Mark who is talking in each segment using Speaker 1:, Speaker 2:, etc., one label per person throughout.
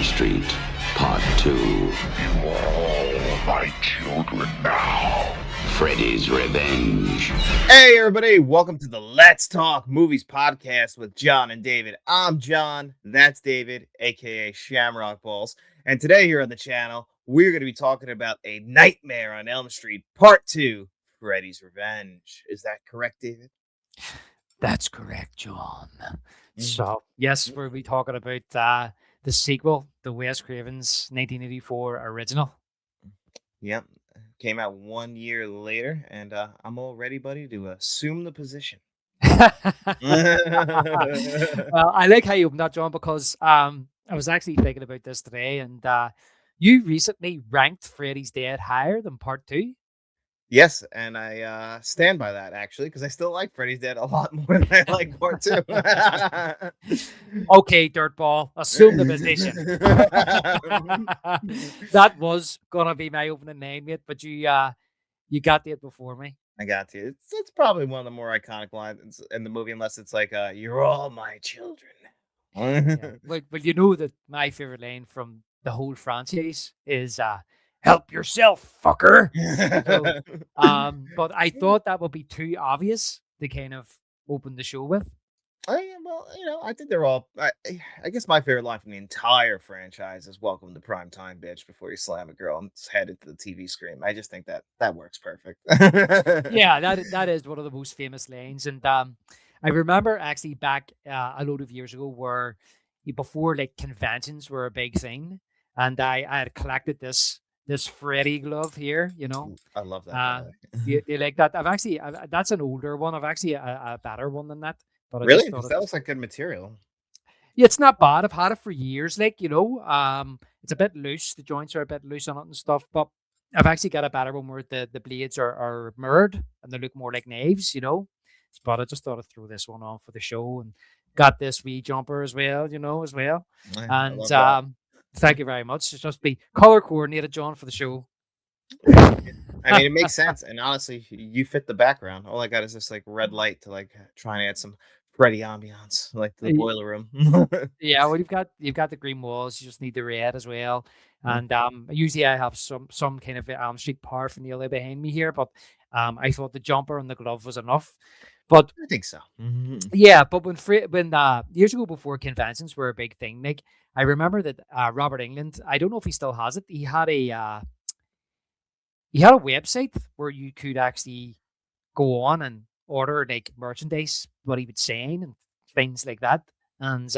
Speaker 1: Street, Part 2.
Speaker 2: You are all my children now.
Speaker 1: Freddy's Revenge.
Speaker 3: Hey everybody, welcome to the Let's Talk Movies podcast with John and David. I'm John, that's David, aka Shamrock Balls. And today here on the channel, we're going to be talking about A Nightmare on Elm Street Part 2, Freddy's Revenge. Is that correct, David?
Speaker 4: That's correct, John. So, yes, we'll be talking about the sequel, the Wes Craven's 1984 original.
Speaker 3: Yep, came out 1 year later, and I'm all ready, buddy, to assume the position.
Speaker 4: Well, I like how you opened that, John, because I was actually thinking about this today, and you recently ranked Freddy's Dead higher than Part 2.
Speaker 3: Yes, and I stand by that, actually, because I still like Freddy's Dead a lot more than I like Part 2.
Speaker 4: Okay, Dirtball, assume the position. That was going to be my opening name, mate, but you got it before me.
Speaker 3: I got you. It's probably one of the more iconic lines in the movie, unless it's like, you're all my children.
Speaker 4: Yeah. Well, you know that my favorite line from the whole franchise is help yourself, fucker. So, but I thought that would be too obvious to kind of open the show with.
Speaker 3: Well, I think they're all. I guess my favorite line from the entire franchise is "Welcome to prime time, bitch." Before you slam a girl and head into the TV screen, I just think that works perfect.
Speaker 4: Yeah, that is one of the most famous lines, and I remember actually back a load of years ago where before like conventions were a big thing, and I had collected this Freddy glove here,
Speaker 3: I love that.
Speaker 4: do you like that? That's an older one. I've actually a better one than that. But I
Speaker 3: Really?
Speaker 4: just thought
Speaker 3: That looks like good material.
Speaker 4: yeah, it's not bad. I've had it for years. Like, it's a bit loose. The joints are a bit loose on it and stuff. But I've actually got a better one where the blades are mirrored and they look more like knives, But I just thought I'd throw this one on for the show and got this wee jumper as well, as well.
Speaker 3: I
Speaker 4: And
Speaker 3: love that.
Speaker 4: thank you very much. It's just be color coordinated, John, for the show.
Speaker 3: I mean, it makes sense. And honestly, you fit the background. All I got is this like red light to like try and add some Freddy ambiance, like the
Speaker 4: Ye-
Speaker 3: boiler room.
Speaker 4: Yeah, well, you've got the green walls. You just need the red as well. And usually I have some kind of Elm Street paraphernalia behind me here, but I thought the jumper and the glove was enough. But
Speaker 3: I think so.
Speaker 4: yeah, but when years ago before conventions were a big thing, Nick, I remember that Robert England. I don't know if he still has it. He had a website where you could actually go on and order like merchandise, what he would sign and things like that. And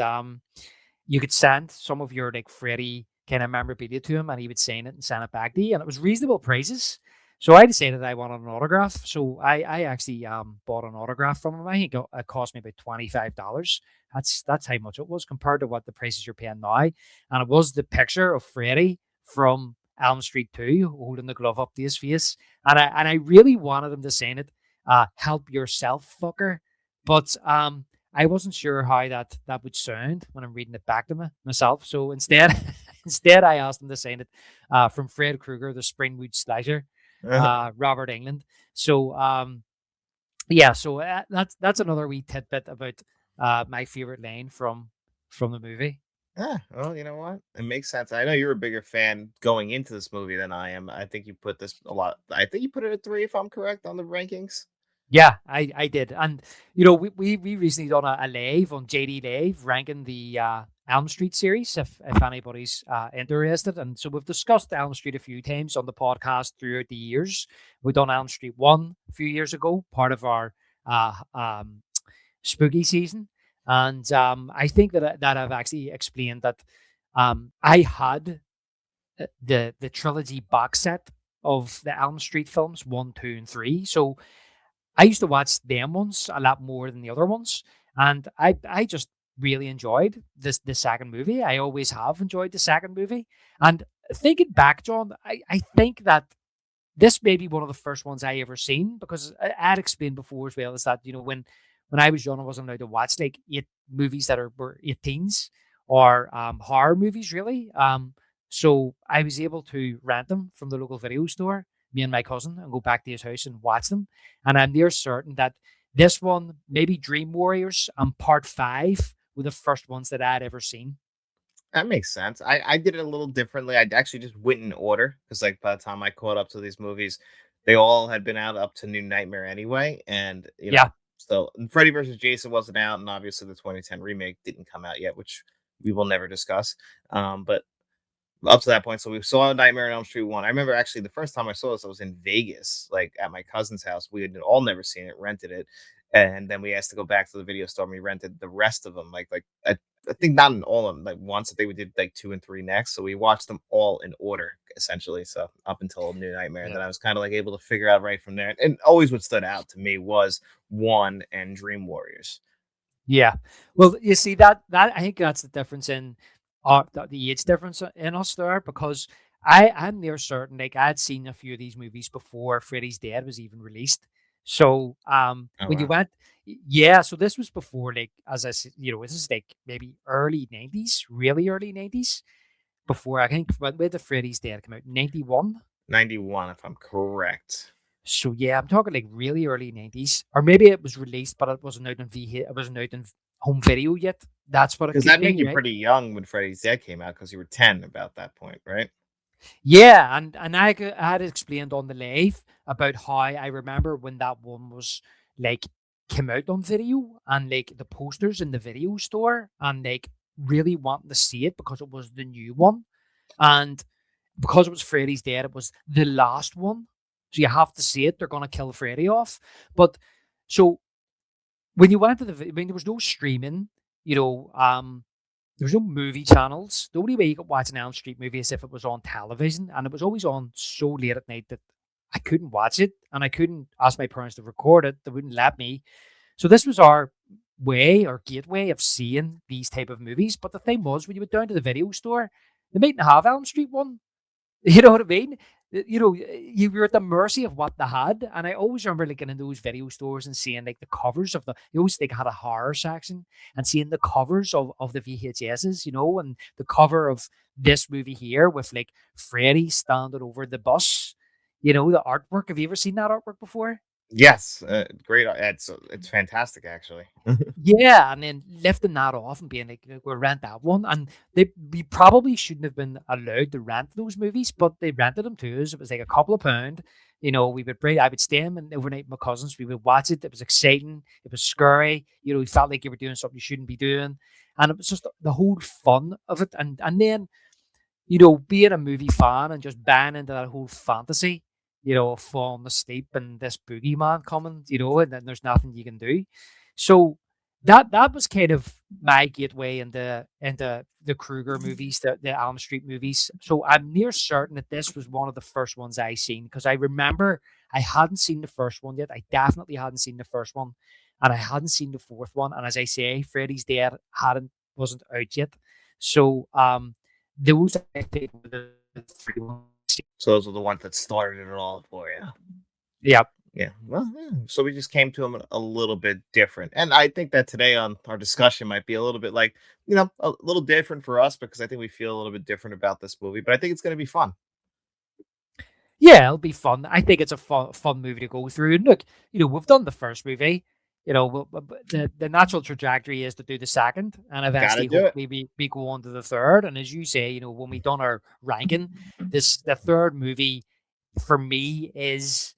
Speaker 4: you could send some of your like Freddy kind of memorabilia to him and he would sign it and send it back to you. And it was reasonable prices. So I decided I wanted an autograph. So I actually bought an autograph from him. I think it cost me about $25. That's how much it was compared to what the prices you're paying now. And it was the picture of Freddy from Elm Street 2 holding the glove up to his face. And I really wanted him to sign it, help yourself, fucker. But I wasn't sure how that would sound when I'm reading it back to myself. So instead, I asked him to sign it from Fred Krueger, the Springwood Slasher, Robert England. So yeah, so that's another wee tidbit about my favorite line from the movie.
Speaker 3: Well, you know what? It makes sense. I know you're a bigger fan going into this movie than I am. I think you put this a lot. I think you put it at 3, if I'm correct, on the rankings.
Speaker 4: Yeah, I did. And, we recently done a live on JD Live ranking the Elm Street series, if anybody's interested. And so we've discussed Elm Street a few times on the podcast throughout the years. We've done Elm Street 1 a few years ago, part of our spooky season. And I think that I've actually explained that I had the trilogy box set of the Elm Street films 1, 2, and 3. So I used to watch them ones a lot more than the other ones, and I just really enjoyed the second movie. I always have enjoyed the second movie, and thinking back, John, I think that this may be one of the first ones I ever seen because I had explained before as well is that when I was young, I wasn't allowed to watch like movies that were 18s or horror movies really. So I was able to rent them from the local video store, me and my cousin, and go back to his house and watch them. And I'm near certain that this one, maybe Dream Warriors and Part 5 were the first ones that I'd ever seen.
Speaker 3: That makes sense. I did it a little differently. I actually just went in order because, like, by the time I caught up to these movies, they all had been out up to New Nightmare anyway, and
Speaker 4: Yeah,
Speaker 3: so and Freddy versus Jason wasn't out, and obviously the 2010 remake didn't come out yet, which we will never discuss. But up to that point, so we saw Nightmare on Elm Street 1. I remember actually the first time I saw this, I was in Vegas, like at my cousin's house. We had all never seen it, rented it, and then we asked to go back to the video store and we rented the rest of them. I think not in all of them, like once. I think we did like 2 and 3 next. So we watched them all in order, essentially. So up until New Nightmare. And
Speaker 4: yeah.
Speaker 3: then I was kind of like able to figure out right from there. And always what stood out to me was one and Dream Warriors.
Speaker 4: Yeah. Well, you see that I think that's the difference in the age difference in us there, because I'm near certain, like, I'd seen a few of these movies before Freddy's Dead was even released. So
Speaker 3: Oh
Speaker 4: when you
Speaker 3: wow.
Speaker 4: went, yeah, so this was before, like, as I said, this is like maybe early 90s, really early 90s, before I think when the Freddy's Dead came out, 91.
Speaker 3: 91, if I'm correct.
Speaker 4: So yeah, I'm talking like really early 90s. Or maybe it was released, but it wasn't out in it wasn't out in home video yet. That's what it
Speaker 3: Because
Speaker 4: could
Speaker 3: that made
Speaker 4: be,
Speaker 3: you
Speaker 4: right?
Speaker 3: pretty young when Freddy's Dead came out because you were 10 about that point, right?
Speaker 4: Yeah, and I had explained on the live about how I remember when that one was like came out on video, and like the posters in the video store, and like really wanting to see it because it was the new one. And because it was Freddy's Dead, it was the last one. So you have to see it. They're gonna kill Freddy off. But so when you went to I mean, there was no streaming, you know, there was no movie channels. The only way you could watch an Elm Street movie is if it was on television, and it was always on so late at night that I couldn't watch it, and I couldn't ask my parents to record it. They wouldn't let me. So this was our way or gateway of seeing these type of movies. But the thing was, when you went down to the video store, they mightn't have Elm Street 1. You know what I mean? You were at the mercy of what they had. And I always remember like getting in those video stores and seeing like the covers of you always like had a horror section, and seeing the covers of the VHSs, and the cover of this movie here with like Freddy standing over the bus, the artwork. Have you ever seen that artwork before?
Speaker 3: Yes, great. It's fantastic, actually.
Speaker 4: Yeah, and then lifting that off and being like, we'll rent that one. And we probably shouldn't have been allowed to rent those movies, but they rented them to us. It was like a couple of pound. We would I would stay in and overnight with my cousins. We would watch it. It was exciting. It was scary. You felt like you were doing something you shouldn't be doing. And it was just the whole fun of it. And then, being a movie fan and just buying into that whole fantasy, of falling asleep and this boogeyman coming, and then there's nothing you can do. So that was kind of my gateway into the Krueger movies, the Elm Street movies. So I'm near certain that this was one of the first ones I seen, because I remember I hadn't seen the first one yet. I definitely hadn't seen the first one, and I hadn't seen the fourth one. And as I say, Freddy's Dead wasn't out yet. So those I think were the three ones.
Speaker 3: So those are the ones that started it all for you.
Speaker 4: Yeah.
Speaker 3: Yeah. Well, yeah. So we just came to them a little bit different. And I think that today on our discussion might be a little bit like, a little different for us because I think we feel a little bit different about this movie, but I think it's going to be fun.
Speaker 4: Yeah, it'll be fun. I think it's a fun movie to go through. And look, we've done the first movie. The natural trajectory is to do the second, and
Speaker 3: Got to
Speaker 4: eventually,
Speaker 3: do it.
Speaker 4: hopefully, we go on to the third. And as you say, when we done our ranking, the third movie for me is,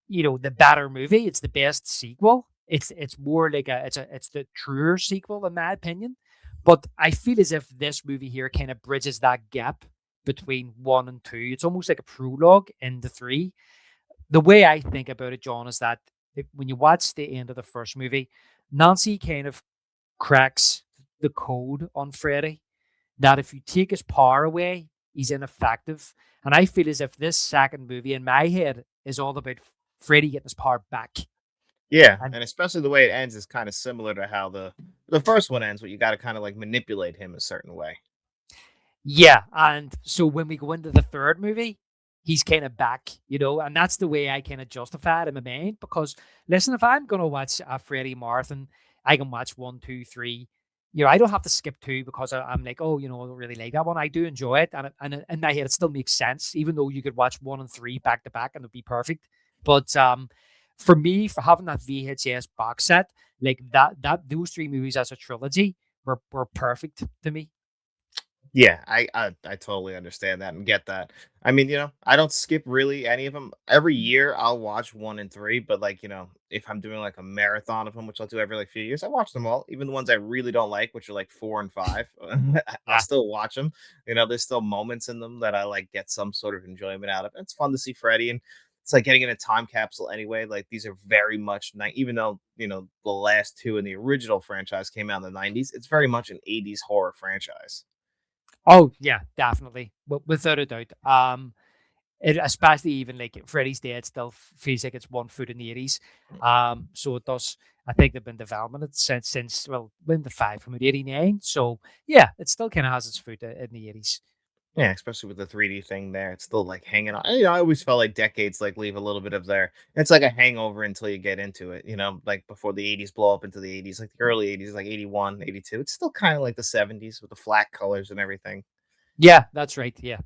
Speaker 4: the better movie. It's the best sequel. It's more like it's the truer sequel in my opinion. But I feel as if this movie here kind of bridges that gap between one and two. It's almost like a prologue in the three. The way I think about it, John, is that when you watch the end of the first movie, Nancy kind of cracks the code on Freddy, that if you take his power away, he's ineffective. And I feel as if this second movie in my head is all about Freddy getting his power back.
Speaker 3: Yeah.
Speaker 4: And
Speaker 3: And especially the way it ends is kind of similar to how the first one ends, but you got to kind of like manipulate him a certain way.
Speaker 4: yeah, and so when we go into the third movie, he's kind of back, and that's the way I kind of justify it in my mind. Because listen, if I'm gonna watch a Freddy marathon, I can watch one, two, three. I don't have to skip two because I'm like, oh, I don't really like that one. I do enjoy it, and in my head, it still makes sense, even though you could watch one and three back to back and it'd be perfect. But for me, for having that VHS box set, like that those three movies as a trilogy were perfect to me.
Speaker 3: Yeah, I totally understand that and get that. I mean, I don't skip really any of them. Every year I'll watch 1 and 3, but, like, if I'm doing, like, a marathon of them, which I'll do every, like, few years, I watch them all, even the ones I really don't like, which are, like, 4 and 5. I'll
Speaker 4: Yeah.
Speaker 3: still watch them. There's still moments in them that I, like, get some sort of enjoyment out of. It's fun to see Freddy, and it's like getting in a time capsule anyway. Like, these are very much ni even though, the last 2 in the original franchise came out in the '90s, it's very much an '80s horror franchise.
Speaker 4: Oh yeah, definitely, without a doubt. It, especially even like Freddy's Dead still feels like it's one foot in the 80s. So it does. I think they've been developing it since well, when the five from 89. So yeah, it still kind of has its foot in the 80s.
Speaker 3: Yeah, especially with the 3D thing there, it's still like hanging on. I always felt like decades like leave a little bit of there. It's like a hangover until you get into it, like before the '80s blow up into the '80s, like the early '80s, like '81, '82. It's still kind of like the '70s with the flat colors and everything.
Speaker 4: Yeah, that's right. Yeah,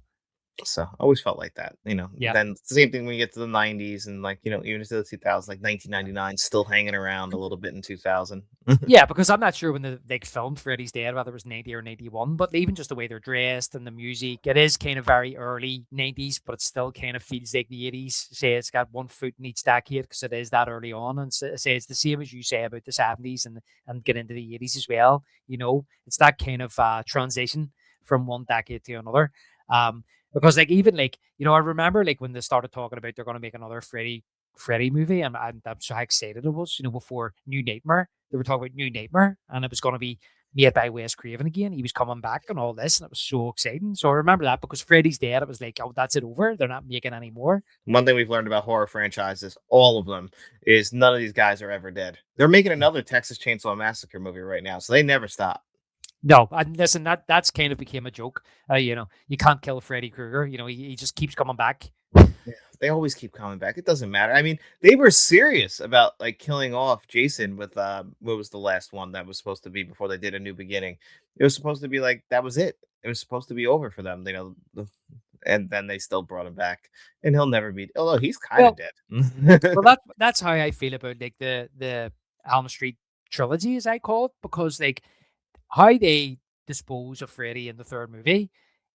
Speaker 3: So I always felt like that.
Speaker 4: yeah.
Speaker 3: Then it's the same thing when you get to the '90s and like, even into the 2000s, like 1999, still hanging around a little bit in 2000.
Speaker 4: Yeah, because I'm not sure when they filmed Freddy's Dead, whether it was 90 or 91, but even just the way they're dressed and the music, it is kind of very early 90s, but it still kind of feels like the 80s. Say it's got one foot in each decade because it is that early on. And say it's the same as you say about the 70s and get into the 80s as well. It's that kind of transition from one decade to another. Because like even like, I remember like when they started talking about they're going to make another Freddy movie, and I'm so excited it was, before New Nightmare. They were talking about New Nightmare, and it was going to be made by Wes Craven again. He was coming back and all this, and it was so exciting. So I remember that because Freddy's Dead, it was like, oh, that's it over. They're not making any more.
Speaker 3: One thing we've learned about horror franchises, all of them, is none of these guys are ever dead. They're making another Texas Chainsaw Massacre movie right now, so they never stop.
Speaker 4: No, and listen, that's kind of became a joke. You can't kill Freddy Krueger. He just keeps coming back.
Speaker 3: Yeah, they always keep coming back. It doesn't matter. I mean, they were serious about like killing off Jason with what was the last one that was supposed to be before they did a new beginning. It was supposed to be like that was it. It was supposed to be over for them, and then they still brought him back. And he'll never be although he's kind of
Speaker 4: Well,
Speaker 3: dead.
Speaker 4: well, that's how I feel about like the Elm Street trilogy, as I call it, because like how they dispose of Freddy in the third movie,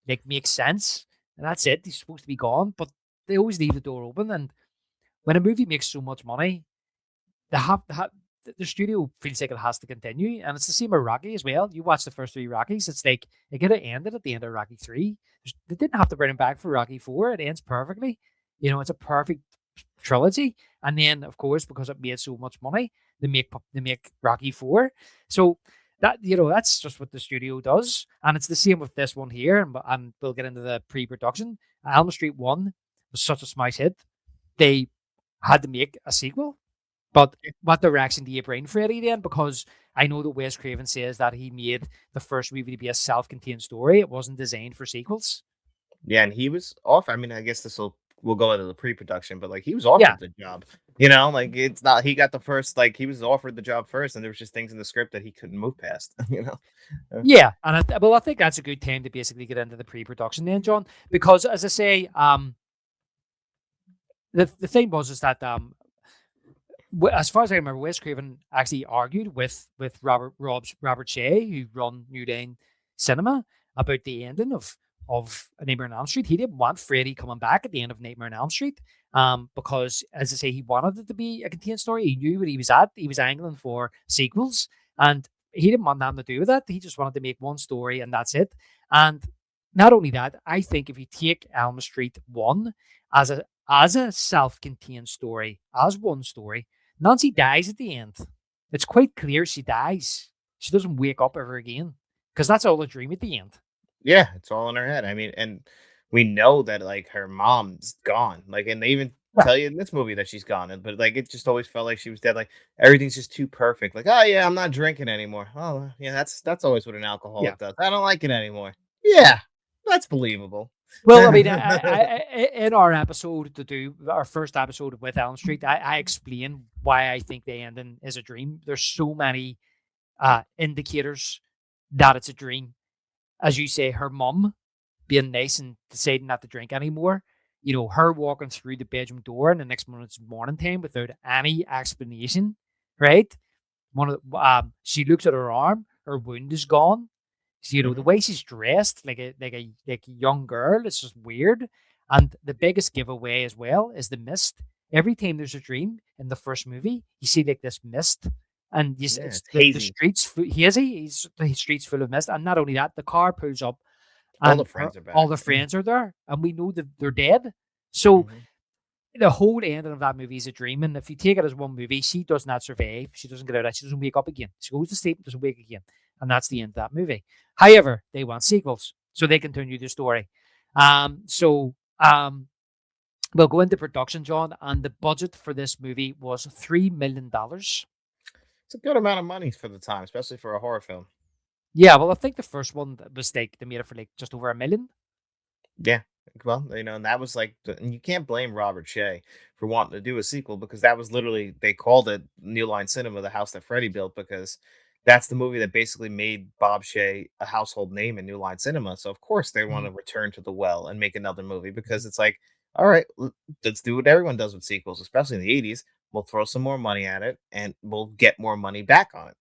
Speaker 4: like makes sense, and that's it. He's supposed to be gone, but they always leave the door open. And when a movie makes so much money, the studio feels like it has to continue, and it's the same with Rocky as well. You watch the first three Rockies, it's like it could have ended at the end of Rocky 3. They didn't have to bring him back for Rocky 4. It ends perfectly. It's a perfect trilogy. And then, of course, because it made so much money, they make Rocky 4. So that's just what the studio does, and it's the same with this one here. And we'll get into the pre-production. Elm Street 1 was such a smash hit, they had to make a sequel. But what direction do you bring Freddy then? Because I know that Wes Craven says that he made the first movie to be a self-contained story. It wasn't designed for sequels.
Speaker 3: Yeah, and he was off. I mean, I guess we'll go into the pre-production, but like he was
Speaker 4: Yeah,
Speaker 3: offered the job. Like it's not he got the first like he was offered the job first, and there was just things in the script that he couldn't move past.
Speaker 4: yeah, and I think that's a good time to basically get into the pre-production then, John, because as I say, the thing was is that as far as I remember, Wes Craven actually argued with Robert Shea, who run New Line Cinema, about the ending of Nightmare on Elm Street. He didn't want Freddy coming back at the end of Nightmare on Elm Street, because as I say, he wanted it to be a contained story. He knew what he was at. He was angling for sequels, and he didn't want nothing to do with that. He just wanted to make one story, and that's it. And not only that, I think if you take Elm Street One as a self-contained story, as one story, Nancy dies at the end. It's quite clear she dies. She doesn't wake up ever again because that's all a dream at the end.
Speaker 3: Yeah, it's all in her head. I mean, and we know that like her mom's gone. Like, and they even
Speaker 4: Yeah,
Speaker 3: tell you in this movie that she's gone. But like, it just always felt like she was dead. Like everything's just too perfect. Like, oh yeah, I'm not drinking anymore. Oh yeah, that's always what an
Speaker 4: yeah.
Speaker 3: alcoholic does. I don't like it anymore. Yeah, that's believable.
Speaker 4: Well, I mean, in our episode to do our first episode with Elm Street, I explain why I think the ending is a dream. There's so many indicators that it's a dream. As you say, her mum being nice and deciding not to drink anymore. Her walking through the bedroom door in the next minute's morning time without any explanation, right? She looks at her arm, her wound is gone. So, the way she's dressed, like a young girl, it's just weird. And the biggest giveaway as well is the mist. Every time there's a dream in the first movie, you see like this mist, and
Speaker 3: Yeah,
Speaker 4: it's
Speaker 3: it's
Speaker 4: the
Speaker 3: hazy.
Speaker 4: streets. He's the streets full of mist, and not only that, the car pulls up,
Speaker 3: All the
Speaker 4: and
Speaker 3: friends are
Speaker 4: all
Speaker 3: back.
Speaker 4: the friends are there, and we know that they're dead. So
Speaker 3: Mhm.
Speaker 4: the whole ending of that movie is a dream, and if you take it as one movie, she does not survive. She doesn't get out of that. She doesn't wake up again. She goes to sleep, doesn't wake again, and that's the end of that movie. However, they want sequels, so they continue the story. So we'll go into production, John, and the budget for this movie was $3 million.
Speaker 3: It's a good amount of money for the time, especially for a horror film.
Speaker 4: Yeah, well, I think the first one was like they made it for like just over $1 million.
Speaker 3: Yeah. Well, and that was like, and you can't blame Robert Shea for wanting to do a sequel because that was literally, they called it New Line Cinema, the house that Freddie built, because that's the movie that basically made Bob Shea a household name in New Line Cinema. So, of course, they want
Speaker 4: Mhm,
Speaker 3: to return to the well and make another movie
Speaker 4: mhm.
Speaker 3: because it's like, all right, let's do what everyone does with sequels, especially in the 80s. We'll throw some more money at it and we'll get more money back on it.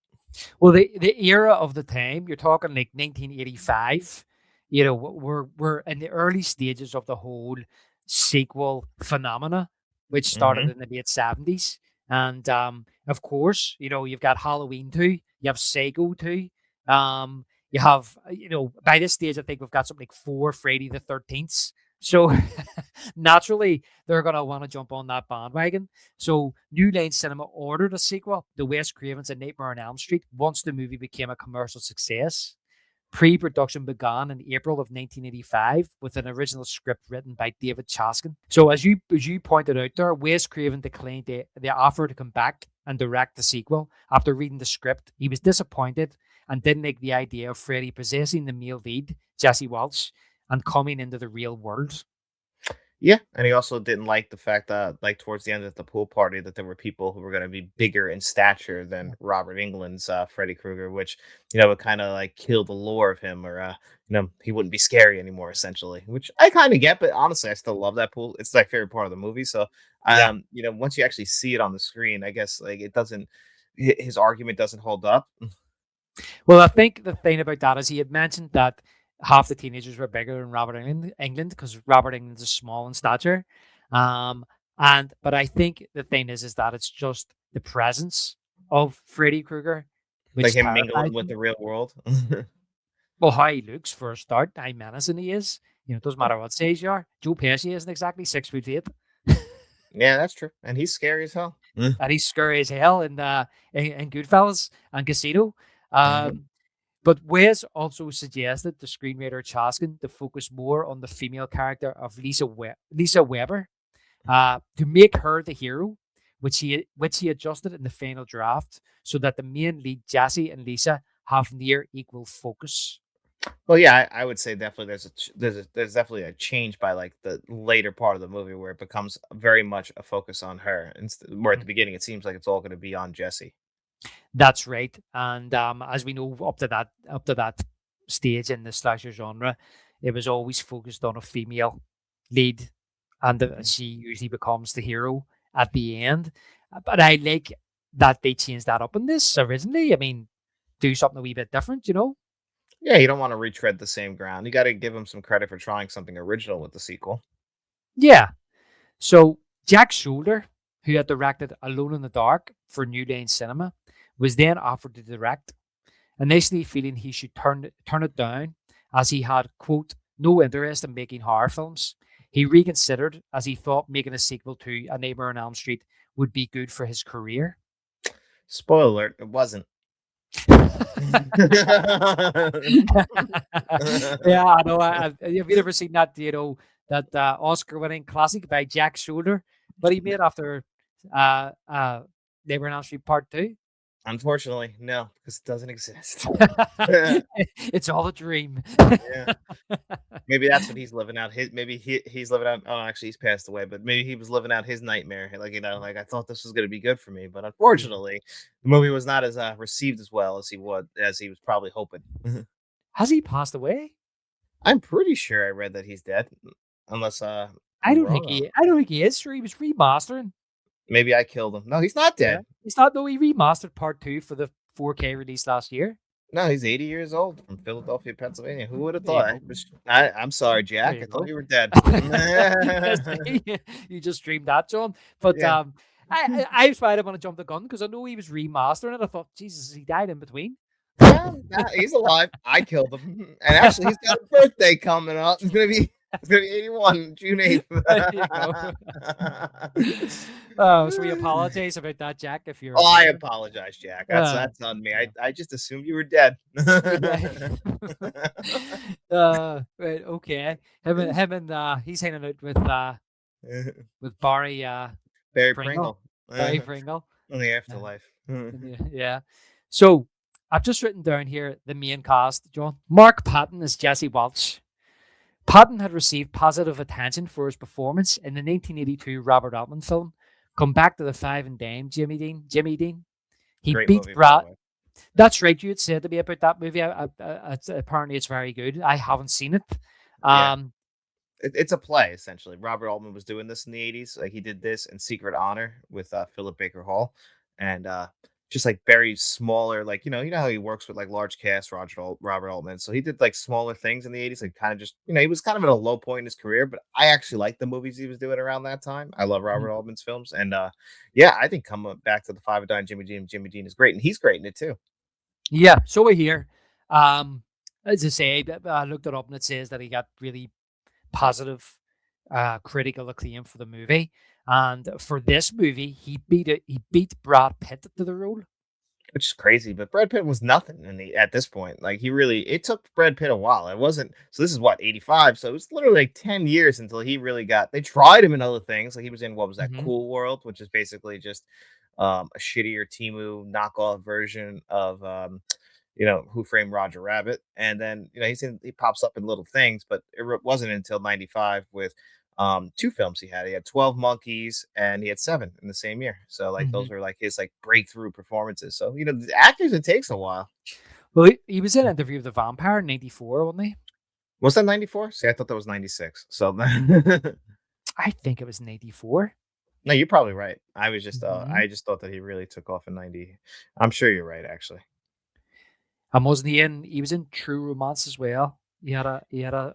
Speaker 4: Well, the era of the time, you're talking like 1985. We're in the early stages of the whole sequel phenomena, which started
Speaker 3: Hmm.
Speaker 4: in the late 70s. And of course, you've got Halloween 2, you have Psycho 2, you have, by this stage, I think we've got something like four Friday the 13th. So naturally, they're going to want to jump on that bandwagon. So New Line Cinema ordered a sequel, The Wes Craven's A Nightmare on Elm Street, once the movie became a commercial success. Pre-production began in April of 1985 with an original script written by David Chaskin. So as you pointed out there, Wes Craven declined the offer to come back and direct the sequel. After reading the script, he was disappointed and didn't like the idea of Freddy possessing the male lead, Jesse Walsh, and coming into the real world.
Speaker 3: Yeah, and he also didn't like the fact that, like, towards the end of the pool party, that there were people who were going to be bigger in stature than Robert Englund's Freddy Krueger, which would kind of like kill the lore of him, or he wouldn't be scary anymore, essentially. Which I kind of get, but honestly, I still love that pool. It's my favorite part of the movie. So,
Speaker 4: Yeah.
Speaker 3: once you actually see it on the screen, I guess like it doesn't, his argument doesn't hold up.
Speaker 4: Well, I think the thing about that is he had mentioned that half the teenagers were bigger than Robert England because Robert England is small in stature. Um, but I think the thing is that it's just the presence of Freddy Krueger,
Speaker 3: Like
Speaker 4: which
Speaker 3: him
Speaker 4: terrifies
Speaker 3: mingling with
Speaker 4: me.
Speaker 3: the real world.
Speaker 4: Well, how he looks for a start, how menacing he is. It doesn't matter what size you are. Joe Pesci isn't exactly 6'8",
Speaker 3: Yeah, that's true, and he's scary as hell.
Speaker 4: and he's scary as hell in Goodfellas and Casino.
Speaker 3: Mhm.
Speaker 4: Um, But Wes also suggested to screenwriter Chaskin to focus more on the female character of Lisa Weber, to make her the hero, which he adjusted in the final draft so that the main lead Jesse and Lisa have near equal focus.
Speaker 3: Well, yeah, I would say definitely there's definitely a change by like the later part of the movie where it becomes very much a focus on her, where at the
Speaker 4: Mhm.
Speaker 3: beginning it seems like it's all going to be on Jesse.
Speaker 4: That's right, and as we know, up to that stage in the slasher genre, it was always focused on a female lead, and
Speaker 3: Mhm.
Speaker 4: she usually becomes the hero at the end. But I like that they changed that up in this originally. I mean, do something a wee bit different.
Speaker 3: Yeah, you don't want to retread the same ground. You got to give him some credit for trying something original with the sequel.
Speaker 4: Yeah. So Jack Shoulder, who had directed Alone in the Dark for New Line Cinema, was then offered to direct, initially feeling he should turn it down as he had, quote, no interest in making horror films. He reconsidered as he thought making a sequel to A Nightmare on Elm Street would be good for his career.
Speaker 3: Spoiler alert: it wasn't.
Speaker 4: Yeah, I know. Have you ever seen that, that Oscar-winning classic by Jack Shoulder? What he made after uh, uh, Neighbor on Elm Street Part 2?
Speaker 3: Unfortunately, no, because it doesn't exist.
Speaker 4: It's all a dream.
Speaker 3: Yeah. Maybe that's what he's living out. Maybe he's living out. Oh, actually, he's passed away, but maybe he was living out his nightmare. Like like I thought this was going to be good for me, but
Speaker 4: Yeah.
Speaker 3: unfortunately, the movie was not as received as well as he was probably hoping.
Speaker 4: Has he passed away?
Speaker 3: I'm pretty sure I read that he's dead, unless
Speaker 4: I
Speaker 3: I'm
Speaker 4: don't think
Speaker 3: wrong.
Speaker 4: he. I don't think he is. Sure, he was remastering.
Speaker 3: Maybe I killed him. No, he's not
Speaker 4: Yeah,
Speaker 3: dead.
Speaker 4: he's not. No, he remastered Part 2 for the 4K release last year.
Speaker 3: No, he's 80 years old from Philadelphia, Pennsylvania. Who would have
Speaker 4: There you
Speaker 3: thought?
Speaker 4: go.
Speaker 3: I'm sorry,
Speaker 4: There
Speaker 3: Jack. I
Speaker 4: you
Speaker 3: thought
Speaker 4: go.
Speaker 3: you were dead.
Speaker 4: See, you just streamed that, John. But
Speaker 3: Yeah.
Speaker 4: I was why I didn't want to jump the gun because I know he was remastering it. I thought, Jesus, he died in between.
Speaker 3: No, he's alive. I killed him. And actually, he's got a birthday coming up. It's gonna be 81, June 8th.
Speaker 4: There you go. So we apologize about that, Jack, if you're
Speaker 3: Oh, I
Speaker 4: listening.
Speaker 3: apologize, Jack.
Speaker 4: Uh,
Speaker 3: That's on me.
Speaker 4: yeah.
Speaker 3: I just assumed you were dead.
Speaker 4: Yeah. Right, okay. He's hanging out with Barry
Speaker 3: Barry
Speaker 4: Pringle.
Speaker 3: Pringle.
Speaker 4: Barry Pringle.
Speaker 3: In the
Speaker 4: Yeah.
Speaker 3: afterlife.
Speaker 4: Yeah. So I've just written down here the main cast, John. Mark Patton is Jesse Walsh. Patton had received positive attention for his performance in the 1982 Robert Altman film, Come Back to the Five and Dime, Jimmy Dean. He
Speaker 3: Great
Speaker 4: beat
Speaker 3: movie, by
Speaker 4: Brad.
Speaker 3: the way.
Speaker 4: That's right. You had said to me about that movie. Apparently, it's very good. I haven't seen it.
Speaker 3: Yeah.
Speaker 4: Um,
Speaker 3: It's a play, essentially. Robert Altman was doing this in the 80s. Like, he did this and Secret Honor with Philip Baker Hall. And just like very smaller, like, you know how he works with like large cast, Robert Altman. So he did like smaller things in the 80s, like kind of just, he was kind of at a low point in his career, but I actually like the movies he was doing around that time. I love Robert Altman's films. And yeah, I think Come Back to the Five and Dime, Jimmy Dean is great. And he's great in it too.
Speaker 4: yeah. So we're here. As I say, I looked it up and it says that he got really positive critical acclaim for the movie. And for this movie, he beat Brad Pitt to the role.
Speaker 3: Which is crazy, but Brad Pitt was nothing at this point. Like, it took Brad Pitt a while. It wasn't, so this is what, 85. So it was literally like 10 years until he really they tried him in other things. Like, he was in, what was that,
Speaker 4: Mm-hmm.
Speaker 3: Cool World, which is basically just a shittier Timu knockoff version of Who Framed Roger Rabbit. And then, he pops up in little things, but it wasn't until 95 with two films he had. He had 12 Monkeys and he had Seven in the same year. So like
Speaker 4: Mm-hmm.
Speaker 3: those were like his like breakthrough performances. So the actors, it takes a while.
Speaker 4: Well, he was in Interview with the Vampire in '94, wasn't he?
Speaker 3: Was that 94? See, I thought that was 96. So
Speaker 4: I think it was in '84.
Speaker 3: no, you're probably right. I was just
Speaker 4: Mhm.
Speaker 3: I just thought that he really took off in 90. I'm sure you're right, actually.
Speaker 4: And wasn't he in? He was in True Romance as well. He had a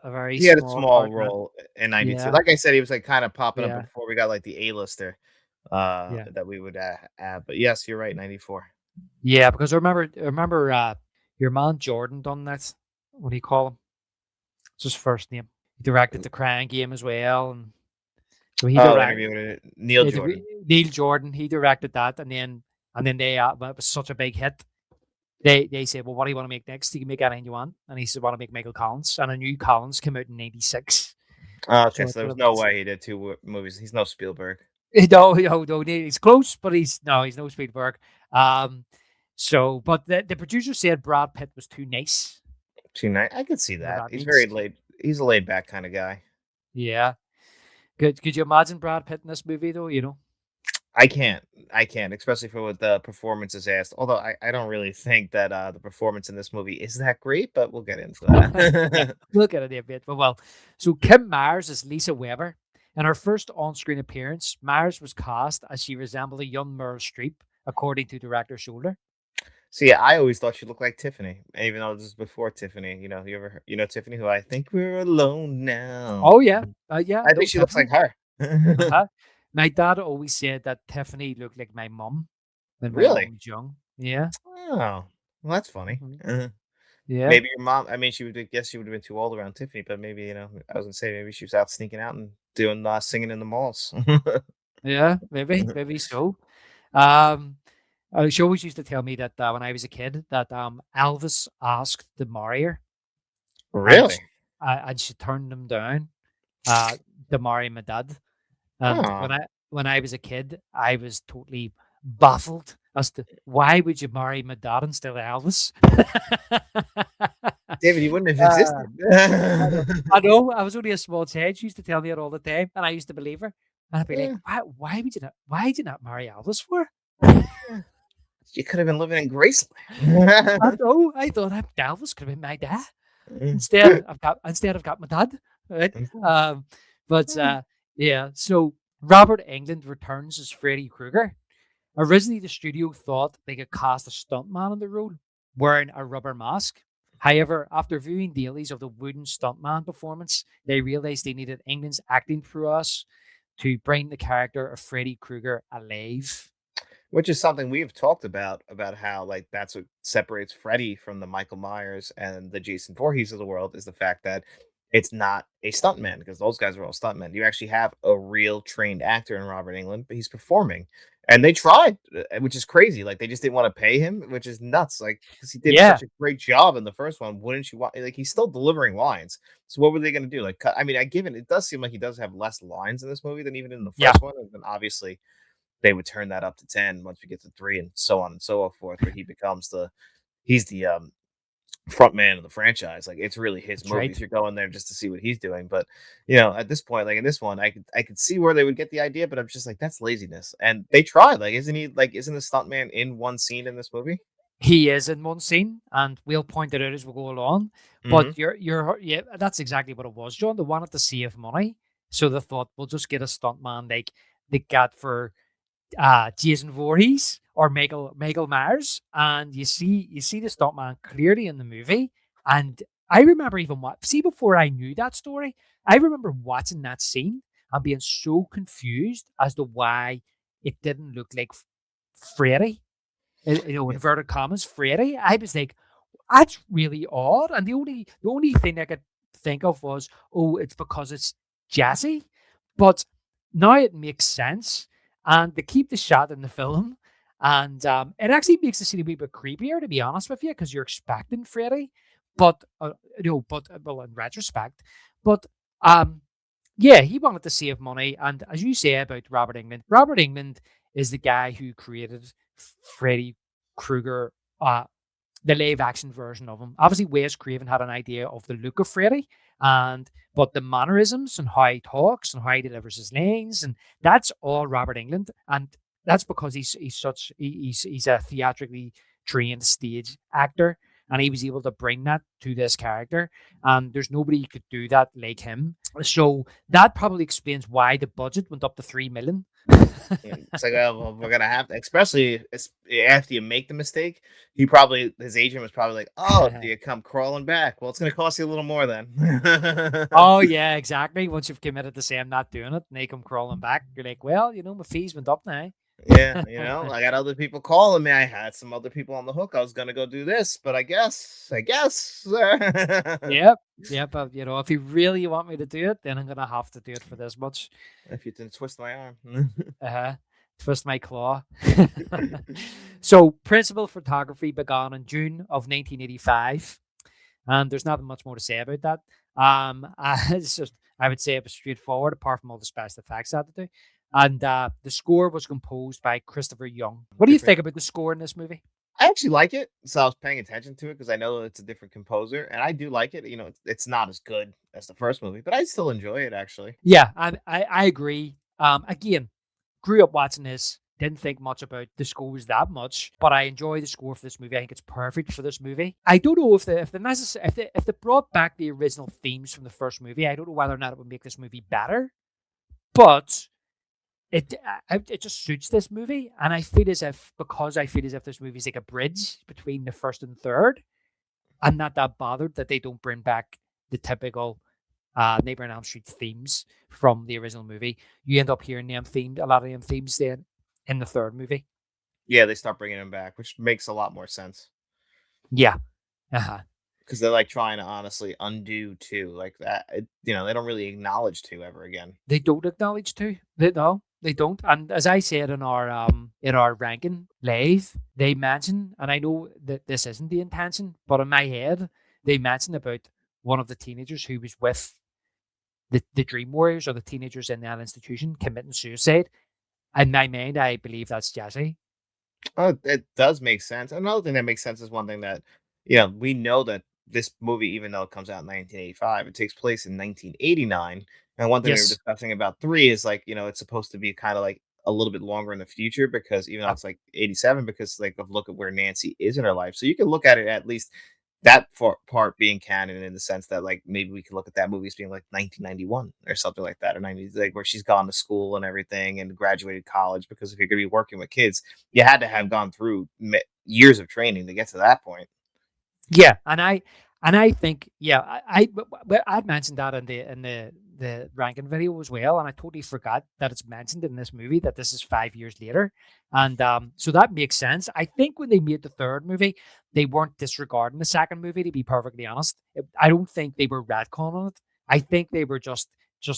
Speaker 4: very
Speaker 3: He had a
Speaker 4: small
Speaker 3: small
Speaker 4: part in it.
Speaker 3: role in 92.
Speaker 4: Yeah,
Speaker 3: Like I said, he was like kind of popping up
Speaker 4: yeah,
Speaker 3: before we got like the A-lister
Speaker 4: yeah,
Speaker 3: that we would add. But yes, you're right, 94.
Speaker 4: yeah. Because I remember your man Jordan done that. What do you call him? It's his first name. He directed the Crying Game as well, and so he
Speaker 3: Oh,
Speaker 4: directed
Speaker 3: interview with Neil Jordan.
Speaker 4: Neil Jordan. He directed that, and then they well, it was such a big hit. They said, well, what do you want to make next? You can make anything you want. And he said, want to make Michael Collins. And I knew Collins came out in '96.
Speaker 3: Okay,
Speaker 4: So
Speaker 3: so
Speaker 4: it's
Speaker 3: there
Speaker 4: one
Speaker 3: was
Speaker 4: of
Speaker 3: no
Speaker 4: those.
Speaker 3: way he did two movies. He's no Spielberg.
Speaker 4: No, he's close, but he's no Spielberg. But the producer said Brad Pitt was too nice.
Speaker 3: Too nice. I could see
Speaker 4: What
Speaker 3: that.
Speaker 4: that
Speaker 3: He's
Speaker 4: means.
Speaker 3: very laid. He's a laid back kind of guy.
Speaker 4: Yeah. Could you imagine Brad Pitt in this movie though?
Speaker 3: I can't, especially for what the performance is asked. Although I don't really think that the performance in this movie is that great, but we'll get into
Speaker 4: Yeah,
Speaker 3: that.
Speaker 4: we'll get it a bit. But well, so Kim Myers is Lisa Weber. In her first on-screen appearance, Myers was cast as she resembled a young Meryl Streep, according to director Shoulder.
Speaker 3: See, I always thought she looked like Tiffany, even though this is before Tiffany. You know Tiffany, who I think we're alone now.
Speaker 4: Oh yeah, yeah.
Speaker 3: I
Speaker 4: No,
Speaker 3: think she looks like
Speaker 4: Tiffany.
Speaker 3: her.
Speaker 4: Uh-huh. My dad always said that Tiffany looked like my mum when my mum
Speaker 3: Really?
Speaker 4: was young. Yeah.
Speaker 3: Oh, well, that's funny.
Speaker 4: Mhm. Yeah.
Speaker 3: Maybe your mom. I mean, guess she would have been too old around Tiffany, but maybe I was gonna say maybe she was out sneaking out and doing singing in the malls.
Speaker 4: Yeah. Maybe so. Um, she always used to tell me that when I was a kid, that Elvis asked to marry her, and
Speaker 3: Really?
Speaker 4: and she turned him down to marry my dad. And
Speaker 3: Oh,
Speaker 4: when I was a kid, I was totally baffled as to why would you marry my dad instead of Elvis.
Speaker 3: David, you wouldn't have
Speaker 4: Uh,
Speaker 3: existed.
Speaker 4: I know. I know. I was only a small child. She used to tell me it all the time, and I used to believe her. And I'd be like,
Speaker 3: Yeah,
Speaker 4: why did you not marry Elvis for?
Speaker 3: yeah. You could have been living in Graceland.
Speaker 4: I know. I thought Elvis could have been my dad. Instead, I've got my dad. Right. Um, but yeah. So Robert Englund returns as Freddy Krueger. Originally, the studio thought they could cast a stuntman in the role, wearing a rubber mask. However, after viewing dailies of the wooden stuntman performance, they realized they needed England's acting prowess to bring the character of Freddy Krueger alive.
Speaker 3: Which is something we've talked about how, like, that's what separates Freddy from the Michael Myers and the Jason Voorhees of the world is the fact that it's not a stuntman because those guys are all stuntmen. You actually have a real trained actor in Robert Englund, but he's performing. And they tried, which is crazy. Like they just didn't want to pay him, which is nuts. Like because he did
Speaker 4: Yeah,
Speaker 3: such a great job in the first one, wouldn't you want? Like he's still delivering lines. So what were they going to do? Like, I mean, I given it does seem like he does have less lines in this movie than even in the
Speaker 4: yeah,
Speaker 3: first one, and then obviously they would turn that up to 10 once we get to 3 and so on and so forth, where he becomes he's the front man of the franchise. Like it's really his
Speaker 4: that's
Speaker 3: movies.
Speaker 4: right.
Speaker 3: You're going there just to see what he's doing. But at this point, like in this one, I could see where they would get the idea, but I'm just like, that's laziness. And they tried. Like, isn't the stuntman in one scene in this movie?
Speaker 4: He is in one scene, and we'll point it out as we go along. But
Speaker 3: Hmm.
Speaker 4: yeah, that's exactly what it was, John. They wanted to save money, so they thought we'll just get a stuntman like they got for Jason Voorhees or Michael Myers, and you see the stuntman clearly in the movie. And I remember even what see before I knew that story, I remember watching that scene and being so confused as to why it didn't look like Freddy.
Speaker 3: Yeah.
Speaker 4: Inverted commas, Freddy. I was like, that's really odd. And the only thing I could think of was, oh, it's because it's Jesse. But now it makes sense. And they keep the shot in the film. And it actually makes the scene a wee bit creepier, to be honest with you, because you're expecting Freddy. But, well, in retrospect. But, yeah, he wanted to save money. And as you say about Robert England is the guy who created Freddy Krueger, the live action version of him. Obviously, Wes Craven had an idea of the look of Freddy, and but the mannerisms and how he talks and how he delivers his lines, and that's all Robert England, and that's because he's a theatrically trained stage actor, and he was able to bring that to this character. And there's nobody who could do that like him. So that probably explains why the budget went up to 3 million.
Speaker 3: Yeah, it's like, oh, well, we're gonna have to, especially after you make the mistake. His agent was probably like, "Oh, do you come crawling back? Well, it's gonna cost you a little more then."
Speaker 4: Oh yeah, exactly. Once you've committed to say I'm not doing it, and they come crawling back, you're like, well, my fees went up now.
Speaker 3: Yeah, I got other people calling me. I had some other people on the hook. I was gonna go do this, but I guess.
Speaker 4: Yep, yep. But if you really want me to do it, then I'm gonna have to do it for this much.
Speaker 3: If you didn't twist my arm.
Speaker 4: Uh-huh. Twist my claw. So, principal photography began in June of 1985, and there's nothing much more to say about that. It's just I would say it was straightforward, apart from all the special effects I had to do. And the score was composed by Christopher Young. What do you
Speaker 3: Different.
Speaker 4: think about the score in this movie?
Speaker 3: I actually like it, so I was paying attention to it because I know it's a different composer, and I do like it. It's not as good as the first movie, but I still enjoy it actually.
Speaker 4: Yeah, I agree. Again, grew up watching this. Didn't think much about the scores that much, but I enjoy the score for this movie. I think it's perfect for this movie. I don't know if they brought back the original themes from the first movie. I don't know whether or not it would make this movie better, but it just suits this movie. And I feel as if this movie is like a bridge between the first and third. I'm not that bothered that they don't bring back the typical Neighbor on Elm Street themes from the original movie. You end up hearing a lot of them themes then in the third movie.
Speaker 3: Yeah, they start bringing him back, which makes a lot more sense
Speaker 4: Yeah. Uh-huh.
Speaker 3: because they're like trying to honestly undo two like that. They don't really acknowledge two ever again.
Speaker 4: They don't acknowledge too. No, they don't. And as I said in our ranking live, they mention, and I know that this isn't the intention, but in my head, they mention about one of the teenagers who was with the Dream Warriors or the teenagers in that institution committing suicide. In my mind, I believe that's Jesse.
Speaker 3: Oh, it does make sense. Another thing that makes sense is one thing that, we know that this movie, even though it comes out in 1985, it takes place in 1989. And one thing we were
Speaker 4: Yes.
Speaker 3: discussing about three is like, it's supposed to be kind of like a little bit longer in the future because even though
Speaker 4: Uh,
Speaker 3: it's like 87, because like of look at where Nancy is in her life. So you can look at it at least that part being canon in the sense that like maybe we can look at that movie as being like 1991 or something like that, or 90s, like where she's gone to school and everything and graduated college, because if you're going to be working with kids, you had to have gone through years of training to get to that point.
Speaker 4: Yeah, and I think yeah, I'd mentioned that in the ranking video as well, and I totally forgot that it's mentioned in this movie that this is 5 years later, and so that makes sense. I think when they made the third movie, they weren't disregarding the second movie. To be perfectly honest, I don't think they were retconning it. I think they were just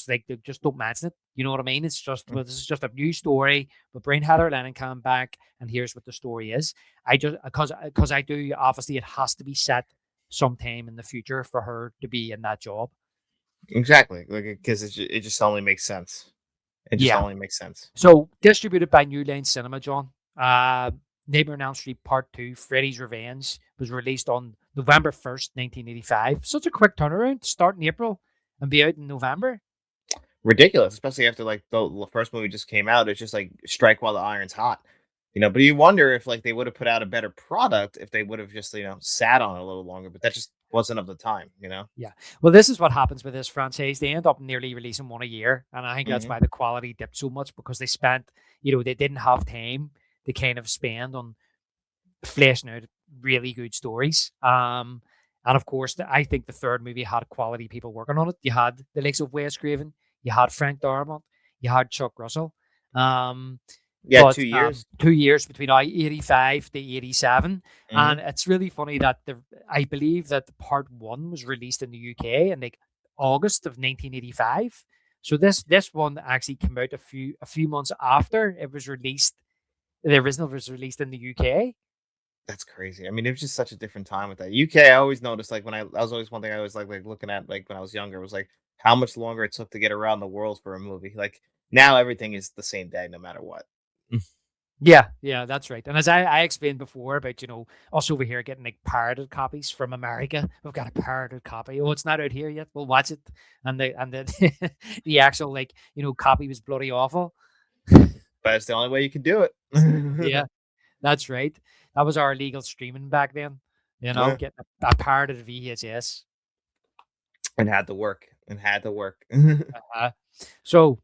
Speaker 4: like they just don't mention it. You know what I mean? It's just well, this is just a new story. But bring Heather Lennon back, and here's what the story is. I just because I do obviously it has to be set sometime in the future for her to be in that job.
Speaker 3: Exactly, like because it just only makes sense. It just
Speaker 4: Yeah.
Speaker 3: only makes sense.
Speaker 4: So distributed by New Line Cinema, John. Neighbor on Elm Street Part Two, Freddy's Revenge, was released on November 1st, 1985. Such a quick turnaround to start in April and be out in November.
Speaker 3: Ridiculous, especially after like the first movie just came out. It's just like strike while the iron's hot, you know. But you wonder if like they would have put out a better product if they would have just sat on it a little longer. But that just wasn't of the time, you know.
Speaker 4: Yeah. Well, this is what happens with this franchise. They end up nearly releasing one a year. And I think that's
Speaker 3: Hmm.
Speaker 4: why the quality dipped so much because they spent, they didn't have time to kind of spend on fleshing out really good stories. And of course, I think the third movie had quality people working on it. You had the likes of Wes Craven, you had Frank Darabont, you had Chuck Russell. Um,
Speaker 3: Yeah,
Speaker 4: but
Speaker 3: 2 years.
Speaker 4: 2 years between 85 to 87.
Speaker 3: Hmm.
Speaker 4: And it's really funny that I believe that part one was released in the UK in like August of 1985. So this one actually came out a few months after it was released. The original was released in the UK.
Speaker 3: That's crazy. I mean, it was just such a different time with that. UK, I always noticed like when that was always one thing I was like looking at like when I was younger was like how much longer it took to get around the world for a movie. Like now everything is the same day no matter what.
Speaker 4: Yeah, yeah, that's right. And as I explained before about, us over here getting like pirated copies from America. We've got a pirated copy. Oh, it's not out here yet. We'll watch it. And the the actual like, copy was bloody awful.
Speaker 3: But it's the only way you can do it.
Speaker 4: Yeah, that's right. That was our legal streaming back then.
Speaker 3: Yeah.
Speaker 4: Getting a pirated VHS.
Speaker 3: And had to work. And had to work.
Speaker 4: Uh, so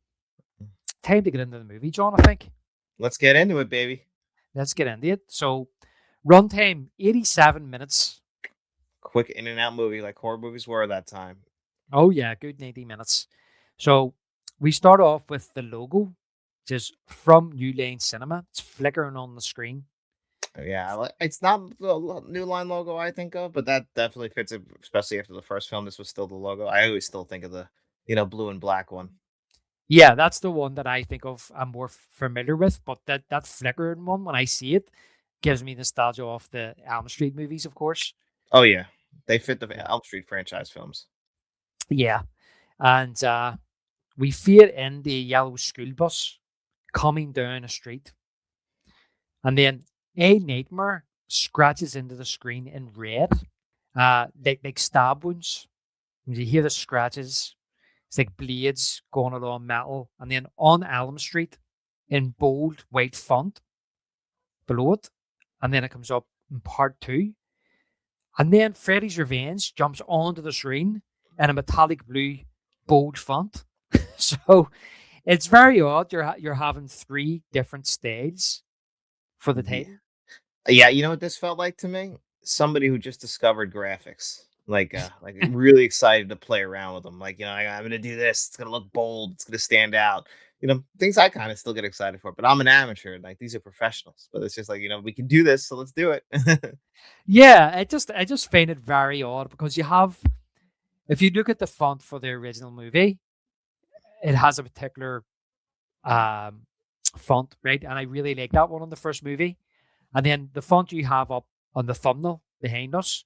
Speaker 4: time to get into the movie, John, I think.
Speaker 3: Let's get into it, baby.
Speaker 4: Let's get into it. So runtime 87 minutes.
Speaker 3: Quick in and out movie like horror movies were that time.
Speaker 4: Oh yeah, good 90 minutes. So we start off with the logo, which is from New Lane Cinema. It's flickering on the screen.
Speaker 3: Yeah, it's not the New Line logo I think of, but that definitely fits it, especially after the first film. This was still the logo. I always still think of the, blue and black one.
Speaker 4: Yeah, that's the one that I think of. I'm more familiar with, but that flickering one, when I see it, gives me nostalgia of the Elm Street movies, of course.
Speaker 3: Oh yeah, they fit
Speaker 4: Yeah,
Speaker 3: the Elm Street franchise films.
Speaker 4: yeah, and we see it in the yellow school bus coming down a street, and then a nightmare scratches into the screen in red, like stab wounds. You hear the scratches. It's like blades going along metal. And then on Elm Street in bold white font below it. And then it comes up in part two. And then Freddy's Revenge jumps onto the screen in a metallic blue bold font. So it's very odd. You're having three different styles for the
Speaker 3: Yeah,
Speaker 4: title.
Speaker 3: yeah. You know what this felt like to me? Somebody who just discovered graphics, like really excited to play around with them. Like I'm gonna do this. It's gonna look bold. It's gonna stand out. Things I kind of still get excited for. But I'm an amateur. Like these are professionals. But it's just like we can do this, so let's do it.
Speaker 4: Yeah, I just find it very odd because if you look at the font for the original movie, it has a particular um, font, right? And I really like that one on the first movie. And then the font you have up on the thumbnail behind us,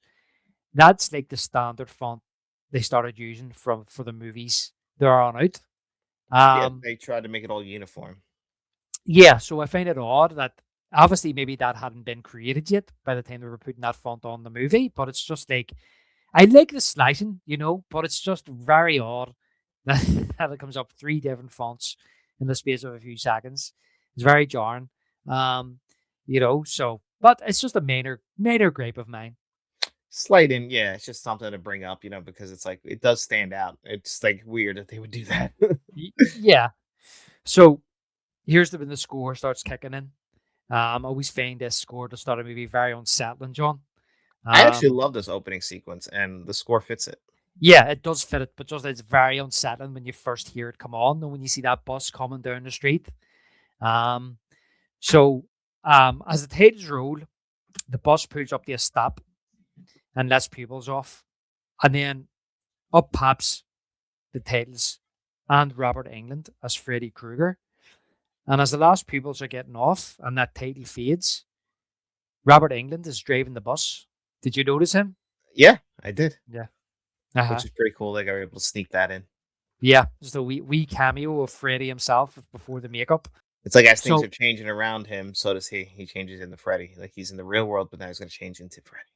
Speaker 4: that's like the standard font they started using for the movies they're on out.
Speaker 3: Yeah,
Speaker 4: Um,
Speaker 3: they tried to make it all uniform.
Speaker 4: yeah, so I find it odd that obviously maybe that hadn't been created yet by the time they were putting that font on the movie, but it's just like I like the slicing, but it's just very odd that, that it comes up three different fonts in the space of a few seconds. It's very jarring. Um, so but it's just a minor gripe of mine.
Speaker 3: Slight in, yeah, it's just something to bring up, because it's like it does stand out. It's like weird that they would do that.
Speaker 4: Yeah. So here's when the score starts kicking in. I always find this score to start a movie very unsettling, John.
Speaker 3: I actually
Speaker 4: Um,
Speaker 3: love this opening sequence, and the score fits it.
Speaker 4: yeah, it does fit it, but just it's very unsettling when you first hear it come on and when you see that bus coming down the street. Um, so as the titles roll, the bus pulls up to a stop and lets pupils off, and then up pops the titles and Robert England as Freddy Krueger. And as the last pupils are getting off and that title fades, Robert England is driving the bus. Did you notice him?
Speaker 3: Yeah, I did,
Speaker 4: Yeah. Uh huh.
Speaker 3: which is pretty cool. They were able to sneak that in.
Speaker 4: Yeah. Just a wee cameo of Freddy himself before the makeup.
Speaker 3: It's like as things
Speaker 4: So
Speaker 3: are changing around him, so does he. He changes into Freddy. Like he's in the real world, but now he's going to change into Freddy.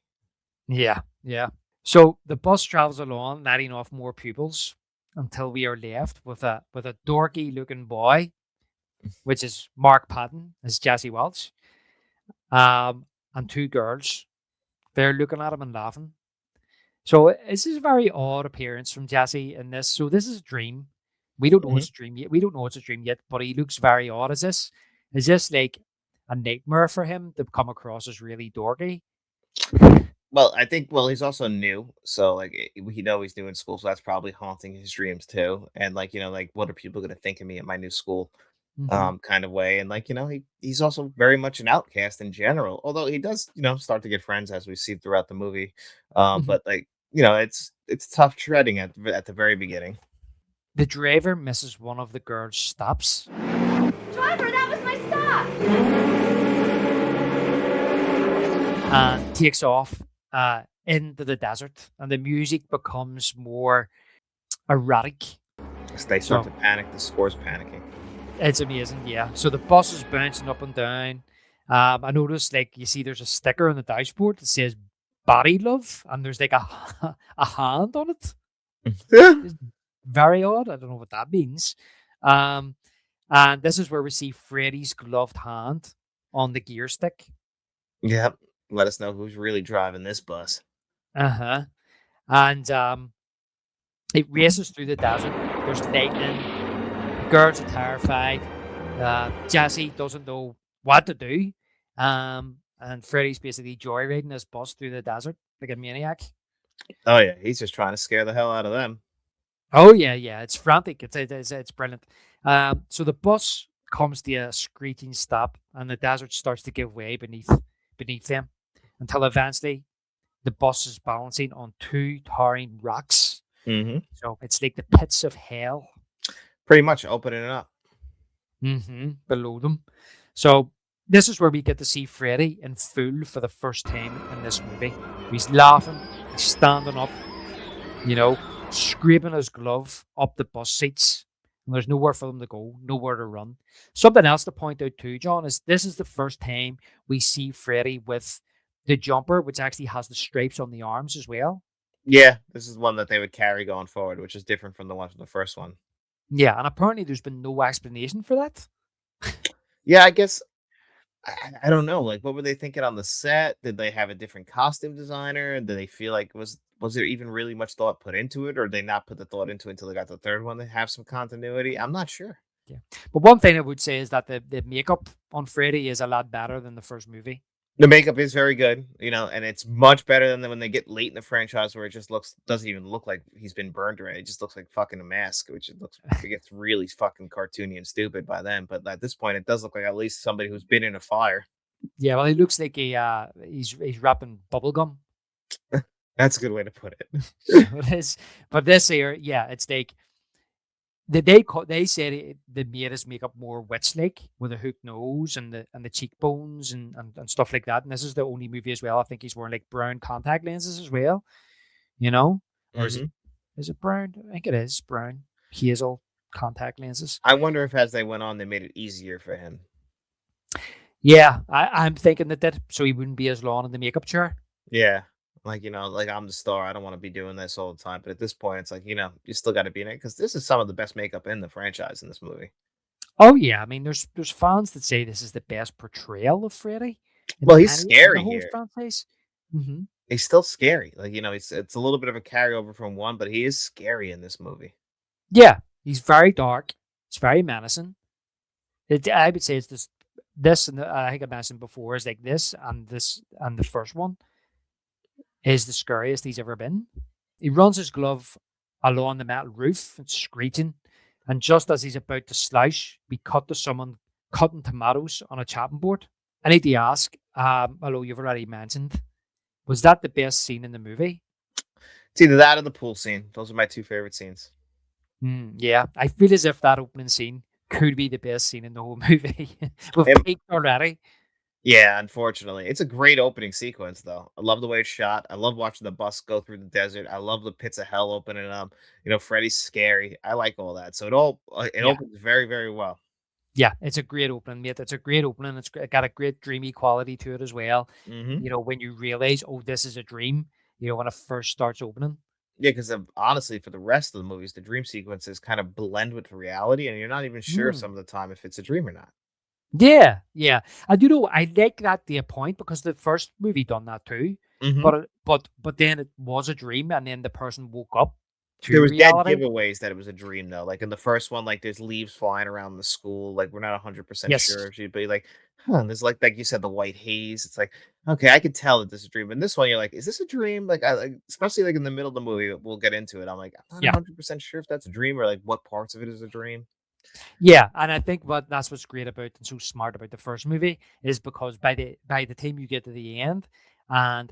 Speaker 4: yeah, yeah. So the bus travels along, letting off more pupils until we are left with a dorky looking boy, which is Mark Patton as Jesse Welch, and two girls. They're looking at him and laughing. So this is a very odd appearance from Jesse in this. So this is a dream. We don't know
Speaker 3: Mhm.
Speaker 4: it's a dream yet. We don't know it's a dream yet, but he looks very odd. Is this like a nightmare for him to come across as really dorky?
Speaker 3: Well, I think he's also new, so like we know he's new in school, so that's probably haunting his dreams too. And like like what are people going to think of me at my new school?
Speaker 4: Mm-hmm.
Speaker 3: Kind of way. And like he's also very much an outcast in general, although he does start to get friends as we see throughout the movie.
Speaker 4: Mm-hmm.
Speaker 3: But like it's tough treading at the very beginning.
Speaker 4: The driver misses one of the girls' stops
Speaker 5: Driver, that was my stop!
Speaker 4: and takes off into the desert, and the music becomes more erratic.
Speaker 3: As they start
Speaker 4: So
Speaker 3: to panic, the score's panicking.
Speaker 4: it's amazing, yeah. So the bus is bouncing up and down. I noticed, like, you see, there's a sticker on the dashboard that says "Body Love," and there's like a a hand on it. It's very odd. I don't know what that means. Um, and this is where we see Freddy's gloved hand on the gear stick.
Speaker 3: Yep. Let us know who's really driving this bus.
Speaker 4: Uh huh. And it races through the desert. There's lightning. The girls are terrified. Jesse doesn't know what to do. And Freddy's basically joyriding his bus through the desert like a maniac.
Speaker 3: Oh yeah, he's just trying to scare the hell out of them.
Speaker 4: Oh yeah, yeah. It's frantic. It's brilliant. So the bus comes to a screeching stop, and the desert starts to give way beneath them, until eventually the bus is balancing on two towering rocks.
Speaker 3: Mm-hmm.
Speaker 4: So it's like the pits of hell
Speaker 3: Pretty much opening it up.
Speaker 4: below them. So this is where we get to see Freddy in full for the first time in this movie. He's laughing, he's standing up, scraping his glove up the bus seats. And there's nowhere for them to go, nowhere to run. Something else to point out too, John, is this is the first time we see Freddy with the jumper, which actually has the stripes on the arms as well.
Speaker 3: Yeah, this is one that they would carry going forward, which is different from the one from the first one.
Speaker 4: Yeah, and apparently there's been no explanation for that.
Speaker 3: Yeah, I guess I don't know. Like, what were they thinking on the set? Did they have a different costume designer? Did they feel like was there even really much thought put into it, or did they not put the thought into it until they got the third one to have some continuity? I'm not sure.
Speaker 4: Yeah. But one thing I would say is that the makeup on Freddy is a lot better than the first movie.
Speaker 3: The makeup is very good, and it's much better than when they get late in the franchise where it just doesn't even look like he's been burned already. It just looks like fucking a mask, it gets really fucking cartoony and stupid by then. But at this point, it does look like at least somebody who's been in a fire.
Speaker 4: Yeah, well, he looks like he's wrapping bubble gum.
Speaker 3: That's a good way to put it.
Speaker 4: But this here, yeah, it's like they said they made his makeup more witch-like with a hook nose and the cheekbones and stuff like that. And this is the only movie as well. I think he's wearing like brown contact lenses as well. Or is it brown? I think it is brown hazel contact lenses.
Speaker 3: I wonder if as they went on, they made it easier for him.
Speaker 4: Yeah, I'm thinking that so he wouldn't be as long in the makeup chair.
Speaker 3: Yeah. Like, like I'm the star. I don't want to be doing this all the time. But at this point, it's like, you still got to be in it because this is some of the best makeup in the franchise in this movie.
Speaker 4: Oh yeah, I mean, there's fans that say this is the best portrayal of Freddy.
Speaker 3: Well, he's scary
Speaker 4: the whole
Speaker 3: here.
Speaker 4: franchise.
Speaker 3: He's still scary. Like, it's a little bit of a carryover from one, but he is scary in this movie.
Speaker 4: Yeah, he's very dark. It's very menacing. I would say it's this, and I think I mentioned before is like this and the first one. is the scariest he's ever been. He runs his glove along the metal roof and screeching, and just as he's about to slouch, we cut to someone cutting tomatoes on a chopping board. I need to ask, although you've already mentioned, was that the best scene in the movie?
Speaker 3: It's either that or the pool scene. Those are my two favorite scenes.
Speaker 4: Yeah, I feel as if that opening scene could be the best scene in the whole movie. We've
Speaker 3: It-
Speaker 4: peaked already.
Speaker 3: yeah, unfortunately. It's a great opening sequence, though. I love the way it's shot. I love watching the bus go through the desert. I love the pits of hell opening up. Freddy's scary. I like all that. So it
Speaker 4: Yeah,
Speaker 3: opens very, very well.
Speaker 4: yeah, it's a great opening, mate. It's a great opening. It got a great dreamy quality to it as well.
Speaker 3: Hmm.
Speaker 4: When you realize, oh, this is a dream. When it first starts opening.
Speaker 3: Yeah, because honestly, for the rest of the movies, the dream sequences kind of blend with reality, and you're not even sure
Speaker 4: Mm.
Speaker 3: some of the time if it's a dream or not.
Speaker 4: Yeah, yeah. I do know. I like that to a point because the first movie done that too.
Speaker 3: Hmm.
Speaker 4: But then it was a dream, and then the person woke up
Speaker 3: There
Speaker 4: to
Speaker 3: was dead
Speaker 4: reality.
Speaker 3: giveaways that it was a dream, though. Like in the first one, like there's leaves flying around the school. Like we're not 100% sure
Speaker 4: Yes.
Speaker 3: if she'd be like, huh. And there's like you said, the white haze. It's like, okay, I could tell that this is a dream. And this one, you're like, is this a dream? Like I like, especially like in the middle of the movie, we'll get into it. I'm like, I'm not
Speaker 4: Yeah.
Speaker 3: 100% sure if that's a dream or like what parts of it is a dream.
Speaker 4: Yeah, and I think that's what's great about and so smart about the first movie is because by the time you get to the end, and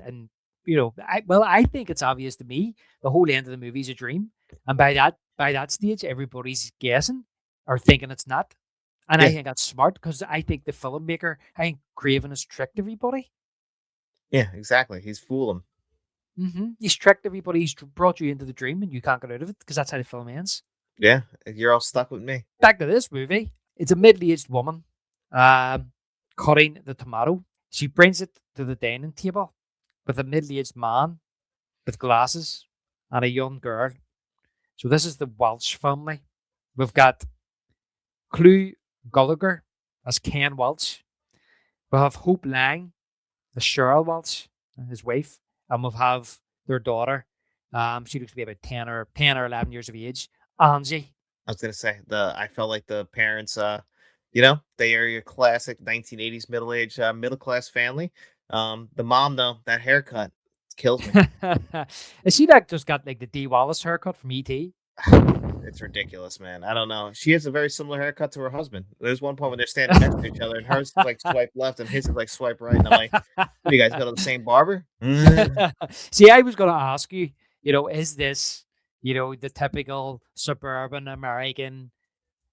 Speaker 4: I think it's obvious to me the whole end of the movie is a dream, and by that stage everybody's guessing or thinking it's not, and I
Speaker 3: Yeah,
Speaker 4: think that's smart because I think the filmmaker, I think Craven has tricked everybody.
Speaker 3: yeah, exactly. He's fooling.
Speaker 4: He's tricked everybody. He's brought you into the dream, and you can't get out of it because that's how the film ends.
Speaker 3: Yeah, you're all stuck with me.
Speaker 4: Back to this movie. It's a middle-aged woman um, cutting the tomato. She brings it to the dining table with a middle-aged man with glasses and a young girl. So this is the Welsh family. We've got Clw Gallagher as Ken Welch. We have Hope Lang as Cheryl Welch, his wife, and we have their daughter. She looks to be about 10 or 11 years of age. Angie.
Speaker 3: I was gonna say I felt like the parents, they are your classic 1980s middle class family. The mom though, that haircut kills me.
Speaker 4: Is she like just got like the D Wallace haircut from ET?
Speaker 3: It's ridiculous, man. I don't know. She has a very similar haircut to her husband. There's one point when they're standing next to each other, and hers is like swipe left, and his is like swipe right. And I'm like, "What, you guys go to the same barber?"
Speaker 4: See, I was going to ask you, is this, the typical suburban American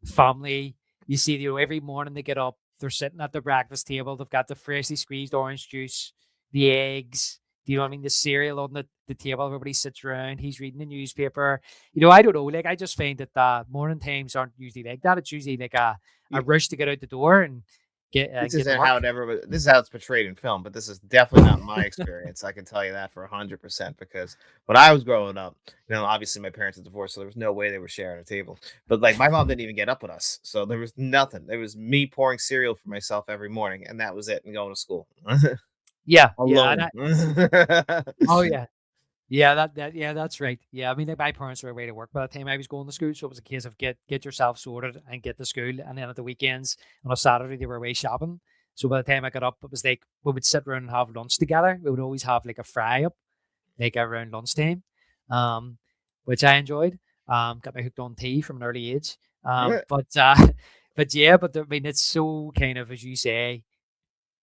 Speaker 4: family? You see, every morning they get up, they're sitting at the breakfast table, they've got the freshly squeezed orange juice, the eggs, do you know what I mean? The cereal on the table, everybody sits around, he's reading the newspaper. I don't know, like I just find that morning times aren't usually like that. It's usually like a rush to get out the door and
Speaker 3: This
Speaker 4: get to
Speaker 3: isn't
Speaker 4: work.
Speaker 3: how this is how it's portrayed in film, but this is definitely not my experience. I can tell you that for 100% because when I was growing up, obviously my parents are divorced, so there was no way they were sharing a table. But like my mom didn't even get up with us, so there was nothing. It was me pouring cereal for myself every morning, and that was it, and going to school
Speaker 4: Yeah, yeah,
Speaker 3: alone.
Speaker 4: oh yeah. Yeah, yeah, that's right. Yeah, I mean, like my parents were away to work by the time I was going to school, so it was a case of get yourself sorted and get to school, and then at the weekends on a Saturday they were away shopping. So by the time I got up, it was like we would sit around and have lunch together. We would always have like a fry up, like around lunchtime, um, which I enjoyed. Got me hooked on tea from an early age. But but yeah, I mean, it's so kind of as you say.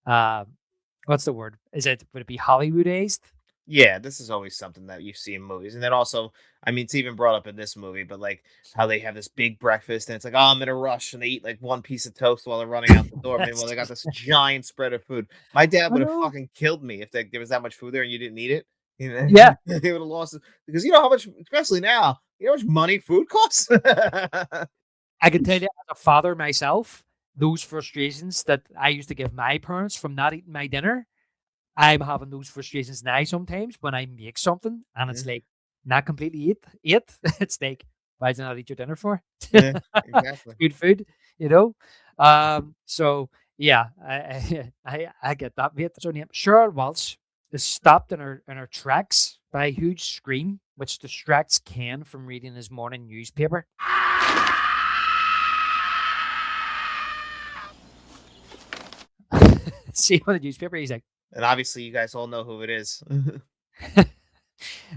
Speaker 4: Um, what's the word? Would it be Hollywoodized?
Speaker 3: Yeah, this is always something that you see in movies. And then also, I mean, it's even brought up in this movie, but like how they have this big breakfast and it's like, oh, I'm in a rush and they eat like one piece of toast while they're running out the door. Meanwhile, they got this giant spread of food. My dad
Speaker 4: I
Speaker 3: would have
Speaker 4: know.
Speaker 3: fucking killed me if there was that much food there and you didn't eat it.
Speaker 4: Yeah,
Speaker 3: He would have lost it because you know how much, especially now, you know how much money food costs?
Speaker 4: I can tell you as a father myself, those frustrations that I used to give my parents from not eating my dinner, I'm having those frustrations now sometimes when I make something and
Speaker 3: Yeah,
Speaker 4: it's like not completely ate. It's like, why did I not eat your dinner for?
Speaker 3: yeah, exactly.
Speaker 4: Good food, you know? So yeah, I get that, mate. So name Cheryl Walsh is stopped in her tracks by a huge scream, which distracts Ken from reading his morning newspaper. See on the newspaper, he's like,
Speaker 3: And obviously, you guys all know who it is.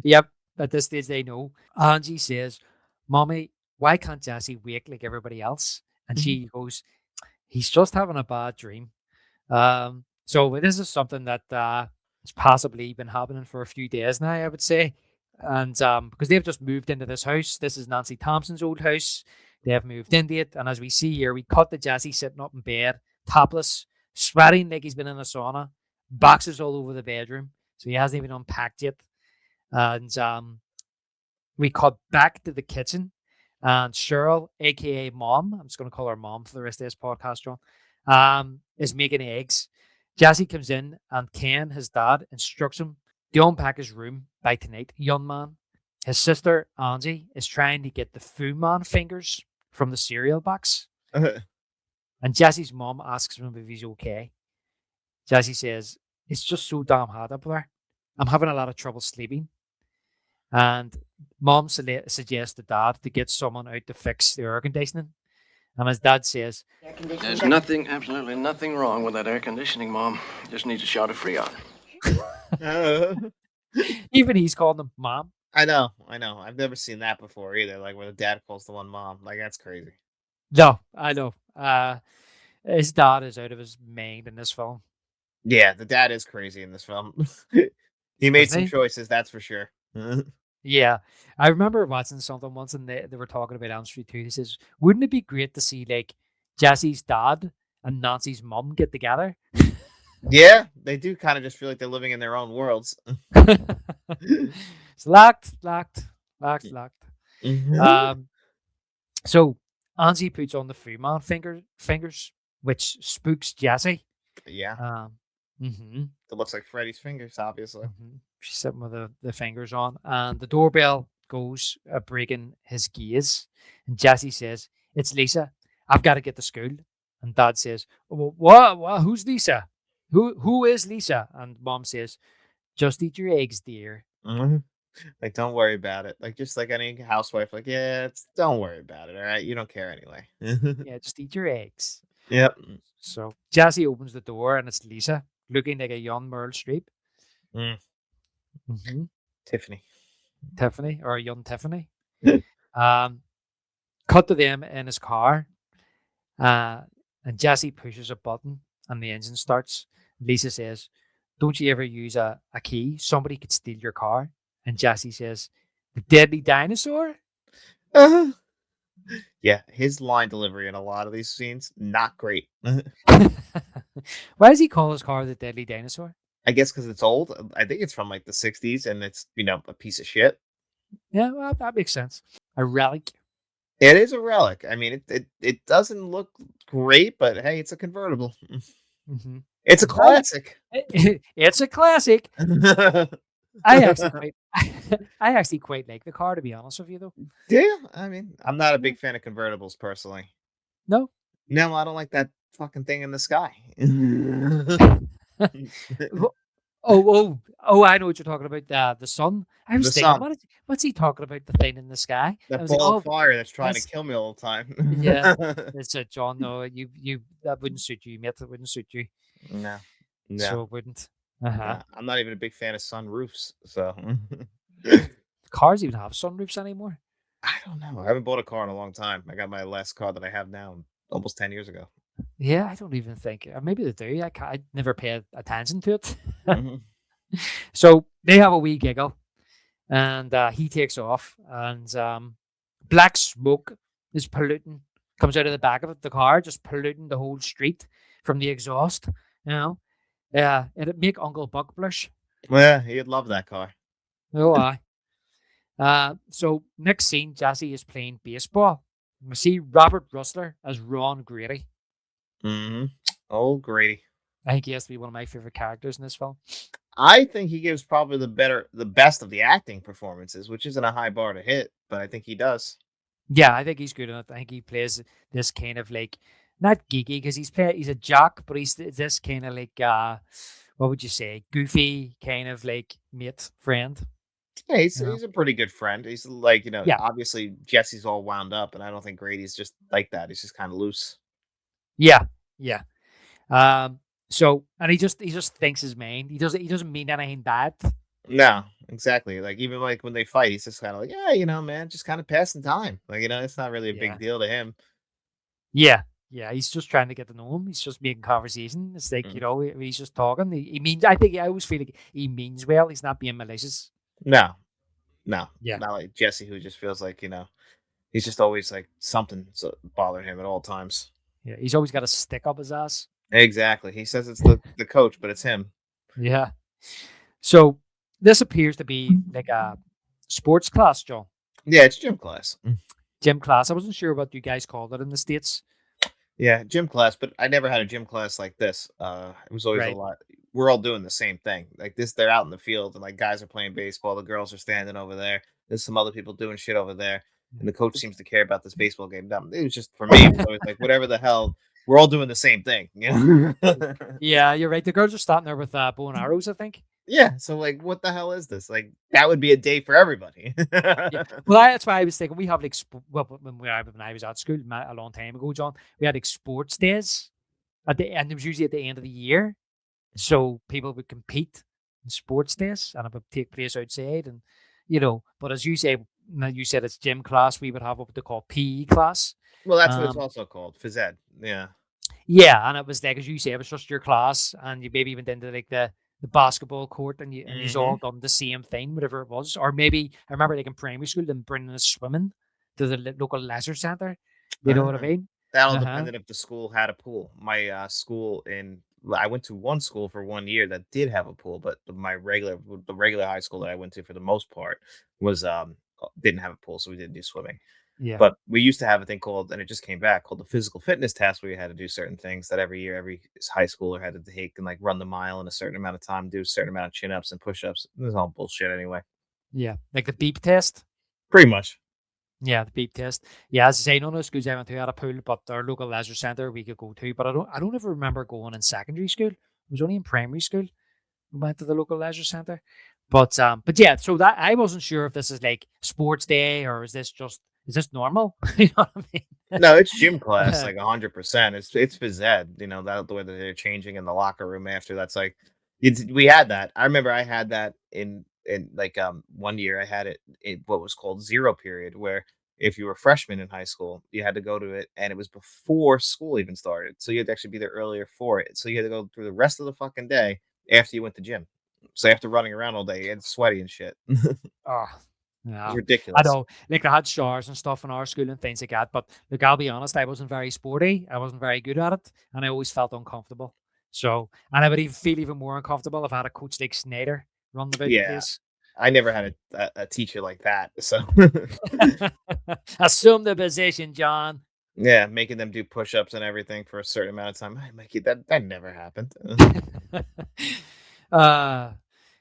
Speaker 4: Yep. At this stage, they know. Angie says, "Mommy, why can't Jesse wake like everybody else?" And she goes, "He's just having a bad dream." So this is something that has possibly been happening for a few days now, I would say. And because they've just moved into this house, this is Nancy Thompson's old house. They have moved into it, and as we see here, we cut to Jesse sitting up in bed, topless, sweating like he's been in a sauna, boxes all over the bedroom, so he hasn't even unpacked yet. And we cut back to the kitchen, and Cheryl, aka Mom, I'm just going to call her Mom for the rest of this podcast, John, is making eggs. Jesse comes in, and Ken, his dad, instructs him to unpack his room by tonight, young man. His sister, Angie, is trying to get the Fu Man fingers from the cereal box, and Jesse's mom asks him if he's okay. Jesse says, "It's just so damn hot up there. I'm having a lot of trouble sleeping." And mom suggests to dad to get someone out to fix the air conditioning. And his dad says,
Speaker 6: There's nothing, absolutely nothing wrong with that air conditioning, Mom. Just needs a shot of Freon.
Speaker 4: even he's calling them mom.
Speaker 3: I know. I've never seen that before either. Like where the dad calls the one mom. Like that's crazy.
Speaker 4: No, I know. His dad is out of his mind in this film.
Speaker 3: Yeah, the dad is crazy in this film. He made
Speaker 4: Isn't
Speaker 3: some
Speaker 4: he?
Speaker 3: choices, that's for sure.
Speaker 4: Yeah. I remember watching something once and they were talking about Elm Street 2. He says, wouldn't it be great to see like Jesse's dad and Nancy's mom get together?
Speaker 3: Yeah, they do kind of just feel like they're living in their own worlds.
Speaker 4: It's locked.
Speaker 3: Mhm.
Speaker 4: So Angie puts on the Freeman fingers, which spooks Jesse.
Speaker 3: Yeah,
Speaker 4: Mhm.
Speaker 3: it looks like Freddy's fingers, obviously.
Speaker 4: She's sitting with the fingers on, and the doorbell goes, breaking his gaze. And Jesse says, "It's Lisa. I've got to get to school." And Dad says, What? Who's Lisa? Who is Lisa?" And Mom says, "Just eat your eggs, dear."
Speaker 3: Mhm. Like, don't worry about it. Like, just like any housewife, like, yeah, don't worry about it. All right, you don't care anyway.
Speaker 4: Yeah, just eat your eggs.
Speaker 3: Yep.
Speaker 4: So Jesse opens the door, and it's Lisa, looking like a young Meryl Streep.
Speaker 3: Mm,
Speaker 4: Mm-hmm.
Speaker 3: Tiffany.
Speaker 4: Tiffany, or a young Tiffany. Um, Cut to them in his car, uh, and Jesse pushes a button, and the engine starts. Lisa says, "Don't you ever use a key? Somebody could steal your car." And Jesse says, "The deadly dinosaur?"
Speaker 3: Uh-huh. Yeah, his line delivery in a lot of these scenes, not great.
Speaker 4: Why does he call his car the deadly dinosaur?
Speaker 3: I guess because it's old. I think it's from like the 60s and it's, a piece of shit.
Speaker 4: Yeah, well, that makes sense. A relic.
Speaker 3: It is a relic. I mean, it doesn't look great, but hey, it's a convertible.
Speaker 4: Mm-hmm.
Speaker 3: It's a classic.
Speaker 4: It's a classic. I actually quite, I actually quite like the car, to be honest with you, though.
Speaker 3: Yeah, I mean, I'm not a big fan of convertibles personally.
Speaker 4: No.
Speaker 3: No, I don't like that fucking thing in the sky.
Speaker 4: I know what you're talking about. The sun. I was
Speaker 3: The
Speaker 4: thinking,
Speaker 3: sun.
Speaker 4: what's he talking about? The thing in the sky. I
Speaker 3: That
Speaker 4: was like,
Speaker 3: ball
Speaker 4: oh,
Speaker 3: of fire that's trying to
Speaker 4: that's-
Speaker 3: kill me all the time.
Speaker 4: yeah. It's a John. No, you that wouldn't suit you, mate. That wouldn't suit you.
Speaker 3: No.
Speaker 4: So it wouldn't. Uh-huh.
Speaker 3: No, I'm not even a big fan of sunroofs, so
Speaker 4: Cars even have sunroofs anymore.
Speaker 3: I don't know. I haven't bought a car in a long time. I got my last car that I have now almost 10 years ago.
Speaker 4: Yeah, I don't even think. Maybe they do. I never paid attention to it.
Speaker 3: Mhm.
Speaker 4: So they have a wee giggle, and he takes off, and black smoke is polluting, comes out of the back of the car, just polluting the whole street from the exhaust. Yeah, it'd make Uncle Buck blush.
Speaker 3: Yeah, he'd love that car.
Speaker 4: Oh, I. So next scene, Jesse is playing baseball. We see Robert Rustler as Ron Grady.
Speaker 3: Mm-hmm. Oh, Grady.
Speaker 4: I think he has to be one of my favorite characters in this film.
Speaker 3: I think he gives probably the best of the acting performances, which isn't a high bar to hit, but I think he does.
Speaker 4: Yeah, I think he's good in it. I think he plays this kind of like not geeky because he's a jock, but he's this kind of like what would you say, goofy kind of like mate friend.
Speaker 3: Yeah, he's
Speaker 4: You know?
Speaker 3: he's a pretty good friend. He's like,
Speaker 4: Yeah.
Speaker 3: obviously Jesse's all wound up, and I don't think Grady's just like that. He's just kind of loose.
Speaker 4: Yeah, yeah. So and he just thinks his mind. He doesn't mean anything bad.
Speaker 3: No, exactly. Like even like when they fight, he's just kind of like, yeah, man, just kind of passing time. Like it's not really a big
Speaker 4: Yeah.
Speaker 3: deal to him.
Speaker 4: Yeah. Yeah. He's just trying to get to know him. He's just making conversation. It's like,
Speaker 3: Mm.
Speaker 4: he's just talking. He means, I think I always feel like he means well. He's not being malicious.
Speaker 3: No, no,
Speaker 4: Yeah.
Speaker 3: not like Jesse, who just feels like he's just always like something bothering him at all times.
Speaker 4: Yeah. He's always got a stick up his ass.
Speaker 3: Exactly. He says it's the coach, but it's him.
Speaker 4: Yeah. So this appears to be like a sports class, John.
Speaker 3: Yeah, it's gym class.
Speaker 4: Gym class. I wasn't sure what you guys called it in the States.
Speaker 3: Yeah, gym class, but I never had a gym class like this. It was always a
Speaker 4: Right.
Speaker 3: lot. We're all doing the same thing. Like this, they're out in the field and like guys are playing baseball. The girls are standing over there. There's some other people doing shit over there, and the coach seems to care about this baseball game. It was just for me. It was always like whatever the hell. We're all doing the same thing.
Speaker 4: Yeah, you're right. The girls are starting there with bow and arrows, I think.
Speaker 3: Yeah. So like, what the hell is this? Like that would be a day for everybody.
Speaker 4: Yeah. Well, that's why I was thinking we have like well, when I was at school a long time ago, John, we had like sports days and it was usually at the end of the year, so people would compete in sports days and it would take place outside, and But as you say, now you said it's gym class, we would have what they call PE class.
Speaker 3: Well, that's what it's
Speaker 4: Um,
Speaker 3: also called, phys ed. Yeah.
Speaker 4: yeah, and it was like as you say, it was just your class, and you maybe went into like the basketball court, and you's all
Speaker 3: Hmm.
Speaker 4: done the same thing, whatever it was. Or maybe I remember like in primary school, them bringing us swimming to the local leisure center. You know what I mean?
Speaker 3: That all
Speaker 4: Uh huh.
Speaker 3: depended if the school had a pool. My school I went to one school for 1 year that did have a pool, but the regular high school that I went to for the most part was didn't have a pool, so we didn't do swimming.
Speaker 4: Yeah.
Speaker 3: But we used to have a thing called, and it just came back, called the physical fitness test, where you had to do certain things that every year, every high schooler had to take and like run the mile in a certain amount of time, do a certain amount of chin ups and push ups. It was all bullshit anyway.
Speaker 4: Yeah. Like the beep test.
Speaker 3: Pretty much.
Speaker 4: Yeah, the beep test. Yeah, as I say, none of the schools I went to had a pool, but our local leisure centre we could go to. But I don't ever remember going in secondary school. It was only in primary school we went to the local leisure centre. But yeah, so that I wasn't sure if this is like sports day or is this normal? You know what I mean?
Speaker 3: No, it's gym class, like 100%. It's phys ed, that the way that they're changing in the locker room after. That's like, we had that. I remember I had that in like 1 year. I had it in what was called zero period, where if you were a freshman in high school, you had to go to it, and it was before school even started, so you had to actually be there earlier for it. So you had to go through the rest of the fucking day after you went to gym. So after running around all day and sweaty and shit, it
Speaker 4: Oh,
Speaker 3: was
Speaker 4: yeah. I
Speaker 3: ridiculous.
Speaker 4: know. Like they had showers and stuff in our school and things like that. But look, I'll be honest, I wasn't very sporty. I wasn't very good at it. And I always felt uncomfortable. So, and I would even feel even more uncomfortable if I had a coach like Snyder running about the
Speaker 3: Yeah,
Speaker 4: place.
Speaker 3: I never had a teacher like that. So
Speaker 4: Assume the position, John.
Speaker 3: yeah, making them do push-ups and everything for a certain amount of time. Mikey, that never happened.
Speaker 4: uh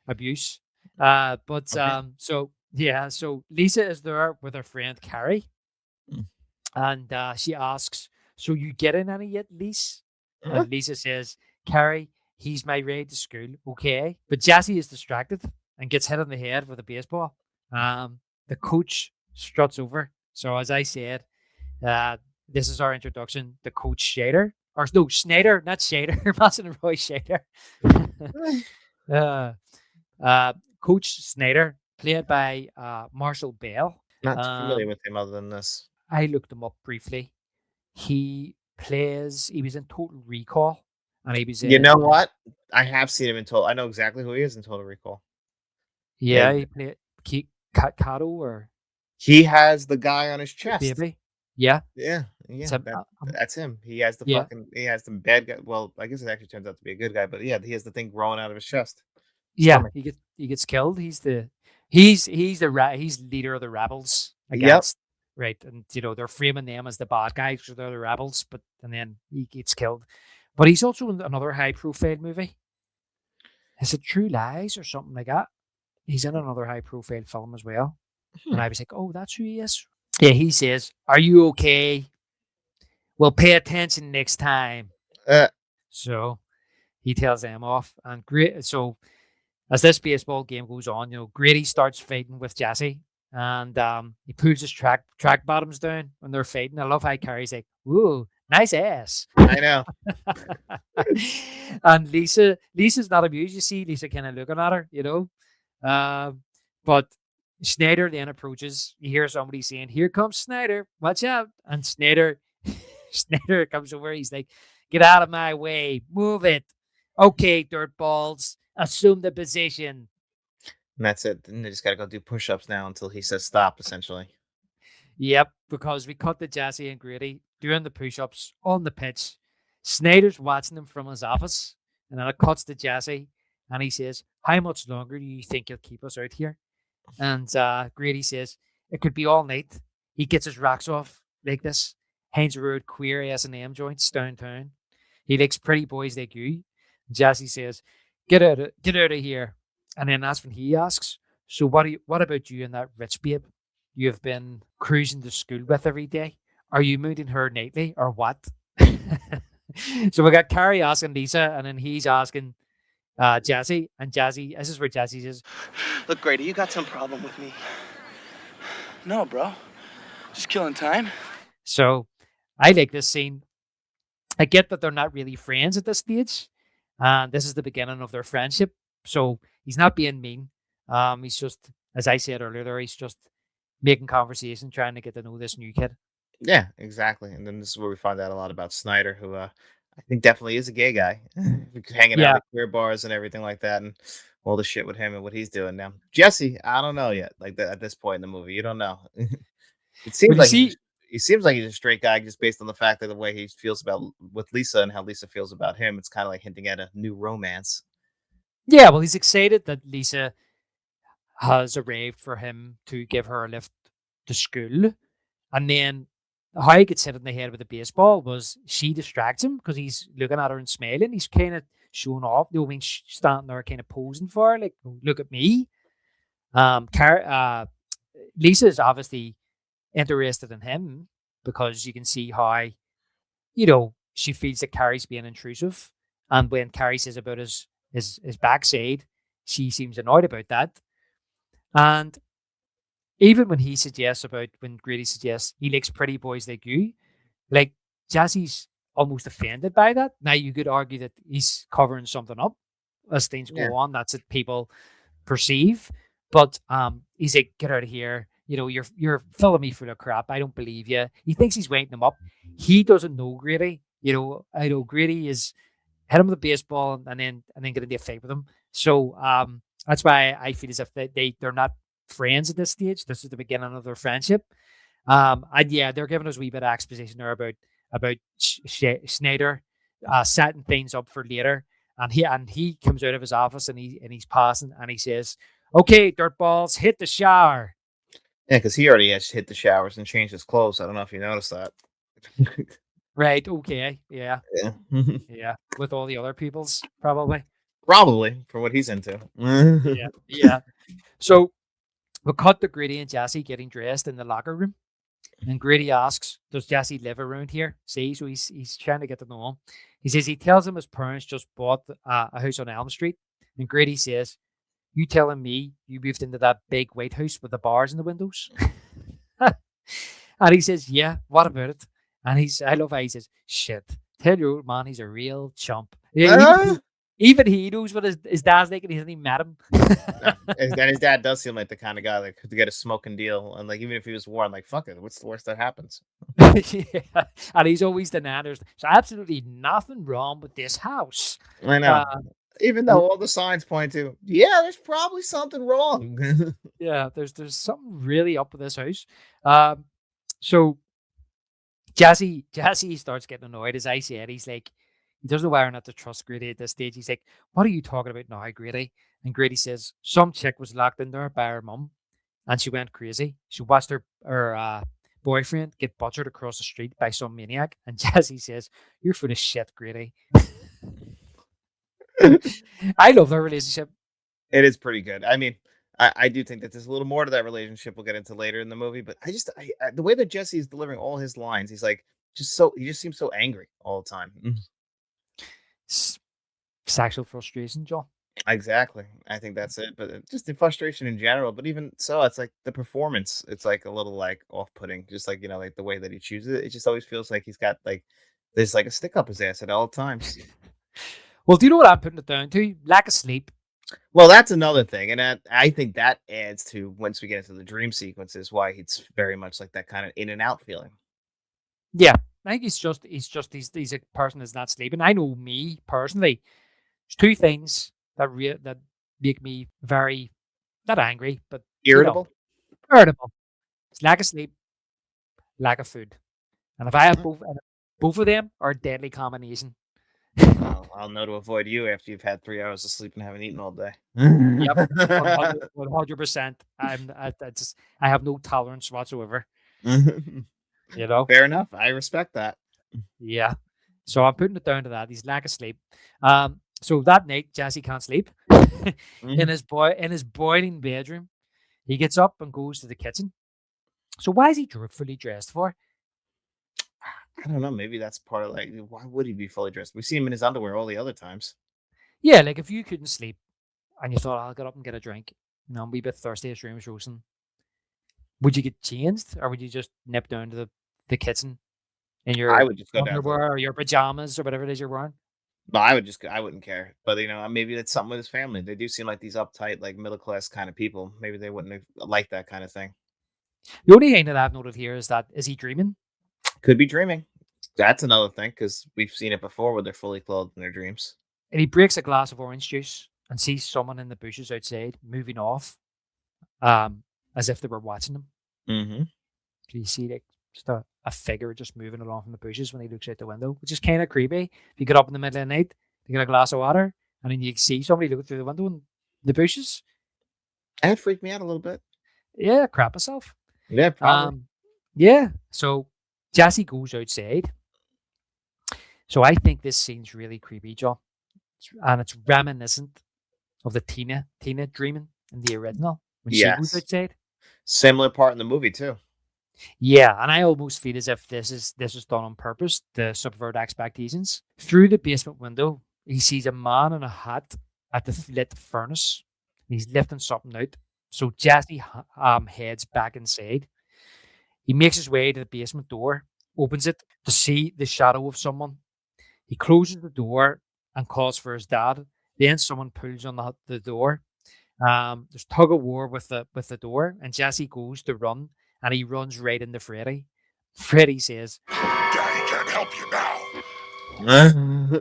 Speaker 4: Abuse. But
Speaker 3: Okay.
Speaker 4: so yeah, so Lisa is there with her friend Carrie,
Speaker 3: Mm.
Speaker 4: and she asks, "So you getting any yet, Lisa?"
Speaker 3: Huh?
Speaker 4: And Lisa says, "Carrie, he's my ride to school, okay?" But Jesse is distracted and gets hit on the head with a baseball. The coach struts over. So as I said, uh, this is our introduction to Coach Shader. Or no, Snyder, not Shader, Mason Roy Shader. uh, uh, Coach Snyder, played by Marshall Bell.
Speaker 3: Not too familiar
Speaker 4: Um,
Speaker 3: with him other than this.
Speaker 4: I looked him up briefly. He was in Total Recall, and he was
Speaker 3: You know
Speaker 4: in,
Speaker 3: what? I have seen him in Total. I know exactly who he is in Total Recall.
Speaker 4: yeah,
Speaker 3: And
Speaker 4: he played Kato or
Speaker 3: he has the guy on his chest.
Speaker 4: Baby. Yeah,
Speaker 3: Yeah, yeah,
Speaker 4: it's him.
Speaker 3: that's him.
Speaker 4: Yeah,
Speaker 3: He has the bad guy. Well, I guess it actually turns out to be a good guy, but yeah, he has the thing growing out of his chest.
Speaker 4: yeah,
Speaker 3: Stomach.
Speaker 4: he gets killed. He's leader of the rebels
Speaker 3: Yep.
Speaker 4: against, right, and they're framing them as the bad guys because they're the rebels, but and then he gets killed. But he's also in another high profile movie. Is it True Lies or something like that? He's in another high profile film as well.
Speaker 3: Hmm.
Speaker 4: And I was like, oh, that's who he is. Yeah, he says, "Are you okay? Well, pay attention next time."
Speaker 3: Uh,
Speaker 4: So he tells them off, and great. So as this baseball game goes on, Grady starts fighting with Jesse, and he pulls his track bottoms down when they're fighting. I love how Carrie's like, "Ooh, nice ass,"
Speaker 3: I know.
Speaker 4: and Lisa's not amused. You see Lisa kind of looking at her, But Snyder then approaches. You hear somebody saying, "Here comes Snyder! Watch out!" And Snyder, Snyder comes over. He's like, "Get out of my way! Move it! Okay, dirt balls, assume the position."
Speaker 3: And that's it. And they just got to go do push-ups now until he says stop, essentially.
Speaker 4: Yep, because we cut to Jesse and Grady doing the push-ups on the pitch. Snyder's watching them from his office, and then it cuts to Jesse, and he says, "How much longer do you think you'll keep us out here?" And Grady says, "It could be all night." He gets his rocks off like this, hangs around queer S&M joints downtown. He likes pretty boys like you. Jesse says, get out of here." And then that's when he asks, "So what about you and that rich babe you've been cruising to school with every day? Are you mooning her nightly or what?" So we got Carrie asking Lisa, and then he's asking Jesse, and Jesse, this is where Jesse says,
Speaker 7: Look, Grady, you got some problem with me. No, bro. Just killing time.
Speaker 4: so I like this scene. I get that they're not really friends at this stage, and this is the beginning of their friendship. So he's not being mean. He's just, as I said earlier, there, he's just making conversation, trying to get to know this new kid.
Speaker 3: Yeah, exactly. And then this is where we find out a lot about Snyder, who I think definitely is a gay guy, hanging out
Speaker 4: Yeah,
Speaker 3: at queer bars and everything like that, and all the shit with him and what he's doing now. Jesse, I don't know yet. Like at this point in the movie, you don't know. It seems
Speaker 4: but you
Speaker 3: like
Speaker 4: see,
Speaker 3: he seems like he's a straight guy just based on the fact that the way he feels about with Lisa and how Lisa feels about him. It's kind of like hinting at a new romance.
Speaker 4: yeah, well, he's excited that Lisa has arrived for him to give her a lift to school. And then how he gets hit in the head with a baseball was she distracts him because he's looking at her and smiling. He's kind of showing off. You know, I mean, standing there kind of posing for her, like, look at me. Lisa is obviously interested in him because you can see how, she feels that Carrie's being intrusive. And when Carrie says about his backside, she seems annoyed about that. And even when Grady suggests he likes pretty boys like you, like Jesse's almost offended by that. Now you could argue that he's covering something up as things
Speaker 3: Yeah,
Speaker 4: go on. That's what people perceive. But he's like, get out of here. You're filling me full of crap. I don't believe you. He thinks he's waiting him up. He doesn't know Grady. I know Grady is hit him with a baseball and then get into a fight with him. So that's why I feel as if they're not friends at this stage. This is the beginning of their friendship. And yeah, they're giving us a wee bit of exposition there about Snyder setting things up for later. And he comes out of his office and he's passing and he says, "Okay, dirt balls, hit the shower."
Speaker 3: yeah, because he already has hit the showers and changed his clothes. I don't know if you noticed that.
Speaker 4: Right. Okay. Yeah.
Speaker 3: Yeah,
Speaker 4: Yeah. With all the other people's probably.
Speaker 3: probably for what he's into.
Speaker 4: Yeah. Yeah. So we cut to Grady and Jesse getting dressed in the locker room. And Grady asks, "Does Jesse live around here?" See, so he's trying to get to know him. He says he tells him his parents just bought a house on Elm Street. And Grady says, "You telling me you moved into that big white house with the bars in the windows?" And he says, "Yeah, what about it?" And I love how he says, "Shit, tell your old man he's a real chump." Yeah,
Speaker 3: Ah!
Speaker 4: even he knows what his dad's like and he hasn't even met him.
Speaker 3: And his dad does seem like the kind of guy like to get a smoking deal, and like even if he was warned, like fuck it, what's the worst that happens?
Speaker 4: Yeah. And he's always denying there's absolutely nothing wrong with this house.
Speaker 3: I know.
Speaker 4: Uh,
Speaker 3: Even though all the signs point to, yeah, there's probably something wrong.
Speaker 4: yeah, there's something really up with this house. So Jesse starts getting annoyed, as I said. He's like, he doesn't know why not to trust Grady at this stage. He's like, "What are you talking about now, Grady?" And Grady says, "Some chick was locked in there by her mum and she went crazy. She watched her boyfriend get butchered across the street by some maniac." And Jesse says, "You're full of shit, Grady." I love their relationship.
Speaker 3: It is pretty good. I mean, I do think that there's a little more to that relationship we'll get into later in the movie, but the way that Jesse is delivering all his lines, he's like he just seems so angry all the time.
Speaker 4: S- Sexual frustration, John.
Speaker 3: Exactly. I think that's it. But just the frustration in general. But even so, it's like the performance. It's like a little like off-putting. Just like like the way that he chooses it. It just always feels like he's got like there's like a stick up his ass at all times.
Speaker 4: Well, do you know what I'm putting it down to? Lack of sleep.
Speaker 3: Well, that's another thing, and I think that adds to once we get into the dream sequences why it's very much like that kind of in and out feeling.
Speaker 4: Yeah, I think he's a person that's not sleeping. I know me personally. There's two things that make me very not angry, but
Speaker 3: Irritable.
Speaker 4: irritable. It's lack of sleep, lack of food, and if I have
Speaker 3: Mm.
Speaker 4: both, and both of them are a deadly combination.
Speaker 3: I'll know to avoid you after you've had 3 hours of sleep and haven't eaten all day.
Speaker 4: Yep, 100%. I have no tolerance whatsoever. You know.
Speaker 3: Fair enough. I respect that.
Speaker 4: Yeah. So I'm putting it down to that. He's lack of sleep. So that night, Jesse can't sleep
Speaker 3: Mhm.
Speaker 4: in his boiling bedroom. He gets up and goes to the kitchen. So why is he fully dressed for?
Speaker 3: I don't know. Maybe that's part of like why would he be fully dressed? We see him in his underwear all the other times.
Speaker 4: Yeah, like if you couldn't sleep and you thought, I'll get up and get a drink, I'm a wee bit thirsty, his room's roasting. Would you get changed or would you just nip down to the kitchen in
Speaker 3: I
Speaker 4: your
Speaker 3: would just go down to the.
Speaker 4: underwear or your pajamas or whatever it is you're wearing?
Speaker 3: No, I would just. I wouldn't care. But maybe that's something with his family. They do seem like these uptight, like middle class kind of people. Maybe they wouldn't have liked that kind of thing.
Speaker 4: The only thing that I've noted here is he dreaming?
Speaker 3: Could be dreaming. That's another thing because we've seen it before where they're fully clothed in their dreams.
Speaker 4: And he breaks a glass of orange juice and sees someone in the bushes outside moving off, um, as if they were watching him.
Speaker 3: Mm-hmm.
Speaker 4: So you see like just a figure just moving along from the bushes when he looks out the window, which is kind of creepy. If you get up in the middle of the night to get a glass of water and then you see somebody looking through the window in the bushes,
Speaker 3: That freaked me out a little bit.
Speaker 4: yeah, crap myself.
Speaker 3: Yeah, probably.
Speaker 4: Yeah. So Jesse goes outside. So I think this scene's really creepy, John, and it's reminiscent of the Tina dreaming in the original when she goes
Speaker 3: Yes.
Speaker 4: outside.
Speaker 3: Similar part in the movie too.
Speaker 4: Yeah, and I almost feel as if this is done on purpose to subvert expectations. Through the basement window, he sees a man in a hat at the lit furnace. He's lifting something out. So Jesse heads back inside. He makes his way to the basement door, opens it to see the shadow of someone. He closes the door and calls for his dad. Then someone pulls on the door. There's tug of war with the door, and Jesse goes to run, and he runs right into Freddy. Freddy says,
Speaker 2: Daddy can't help you now.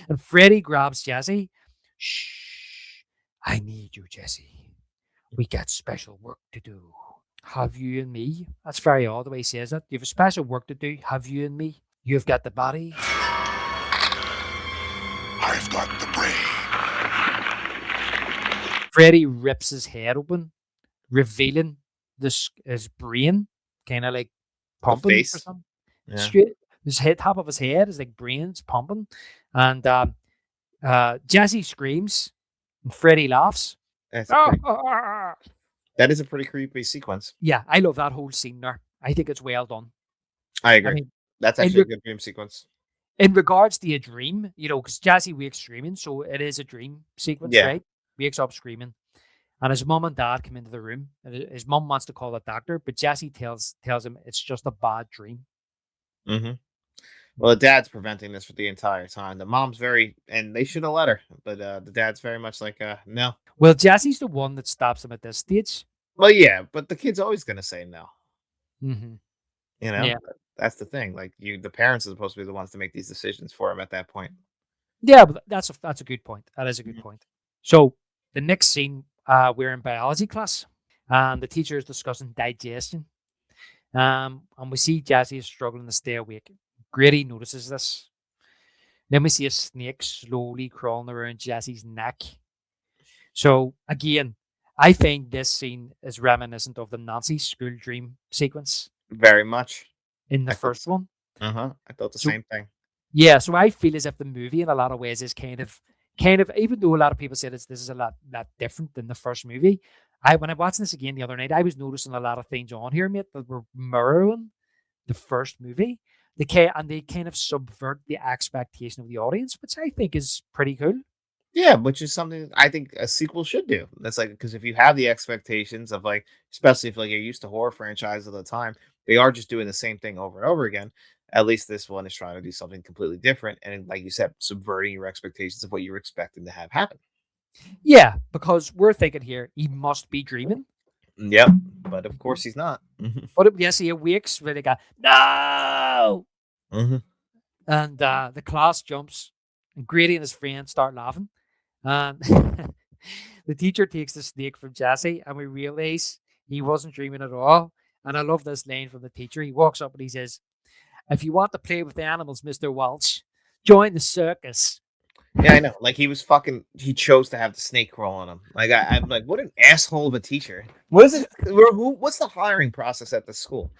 Speaker 4: and Freddy grabs Jesse. Shh, I need you, Jesse. We got special work to do. Have you and me? That's very odd the way he says that. You have a special work to do. Have you and me? You've got the body.
Speaker 2: I've got the brain.
Speaker 4: Freddy rips his head open, revealing his brain, kind of like pumping
Speaker 3: face.
Speaker 4: or something.
Speaker 3: Yeah.
Speaker 4: Straight, his head, top of his head is like brains pumping, and Jesse screams, and Freddy laughs.
Speaker 3: That's
Speaker 4: Ah,
Speaker 3: pretty,
Speaker 4: ah, ah, ah.
Speaker 3: that is a pretty creepy sequence.
Speaker 4: Yeah, I love that whole scene there. I think it's well done.
Speaker 3: I
Speaker 4: I
Speaker 3: agree.
Speaker 4: mean,
Speaker 3: That's
Speaker 4: in,
Speaker 3: actually a
Speaker 4: re-
Speaker 3: good dream sequence.
Speaker 4: in regards to a dream, because Jesse wakes screaming, so it is a dream sequence,
Speaker 3: Yeah.
Speaker 4: right? Wakes up screaming. And his mom and dad come into the room. And his mom wants to call a doctor, but Jesse tells him it's just a bad dream.
Speaker 3: Mm-hmm. Well, the dad's preventing this for the entire time. The mom's and they should have let her, but the dad's very much like, no.
Speaker 4: Well, Jesse's the one that stops him at this stage.
Speaker 3: Well, yeah, but the kid's always gonna say no.
Speaker 4: Mm-hmm.
Speaker 3: You know,
Speaker 4: Yeah,
Speaker 3: that's the thing. Like the parents are supposed to be the ones to make these decisions for him at that point.
Speaker 4: yeah, but that's a good point. That is a good
Speaker 3: Mhm.
Speaker 4: point. So the next scene, we're in biology class, and the teacher is discussing digestion. And we see Jesse is struggling to stay awake. Grady notices this. Then we see a snake slowly crawling around Jesse's neck. So again, I think this scene is reminiscent of the Nancy school dream sequence
Speaker 3: Very much.
Speaker 4: in the
Speaker 3: I thought.
Speaker 4: first one.
Speaker 3: I thought the
Speaker 4: So
Speaker 3: same thing.
Speaker 4: yeah, so I feel as if the movie in a lot of ways is kind of even though a lot of people said this is a lot different than the first movie. When I watched this again the other night, I was noticing a lot of things on here, mate, that were mirroring the first movie. They kind of subvert the expectation of the audience, which I think is pretty cool.
Speaker 3: Yeah, which is something I think a sequel should do. That's like because if you have the expectations of like, especially if like you're used to horror franchises at the time, they are just doing the same thing over and over again. At least this one is trying to do something completely different, and like you said, subverting your expectations of what you're expecting to have happen.
Speaker 4: Yeah, because we're thinking here he must be dreaming.
Speaker 3: Yep, but of course he's not.
Speaker 4: But yes, he awakes with like a no,
Speaker 3: Mhm.
Speaker 4: and the class jumps, and Grady and his friends start laughing. And the teacher takes the snake from Jesse, and we realize he wasn't dreaming at all. And I love this line from the teacher. He walks up and he says, "If you want to play with the animals, Mr. Welch, join the circus."
Speaker 3: Yeah, I know. Like he chose to have the snake crawl on him. Like I'm like, what an asshole of a teacher. What is it? What's the hiring process at the school?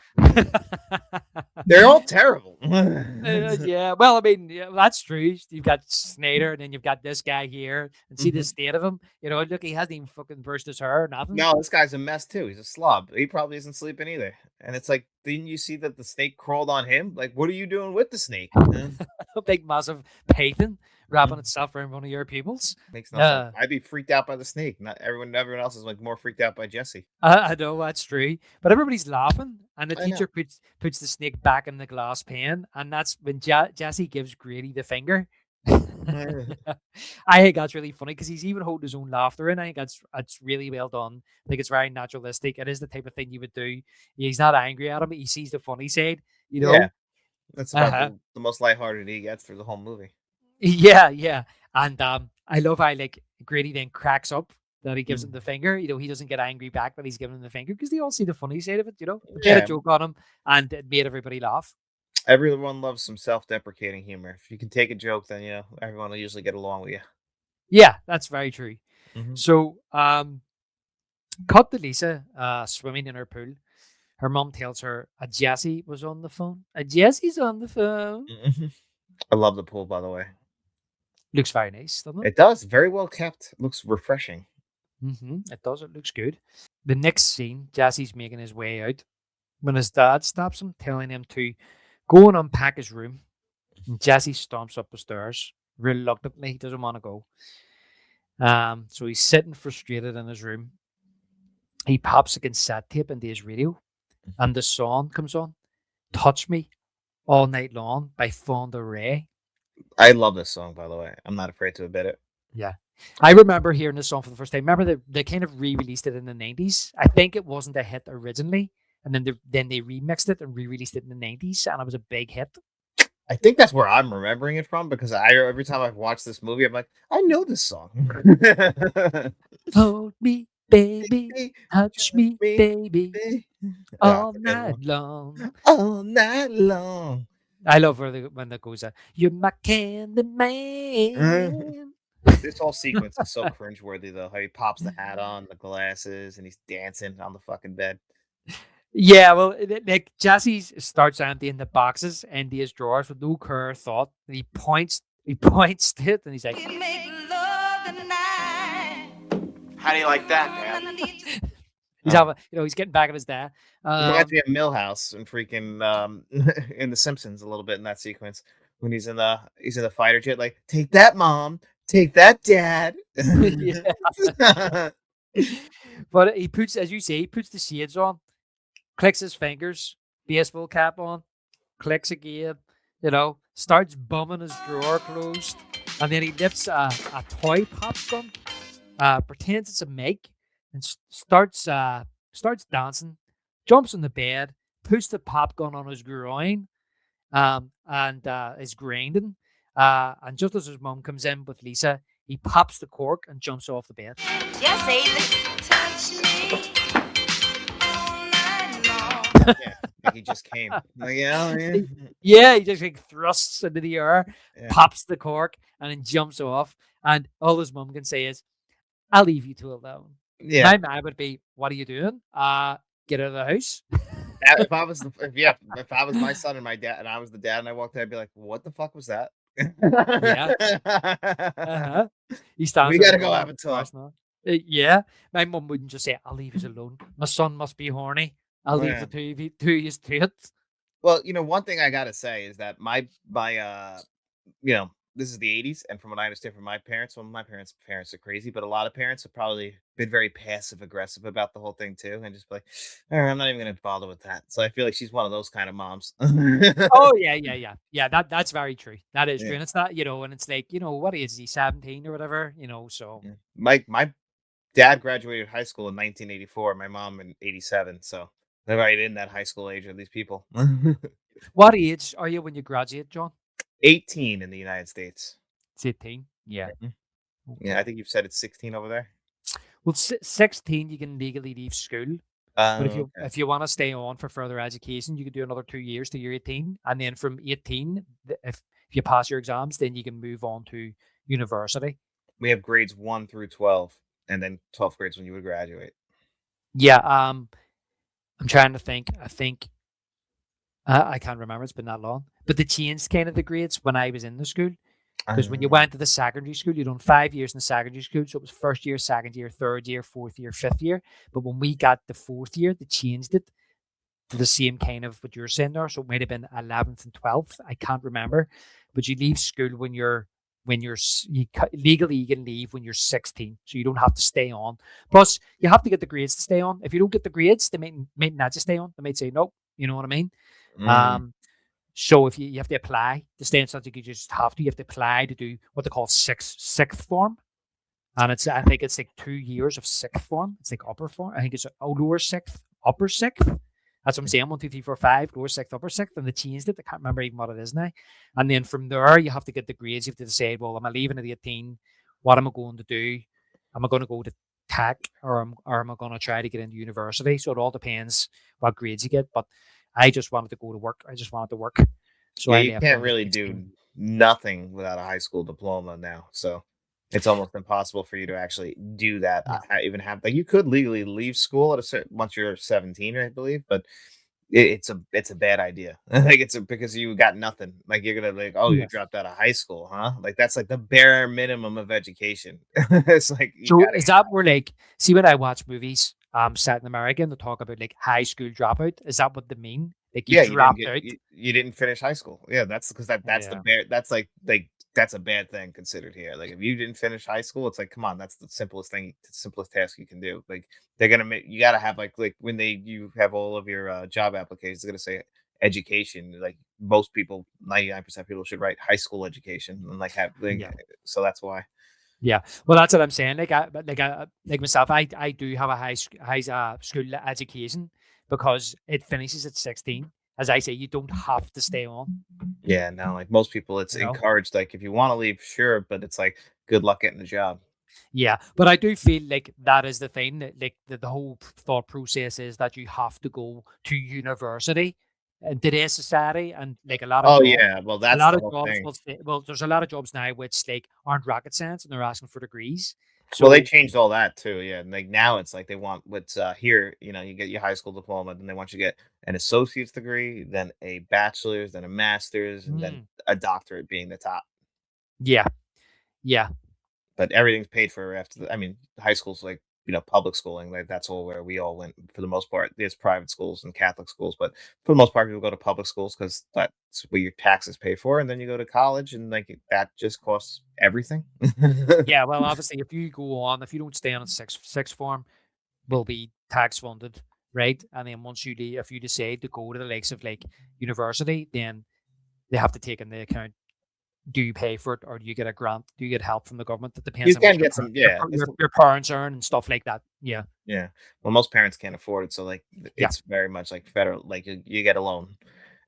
Speaker 3: They're all terrible.
Speaker 4: Yeah, well, I mean, yeah, that's true. You've got Snyder, and then you've got this guy here, and see the state of him. You know, look, he hasn't even fucking brushed his hair or nothing.
Speaker 3: No, this guy's a mess too. He's a slob. He probably isn't sleeping either. And it's like, didn't you see that the snake crawled on him? Like, what are you doing with the snake?
Speaker 4: A big, massive python wrapping itself around one of your pupils.
Speaker 3: Makes no sense. I'd be freaked out by the snake. Not everyone else is like more freaked out by Jesse.
Speaker 4: I know that's true, but everybody's laughing, and the
Speaker 3: I know.
Speaker 4: teacher puts the snake back in the glass pan, and that's when Jesse gives Grady the finger. I think that's really funny because he's even holding his own laughter, and I think that's really well done. I think it's very naturalistic. It is the type of thing you would do. He's not angry at him; he sees the funny side. You know,
Speaker 3: Yeah, that's about the most lighthearted he gets through the whole movie.
Speaker 4: yeah, and I love how like Grady then cracks up that he gives him the finger. You know, he doesn't get angry back that he's giving him the finger because they all see the funny side of it. You know, they had a joke on him, and it made everybody laugh.
Speaker 3: Everyone loves some self-deprecating humor. If you can take a joke, then everyone will usually get along with you.
Speaker 4: Yeah, that's very true.
Speaker 3: Mhm.
Speaker 4: So, cut to Lisa swimming in her pool. Her mom tells her a Jesse was on the phone. A Jesse's on the phone.
Speaker 3: I love the pool, by the way.
Speaker 4: Looks very nice, doesn't it?
Speaker 3: It does. Very well kept. Looks refreshing.
Speaker 4: It does. It looks good. The next scene, Jesse's making his way out when his dad stops him, telling him to go and unpack his room. And Jesse stomps up the stairs reluctantly. He doesn't want to go. So he's sitting frustrated in his room. He pops a cassette tape into his radio, and the song comes on, "Touch Me All Night Long" by Fonda Ray.
Speaker 3: I love this song, by the way. I'm not afraid to admit it.
Speaker 4: Yeah. I remember hearing this song for the first time. Remember they kind of re-released it in the 90s. I think it wasn't a hit originally, and then they remixed it and re-released it in the 90s, and it was a big hit.
Speaker 3: I think that's where I'm remembering it from because every time I've watched this movie, I'm like, I know this song.
Speaker 4: Hold me, baby, touch me, baby, all night long.
Speaker 3: All night long.
Speaker 4: I love when that goes, "You're my candy man."
Speaker 3: This whole sequence is so cringeworthy, though. How he pops the hat on, the glasses, and he's dancing on the fucking bed.
Speaker 4: Yeah, well, like Jesse starts emptying the boxes into his drawers with no care or thought. And he points to it, and he's like,
Speaker 7: How do you like that, Dad?
Speaker 4: he's having, he's getting back at his dad.
Speaker 3: He reminds me of Millhouse and freaking in The Simpsons a little bit in that sequence when he's in the fighter jet, like, take that, Mom, take that, Dad.
Speaker 4: Yeah. But he puts, as you say, he puts the shades on, clicks his fingers, baseball cap on, clicks again, starts bumming his drawer closed, and then he lifts a toy pop gun, pretends it's a mic, and starts dancing, jumps on the bed, puts the pop gun on his groin, and is grinding. And just as his mom comes in with Lisa, he pops the cork and jumps off the bed.
Speaker 5: Jesse, touch me all night long.
Speaker 3: Yeah, like he just came. Like, yeah.
Speaker 4: Yeah, he just like thrusts into the air,
Speaker 3: Yeah.
Speaker 4: pops the cork, and then jumps off. And all his mom can say is, "I'll leave you two alone."
Speaker 3: Yeah.
Speaker 4: My man would be, "What are you doing? Get out of the house."
Speaker 3: If I was my son and my dad and I was the dad and I walked in, I'd be like, what the fuck was that?
Speaker 4: Yeah. He stands.
Speaker 3: We
Speaker 4: there
Speaker 3: gotta
Speaker 4: with
Speaker 3: go
Speaker 4: a
Speaker 3: have a talk.
Speaker 4: now. Yeah, my mum wouldn't just say, "I'll leave you alone. My son must be horny. I'll leave
Speaker 3: Yeah.
Speaker 4: the two of you to it."
Speaker 3: Well, one thing I gotta say is that my this is the 80s, and from what I understand from my parents, well, my parents are crazy, but a lot of parents have probably been very passive aggressive about the whole thing too, and just be like, "All right, I'm not even gonna bother with that." So I feel like she's one of those kind of moms.
Speaker 4: Oh yeah, yeah, yeah, yeah. That's very true. That is true,
Speaker 3: Yeah,
Speaker 4: and it's not, and it's like, what is he, 17 or whatever, So
Speaker 3: yeah. My dad graduated high school in 1984. My mom in 87. So they're right in that high school age of these people.
Speaker 4: what age are you when you graduate, John?
Speaker 3: 18 in the United States.
Speaker 4: It's 18. Yeah.
Speaker 3: Mhm. Yeah, I
Speaker 4: Okay.
Speaker 3: think you've said it's 16 over there.
Speaker 4: Well, 16 you can legally leave school, but if
Speaker 3: Oh,
Speaker 4: you
Speaker 3: okay.
Speaker 4: if you want to stay on for further education, you can do another 2 years till you're 18, and then from 18, if you pass your exams, then you can move on to university.
Speaker 3: We have grades 1 through 12, and then 12th grades when you would graduate.
Speaker 4: Yeah. I'm trying to think. I think I can't remember. It's been that long. But they changed kind of the grades when I was in the school. Because when you
Speaker 3: Uh,
Speaker 4: went to the secondary school, you done 5 years in the secondary school. So it was first year, second year, third year, fourth year, fifth year. But when we got the fourth year, they changed it to the same kind of what you're saying there. So it might have been 11th and 12th. I can't remember. But you leave school legally you can leave when you're 16. So you don't have to stay on. Plus, you have to get the grades to stay on. If you don't get the grades, they might not just stay on. They might say nope. You know what I mean?
Speaker 3: mm,
Speaker 4: Um, so if you have to apply to stay in something, you just have to. You have to apply to do what they call sixth form, and I think it's like 2 years of sixth form. It's like upper form. I think it's lower sixth, upper sixth. That's what I'm saying. 1, 2, 3, 4, 5, lower sixth, upper sixth, and they changed it. I can't remember even what it is now. And then from there, you have to get the grades. You have to decide, well, am I leaving at 18? What am I going to do? Am I going to go to tech, or am I going to try to get into university? So it all depends what grades you get. But I just wanted to go to work. I just wanted to work. So
Speaker 3: yeah,
Speaker 4: I
Speaker 3: you
Speaker 4: left
Speaker 3: can't
Speaker 4: when I was
Speaker 3: really
Speaker 4: 16.
Speaker 3: do nothing without a high school diploma now. So it's almost impossible for you to actually do that.
Speaker 4: Yeah.
Speaker 3: Even have like you could legally leave school at a certain once you're 17, I believe, but it's a bad idea. Like because you got nothing. Like you're gonna like, oh, you
Speaker 4: Yeah.
Speaker 3: dropped out of high school, huh? Like that's like the bare minimum of education. It's like you
Speaker 4: So
Speaker 3: gotta
Speaker 4: is
Speaker 3: get
Speaker 4: that where, like, see, when I watch movies set in America and they talk about like high school dropout, is that what they mean? Like you
Speaker 3: yeah, you didn't
Speaker 4: dropped
Speaker 3: get
Speaker 4: out?
Speaker 3: you didn't finish high school. Yeah, that's because that's the
Speaker 4: Yeah.
Speaker 3: bare that's like that's a bad thing considered here. Like if you didn't finish high school, it's like come on, that's the simplest task you can do. Like they're gonna make you gotta have like when you have all of your job applications, they're gonna say education. Like most people, 99% of people should write high school education and like have
Speaker 4: Yeah.
Speaker 3: so that's why.
Speaker 4: Yeah. Well, that's what I'm saying. Like myself, I do have a school education because it finishes at 16. As I say, you don't have to stay on.
Speaker 3: Yeah, no, like most people, it's
Speaker 4: You know.
Speaker 3: encouraged. Like if you want to leave, sure, but it's like good luck getting a job.
Speaker 4: Yeah, but I do feel like that is the thing that, like, the whole thought process is that you have to go to university in today's society, and like
Speaker 3: Oh yeah, well
Speaker 4: a
Speaker 3: that's
Speaker 4: lot
Speaker 3: the
Speaker 4: of
Speaker 3: whole
Speaker 4: jobs
Speaker 3: thing.
Speaker 4: will say, well, there's a lot of jobs now which like aren't rocket science and they're asking for degrees.
Speaker 3: Well, they
Speaker 4: So
Speaker 3: changed all that too, yeah, and, like, now it's like they want what's, here, you get your high school diploma, then they want you to get an associate's degree, then a bachelor's, then a master's, and then
Speaker 4: mm,
Speaker 3: a doctorate being the top,
Speaker 4: yeah, yeah,
Speaker 3: but everything's paid for after I mean, high school's like, public schooling, like, that's all where we all went for the most part. There's private schools and Catholic schools, but for the most part, people go to public schools because that's where your taxes pay for, and then you go to college, and, like, that just costs everything.
Speaker 4: yeah. Well, obviously, if you don't stay on a sixth form, will be tax funded, right? And then once if you decide to go to the likes of like university, then they have to take into account, do you pay for it or do you get a grant? Do you get help from the government? That depends
Speaker 3: You
Speaker 4: how
Speaker 3: can
Speaker 4: much
Speaker 3: get some yeah,
Speaker 4: your parents earn and stuff like that. Yeah.
Speaker 3: yeah. Well, most parents can't afford it, so like
Speaker 4: Yeah.
Speaker 3: it's very much like federal. Like you get a loan,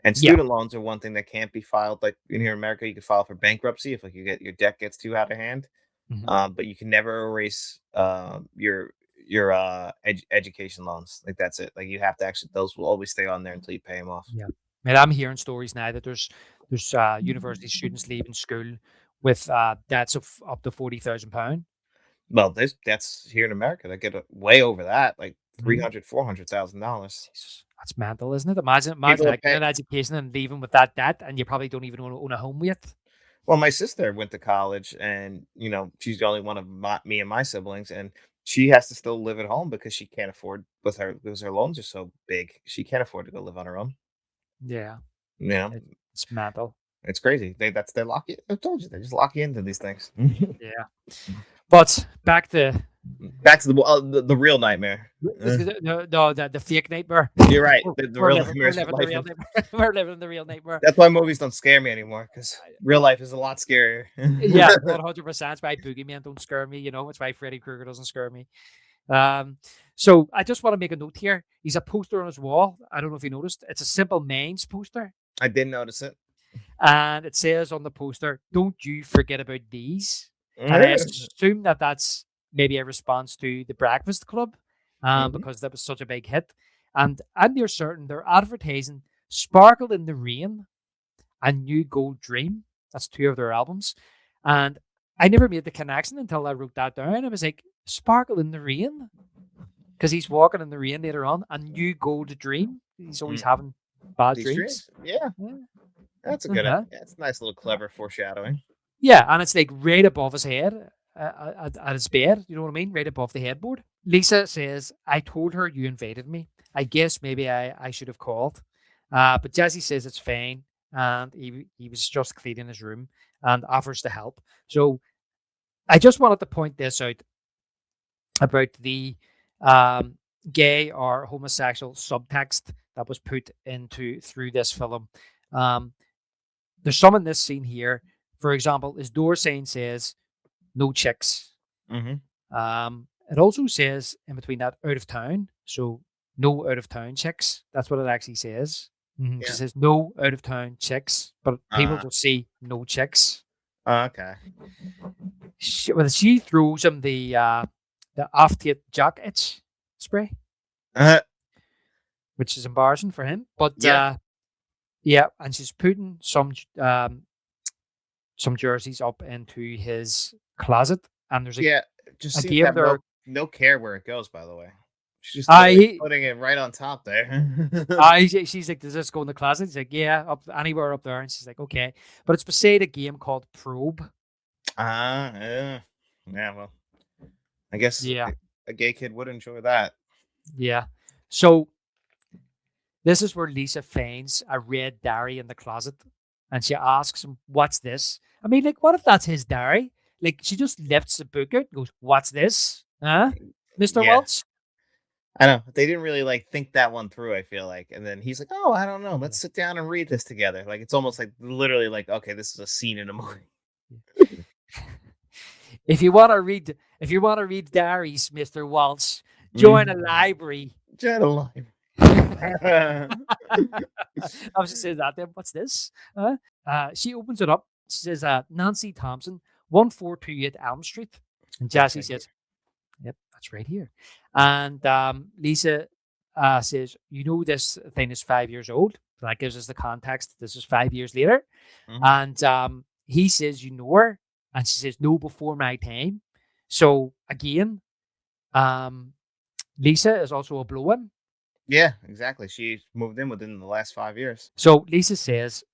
Speaker 3: and
Speaker 4: Yeah.
Speaker 3: student loans are one thing that can't be filed. Like in here in America, you can file for bankruptcy if like your debt gets too out of hand.
Speaker 4: Mhm.
Speaker 3: But you can never erase your education loans. Like that's it. Like you have to actually those will always stay on there until you pay them off.
Speaker 4: Yeah. Man, I'm hearing stories now that there's university students leaving school with debts of up to £40,000.
Speaker 3: Well, that's here in America. They get way over that, like
Speaker 4: Mm.
Speaker 3: 400,000 $400,000.
Speaker 4: Jesus, that's mental, isn't it? Imagine
Speaker 3: People are
Speaker 4: like getting
Speaker 3: paying.
Speaker 4: an education and leaving with that debt, and you probably don't even own a home yet.
Speaker 3: Well, my sister went to college, and she's the only one of me and my siblings, and she has to still live at home because she can't afford because her loans are so big. She can't afford to go live on her own.
Speaker 4: Yeah,
Speaker 3: You know,
Speaker 4: it's mental.
Speaker 3: It's crazy. They lock you. I told you they just lock you into these things.
Speaker 4: Yeah. But back to
Speaker 3: Back to the real nightmare.
Speaker 4: the fake nightmare.
Speaker 3: You're right. The
Speaker 4: We're
Speaker 3: real
Speaker 4: living,
Speaker 3: nightmare
Speaker 4: we're
Speaker 3: is
Speaker 4: living the
Speaker 3: life.
Speaker 4: real nightmare. We're living the real nightmare.
Speaker 3: That's why movies don't scare me anymore because real life is a lot scarier.
Speaker 4: Yeah, 100%. It's why boogeymen don't scare me. It's why Freddy Krueger doesn't scare me. So I just want to make a note here. He's a poster on his wall. I don't know if you noticed. It's a Simple Minds poster,
Speaker 3: I did notice it.
Speaker 4: and it says on the poster, "Don't you forget about these." And I assume that that's maybe a response to the Breakfast Club,
Speaker 3: Mhm.
Speaker 4: because that was such a big hit. And I'm near certain they're advertising "Sparkle in the Rain" and "New Gold Dream." That's two of their albums, and I never made the connection until I wrote that down. I was like, "Sparkle in the Rain," because he's walking in the rain later on, and "New Gold Dream." He's always having bad
Speaker 3: These
Speaker 4: dreams.
Speaker 3: dreams. Yeah,
Speaker 4: Yeah.
Speaker 3: that's a good.
Speaker 4: Uh-huh.
Speaker 3: That's a nice little clever foreshadowing.
Speaker 4: Yeah, and it's like right above his head, at his bed. You know what I mean? Right above the headboard. Lisa says, "I told her you invited me. I guess maybe I should have called." But Jesse says it's fine, and he was just cleaning his room and offers to help. So I just wanted to point this out about the um, gay or homosexual subtext that was put into through this film. Um, there's some in this scene here. For example, his door sign says "No chicks."
Speaker 3: Mm-hmm.
Speaker 4: It also says in between that "out of town," so no out of town chicks. That's what it actually says. It
Speaker 3: Yeah.
Speaker 4: says no out of town chicks, but people
Speaker 3: Uh,
Speaker 4: just see no chicks.
Speaker 3: Okay.
Speaker 4: She throws him the off-tate jock itch spray,
Speaker 3: Uh,
Speaker 4: which is embarrassing for him. But
Speaker 3: Yeah.
Speaker 4: yeah, and she's putting some jerseys up into his closet, and there's
Speaker 3: yeah. Just
Speaker 4: a
Speaker 3: seems to
Speaker 4: game
Speaker 3: have
Speaker 4: there.
Speaker 3: no care where it goes. By the way, she's just
Speaker 4: I
Speaker 3: putting it right on top there.
Speaker 4: she's like, "Does this go in the closet?" He's like, "Yeah, up anywhere up there." And she's like, "Okay," but it's beside a game called Probe.
Speaker 3: Yeah. Yeah. Well, I guess
Speaker 4: Yeah,
Speaker 3: a gay kid would enjoy that.
Speaker 4: yeah. So this is where Lisa finds a red diary in the closet, and she asks him, "What's this?" I mean, like, what if that's his diary? Like, she just lifts the book out and goes, "What's this? Huh, Mister
Speaker 3: Yeah.
Speaker 4: Waltz?"
Speaker 3: I know they didn't really think that one through. I feel like, and then he's like, "Oh, I don't know. Let's sit down and read this together." Like it's almost like literally okay, this is a scene in a movie.
Speaker 4: If you want to read diaries, Mister Waltz, join a library.
Speaker 3: Jet alive.
Speaker 4: I was just saying that then. What's this? She opens it up. She says, "Nancy Thompson, 1428 Elm Street." And Jesse says, "Yep, that's right here." And Lisa says, "This thing is 5 years old." That gives us the context. This is 5 years later.
Speaker 3: Mhm.
Speaker 4: And he says, "You know her?" And she says, "No, before my time." So again, Lisa is also a blow-in.
Speaker 3: Yeah, exactly. She moved in within the last 5 years.
Speaker 4: So Lisa says,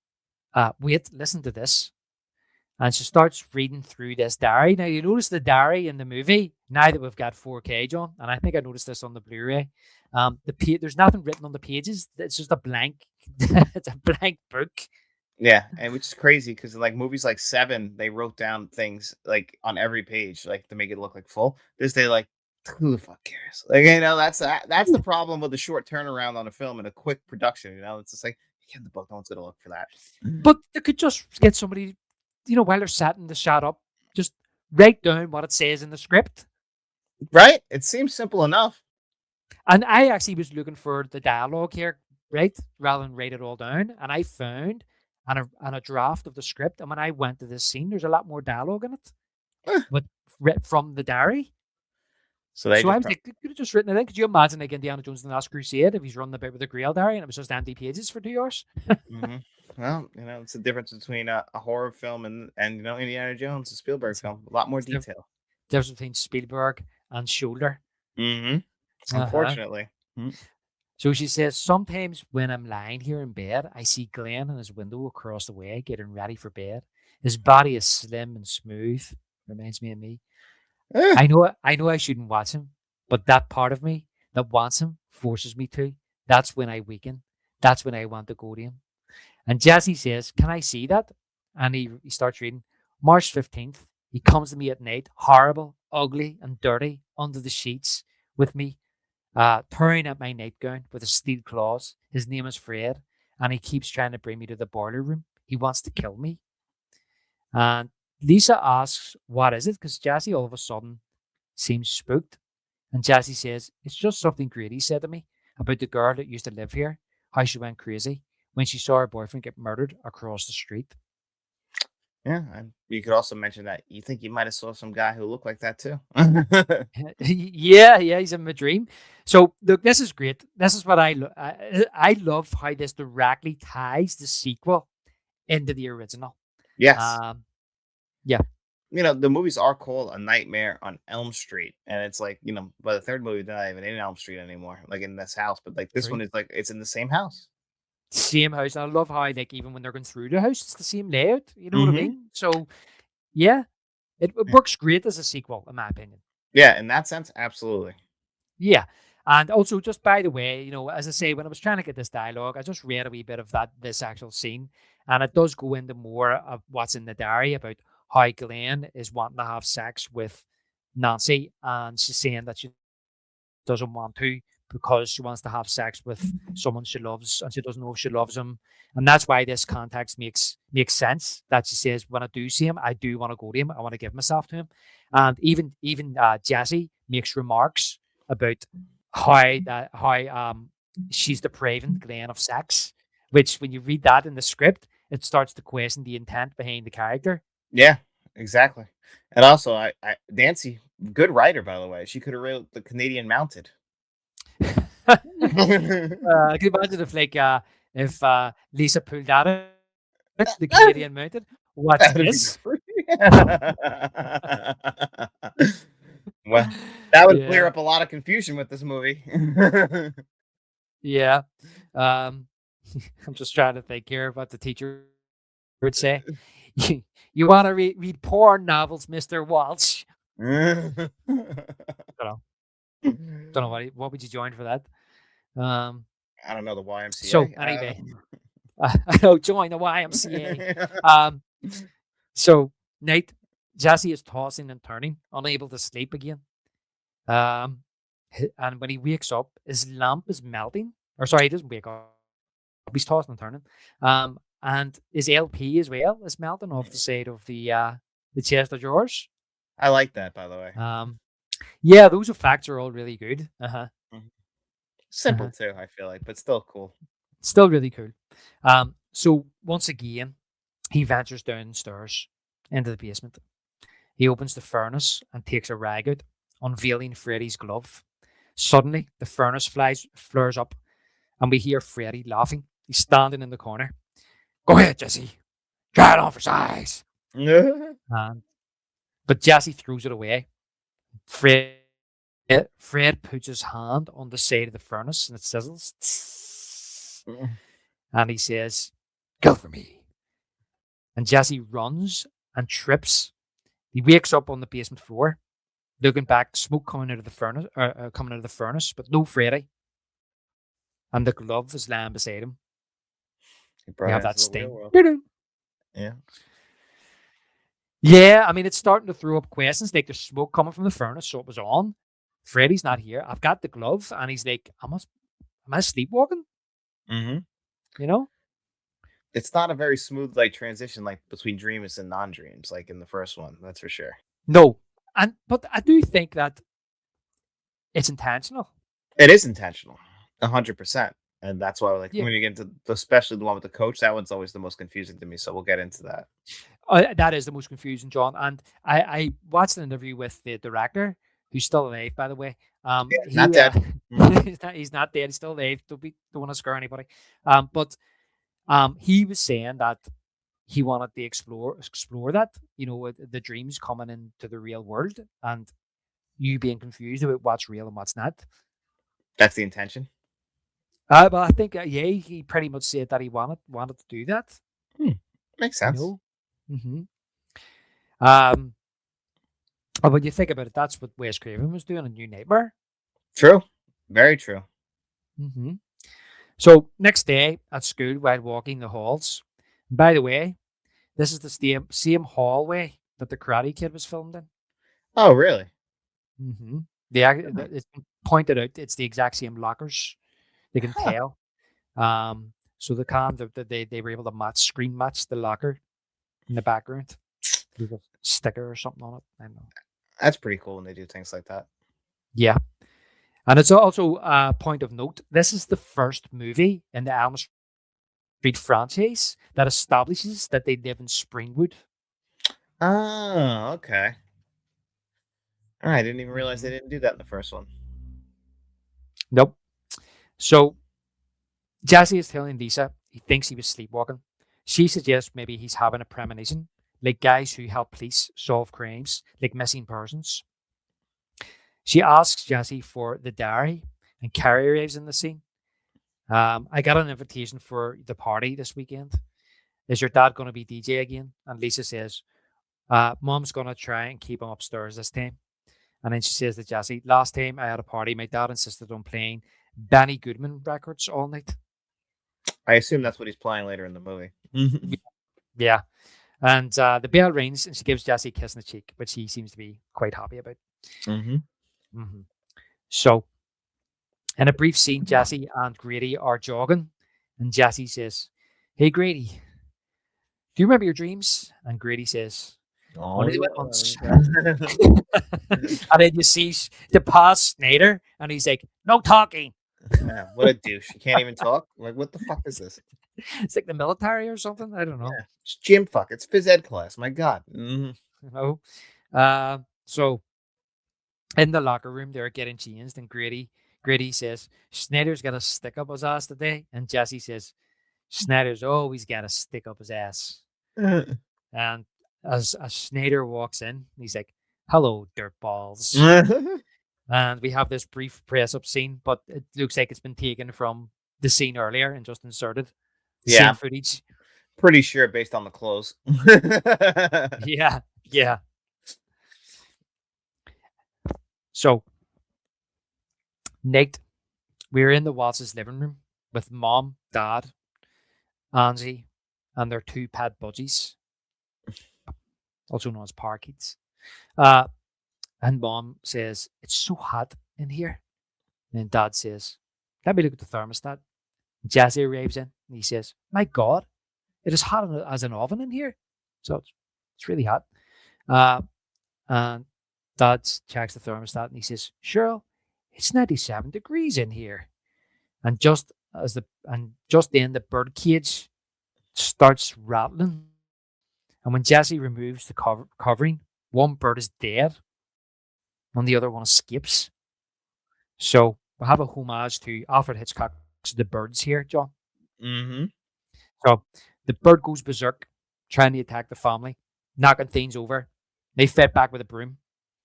Speaker 4: "Wait, listen to this." And she starts reading through this diary. Now, you notice the diary in the movie, now that we've got 4K, John, and I think I noticed this on the Blu-ray. There's nothing written on the pages. It's just a blank. It's a blank book.
Speaker 3: Yeah, and which is crazy because movies like Seven, they wrote down things on every page to make it look full. This they who the fuck cares? That's the problem with the short turnaround on a film and a quick production. It's just you the book, no one's gonna look for that.
Speaker 4: But they could just get somebody, while they're setting the shot up, just write down what it says in the script.
Speaker 3: Right? It seems simple enough.
Speaker 4: And I actually was looking for the dialogue here, right, rather than write it all down. And I found on a draft of the script. And when I went to this scene, there's a lot more dialogue in it, but from the diary.
Speaker 3: So they
Speaker 4: I was like, they could have just written it in. Could you imagine Indiana Jones and the Last Crusade if he's running about with a Grail diary and it was just empty pages for 2 hours?
Speaker 3: Mm-hmm. Well, it's the difference between a horror film and Indiana Jones, a Spielberg film. A lot more detail.
Speaker 4: Difference between Spielberg and Shoulder.
Speaker 3: Mm-hmm. Unfortunately.
Speaker 4: So she says, "Sometimes when I'm lying here in bed, I see Glenn in his window across the way getting ready for bed. His body is slim and smooth. Reminds me of me. I know I shouldn't watch him, but that part of me that wants him forces me to. That's when I weaken. That's when I want to go to him." And Jesse says, "Can I see that?" And he starts reading. March 15th, he comes to me at night, horrible, ugly, and dirty, under the sheets with me, tearing at my nightgown with his steel claws. His name is Fred, and he keeps trying to bring me to the boiler room. He wants to kill me. And Lisa asks, "What is it?" Because Jesse all of a sudden seems spooked. And Jesse says, "It's just something Grady said to me about the girl that used to live here, how she went crazy when she saw her boyfriend get murdered across the street."
Speaker 3: Yeah, and you could also mention that you think you might have saw some guy who looked like that too.
Speaker 4: Yeah, he's in my dream. So look, this is great. This is what I love how this directly ties the sequel into the original.
Speaker 3: Yes.
Speaker 4: Um, yeah,
Speaker 3: The movies are called A Nightmare on Elm Street, and it's like, by the third movie, they're not even in Elm Street anymore, like in this house. But like this
Speaker 4: true.
Speaker 3: one is like it's in the same house.
Speaker 4: Same house. And I love how like even when they're going through the house, it's the same layout. You know what I
Speaker 3: Hmm.
Speaker 4: mean? So yeah, it works great as a sequel, in my opinion.
Speaker 3: Yeah, in that sense, absolutely.
Speaker 4: Yeah. And also, just by the way, as I say, when I was trying to get this dialogue, I just read a wee bit of this actual scene, and it does go into more of what's in the diary about how Glenn is wanting to have sex with Nancy, and she's saying that she doesn't want to because she wants to have sex with someone she loves, and she doesn't know if she loves him, and that's why this context makes sense. That she says, when I do see him, I do want to go to him. I want to give myself to him, and even Jesse makes remarks about how she's depraving Glenn of sex, which when you read that in the script, it starts to question the intent behind the character.
Speaker 3: Yeah, exactly. And also, Nancy, good writer, by the way. She could have wrote The Canadian Mounted.
Speaker 4: I can imagine if Lisa pulled that out, the Canadian mounted. What's
Speaker 3: That'd be
Speaker 4: this?
Speaker 3: well, that would clear
Speaker 4: Yeah,
Speaker 3: up a lot of confusion with this movie.
Speaker 4: yeah. Um, I'm just trying to think here what the teacher would say. You want to read porn novels, Mister Walsh? Don't know. Don't know what would you join for that. Um,
Speaker 3: I don't know the
Speaker 4: so
Speaker 3: YMCA.
Speaker 4: anyway, I know join the YMCA. Um, so Nate, Jesse is tossing and turning, unable to sleep again. Um, and when he wakes up, his lamp is melting. Or sorry, he doesn't wake up. He's tossing and turning. And his LP as well is melting off the side of the chest of drawers.
Speaker 3: I like that, by the way.
Speaker 4: Yeah, those effects are all really good.
Speaker 3: Mhm. Simple
Speaker 4: Uh-huh.
Speaker 3: too, I feel like, but still cool.
Speaker 4: Still really cool. So once again, he ventures downstairs into the basement. He opens the furnace and takes a rag out, unveiling Freddy's glove. Suddenly, the furnace flares up, and we hear Freddy laughing. He's standing in the corner. "Go ahead, Jesse. Try it on for size." But Jesse throws it away. Fred, Fred puts his hand on the side of the furnace, and it sizzles. And he says, "Kill for me." And Jesse runs and trips. He wakes up on the basement floor, looking back, smoke coming out of the furnace, but no Freddy. And the glove is lying beside him.
Speaker 3: He
Speaker 4: We
Speaker 3: brought
Speaker 4: have
Speaker 3: it into
Speaker 4: that
Speaker 3: the real
Speaker 4: sting.
Speaker 3: world. Yeah.
Speaker 4: Yeah, I mean, it's starting to throw up questions. Like, there's smoke coming from the furnace, so it was on. Freddy's not here. I've got the glove, and he's like, am I sleepwalking?
Speaker 3: Mm-hmm.
Speaker 4: You know?
Speaker 3: It's not a very smooth like transition like between dreams and non-dreams, like in the first one, that's for sure.
Speaker 4: No. But I do think that it's intentional.
Speaker 3: It is intentional, 100%. And that's why like
Speaker 4: Yeah.
Speaker 3: when you get into especially the one with the coach, that one's always the most confusing to me. So we'll get into that.
Speaker 4: That is the most confusing, John. And I watched an interview with the director, who's still alive, by the way.
Speaker 3: Yeah, not dead.
Speaker 4: He's not dead. He's still alive. Don't want to scare anybody. But he was saying that he wanted to explore that, with the dreams coming into the real world, and you being confused about what's real and what's not.
Speaker 3: That's the intention.
Speaker 4: But I think, yeah, he pretty much said that he wanted to do that.
Speaker 3: Makes sense.
Speaker 4: Mm-hmm. But when you think about it, that's what Wes Craven was doing in New Nightmare.
Speaker 3: True. Very true.
Speaker 4: Mm-hmm. So next day at school, while walking the halls, and by the way, this is the same hallway that the Karate Kid was filmed in.
Speaker 3: Oh, really?
Speaker 4: Mm-hmm.
Speaker 3: Huh.
Speaker 4: It's been pointed out it's the exact same lockers. They can
Speaker 3: Huh.
Speaker 4: tell. So they were able to screen match the locker in the background. There's a sticker or something on it. I don't know.
Speaker 3: That's pretty cool when they do things like that.
Speaker 4: Yeah. And it's also a point of note. This is the first movie in the Elm Street franchise that establishes that they live in Springwood.
Speaker 3: Oh, okay. All right, I didn't even realize they
Speaker 4: Mhm.
Speaker 3: didn't do that in the first one.
Speaker 4: Nope. So Jesse is telling Lisa he thinks he was sleepwalking. She suggests maybe he's having a premonition, like guys who help police solve crimes, like missing persons. She asks Jesse for the diary, and Carrie arrives in the scene. I got an invitation for the party this weekend. Is your dad going to be DJ again? And Lisa says, Mom's going to try and keep him upstairs this time. And then she says to Jesse, last time I had a party, my dad insisted on playing Benny Goodman records all night.
Speaker 3: I assume that's what he's playing later in the movie.
Speaker 4: Yeah. And the bell rings and she gives Jesse a kiss on the cheek, which he seems to be quite happy about.
Speaker 3: Mm-hmm.
Speaker 4: Mm-hmm. So, in a brief scene, Jesse and Grady are jogging. And Jesse says, Hey, Grady, do you remember your dreams? And Grady says,
Speaker 3: Oh,
Speaker 4: Only the went once. And then you see the past Snyder, and he's like, No talking.
Speaker 3: yeah, what a douche. You can't even talk. Like, what the fuck is this?
Speaker 4: It's like the military or something. I don't know.
Speaker 3: Yeah, it's gym fuck. It's phys ed class. My God. Mm-hmm.
Speaker 4: You know? So in the locker room, they're getting changed, and Grady says, Snyder's got a stick up his ass today. And Jesse says, Snyder's always got a stick up his ass. And as Snyder walks in, he's like, Hello, dirtballs. And we have this brief press up scene, but it looks like it's been taken from the scene earlier and just inserted.
Speaker 3: Yeah,
Speaker 4: Same footage.
Speaker 3: pretty sure based on the clothes.
Speaker 4: Yeah, yeah. So, Nate, we're in the Watts' living room with mom, dad, Angie, and their two pet budgies, also known as parakeets. And mom says, It's so hot in here. And then dad says, Let me look at the thermostat. Jesse arrives in and he says, My God, it is hot as an oven in here. So it's really hot. And dad checks the thermostat and he says, Cheryl, it's 97 degrees in here. And just then the bird cage starts rattling. And when Jesse removes the covering, one bird is dead and the other one escapes. So we have a homage to Alfred Hitchcock's The Birds here, John.
Speaker 3: Mm-hmm.
Speaker 4: So the bird goes berserk, trying to attack the family, knocking things over. They fight back with a broom.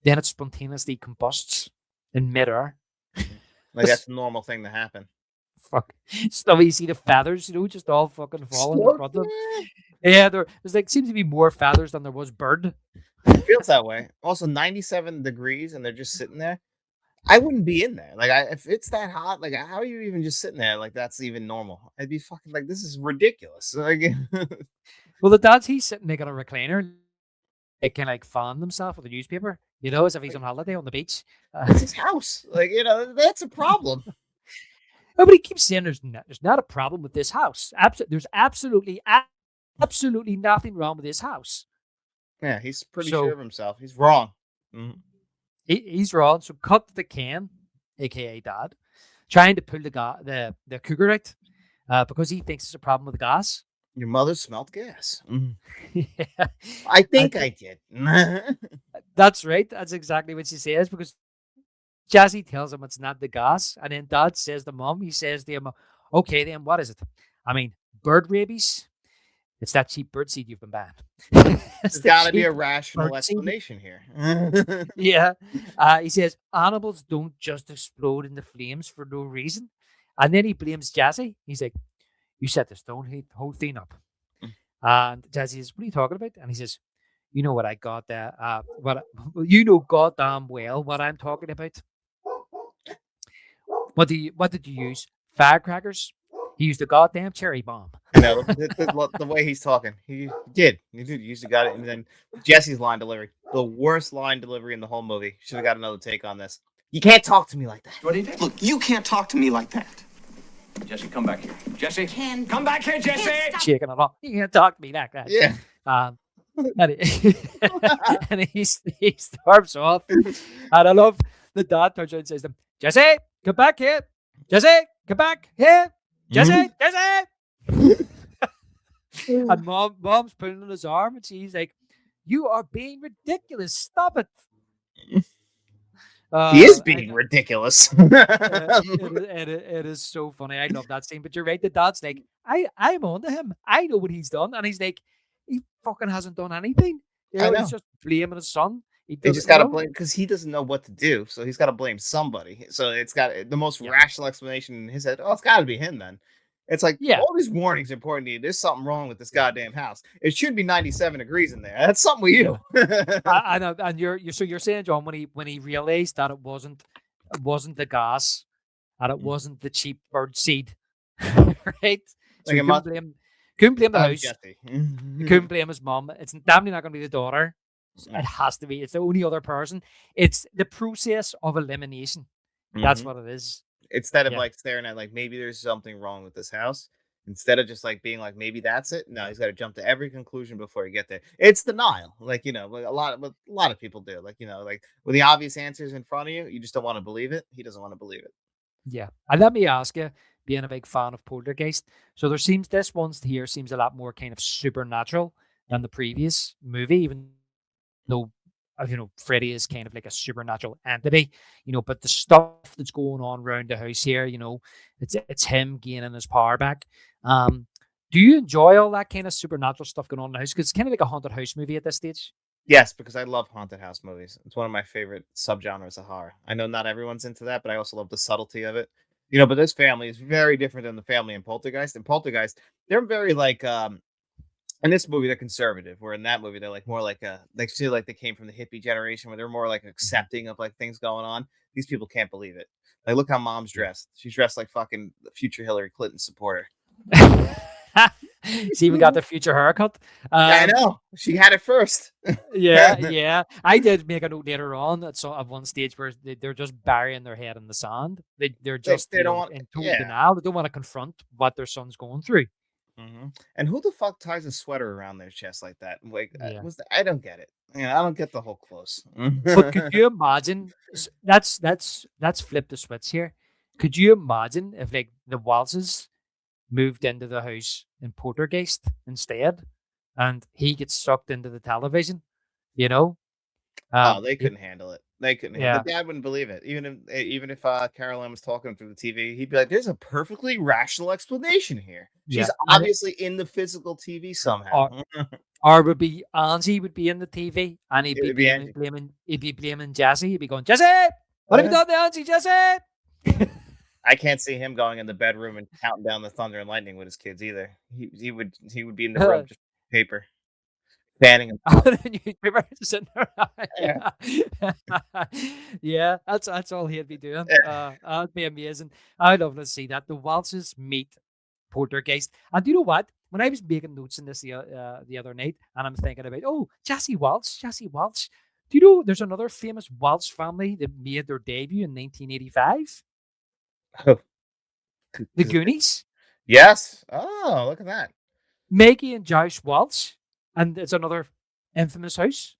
Speaker 4: Then it spontaneously combusts in midair.
Speaker 3: Like that's a normal thing to happen.
Speaker 4: Fuck. So you see the feathers, just all fucking falling in front of them. Yeah, there's like seems to be more feathers than there was bird.
Speaker 3: It feels that way. Also, 97 degrees and they're just sitting there. I wouldn't be in there. Like, if it's that hot, like, how are you even just sitting there? Like, that's even normal. I'd be fucking like, this is ridiculous. Like,
Speaker 4: Well, the dad's he's sitting there on a recliner. They can like fan themselves with a newspaper, as if he's on holiday on the beach.
Speaker 3: it's his house. Like, that's a problem.
Speaker 4: Nobody keeps saying there's not a problem with this house. There's absolutely nothing wrong with this house.
Speaker 3: Yeah, he's pretty sure of himself. He's wrong. Mm-hmm.
Speaker 4: He's wrong. So cut the can, aka Dad, trying to pull the cougar out because he thinks it's a problem with the gas.
Speaker 3: Your mother smelled gas. Mm-hmm.
Speaker 4: Yeah.
Speaker 3: I think I did.
Speaker 4: That's right. That's exactly what she says because Jazzy tells him it's not the gas. And then Dad says to Mom, he says to him, okay, then what is it? I mean, bird rabies? It's that cheap bird seed you've been buying.
Speaker 3: There's got to be a rational explanation here.
Speaker 4: Yeah. He says, animals don't just explode into flames for no reason. And then he blames Jazzy. He's like, you set this whole thing up. And Jazzy says, what are you talking about? And he says, you know what I got there. You know goddamn well what I'm talking about. What did you use? Firecrackers? He used a goddamn cherry bomb.
Speaker 3: You know, the way he's talking, he did. He used to got it. And then Jesse's line delivery, the worst line delivery in the whole movie. Should have got another take on this. You can't talk to me like that.
Speaker 6: What do you do?
Speaker 8: Look, you can't talk to me like that.
Speaker 6: Jesse, come back here. Jesse,
Speaker 5: Ken,
Speaker 6: come back here, Jesse.
Speaker 4: Shaking it off. You can't talk to me like that.
Speaker 3: Yeah.
Speaker 4: And, and he storms off. And I love the dad turns around and says to him, Jesse, come back here. Jesse, come back here. Jesse, Jesse. And mom's pulling on his arm and she's like, you are being ridiculous. Stop it.
Speaker 3: He is being ridiculous.
Speaker 4: It is so funny. I love that scene. But you're right. The dad's like, I'm on to him. I know what he's done. And he's like, he fucking hasn't done anything. You know,
Speaker 3: I know.
Speaker 4: He's just blaming his son.
Speaker 3: He just got to blame because he doesn't know what to do. So he's got to blame somebody. So it's got the most rational explanation in his head. Oh, it's got to be him then. It's like, all these warnings are important to you. There's something wrong with this goddamn house. It should be 97 degrees in there. That's something with you.
Speaker 4: I know, and you're saying, John, when he realized that it wasn't the gas and it wasn't the cheap bird seed, right? So he couldn't blame the house. He couldn't blame his mom. It's definitely not going to be the daughter. It has to be. It's the only other person. It's the process of elimination. That's what it is.
Speaker 3: Instead of like staring at like maybe there's something wrong with this house, instead of just like being like maybe that's it. No, he's got to jump to every conclusion before you get there. It's denial, like like a lot of people do. Like like with the obvious answers in front of you, you just don't want to believe it. He doesn't want to believe it.
Speaker 4: Yeah, and let me ask you, being a big fan of Poltergeist, so this one here seems a lot more kind of supernatural than the previous movie, even though Freddy is kind of like a supernatural entity, but the stuff that's going on around the house here, it's him gaining his power back. Do you enjoy all that kind of supernatural stuff going on in the house? Because it's kind of like a haunted house movie at this stage.
Speaker 3: Yes, because I love haunted house movies. It's one of my favorite subgenres of horror. I know not everyone's into that, but I also love the subtlety of it. But this family is very different than the family in Poltergeist. In Poltergeist, they're very like in this movie, they're conservative. Where in that movie, they're like more like they feel like they came from the hippie generation, where they're more like accepting of like things going on. These people can't believe it. Like, look how mom's dressed. She's dressed like fucking the future Hillary Clinton supporter.
Speaker 4: She even got the future haircut.
Speaker 3: I know. She had it first.
Speaker 4: yeah. I did make a note later on at one stage where they're just burying their head in the sand. They're just
Speaker 3: they don't want,
Speaker 4: in total denial. They don't want to confront what their son's going through.
Speaker 3: And who the fuck ties a sweater around their chest like that? Like, I don't get it. I don't get the whole close.
Speaker 4: But could you imagine? That's flip the switch here. Could you imagine if like the Waltzes moved into the house in Poltergeist instead, and he gets sucked into the television?
Speaker 3: They couldn't handle it. They couldn't. The dad wouldn't believe it. Even if Caroline was talking through the TV, he'd be like, "There's a perfectly rational explanation here. She's obviously in the physical TV somehow."
Speaker 4: Or Angie would be in the TV, and he'd be blaming Jesse. He'd be going, "Jesse, what have you done to Angie, Jesse?"
Speaker 3: I can't see him going in the bedroom and counting down the thunder and lightning with his kids either. He would be in the room just paper. Banning him.
Speaker 4: Yeah, that's all he'd be doing. That'd be amazing. I'd love to see that. The Waltzes meet Poltergeist. And do you know what? When I was making notes in this the other night, and I'm thinking about, Jesse Waltz. Do you know there's another famous Waltz family that made their debut in 1985? The Goonies.
Speaker 3: Yes. Oh, look at that.
Speaker 4: Maggie and Josh Waltz. And it's another infamous house.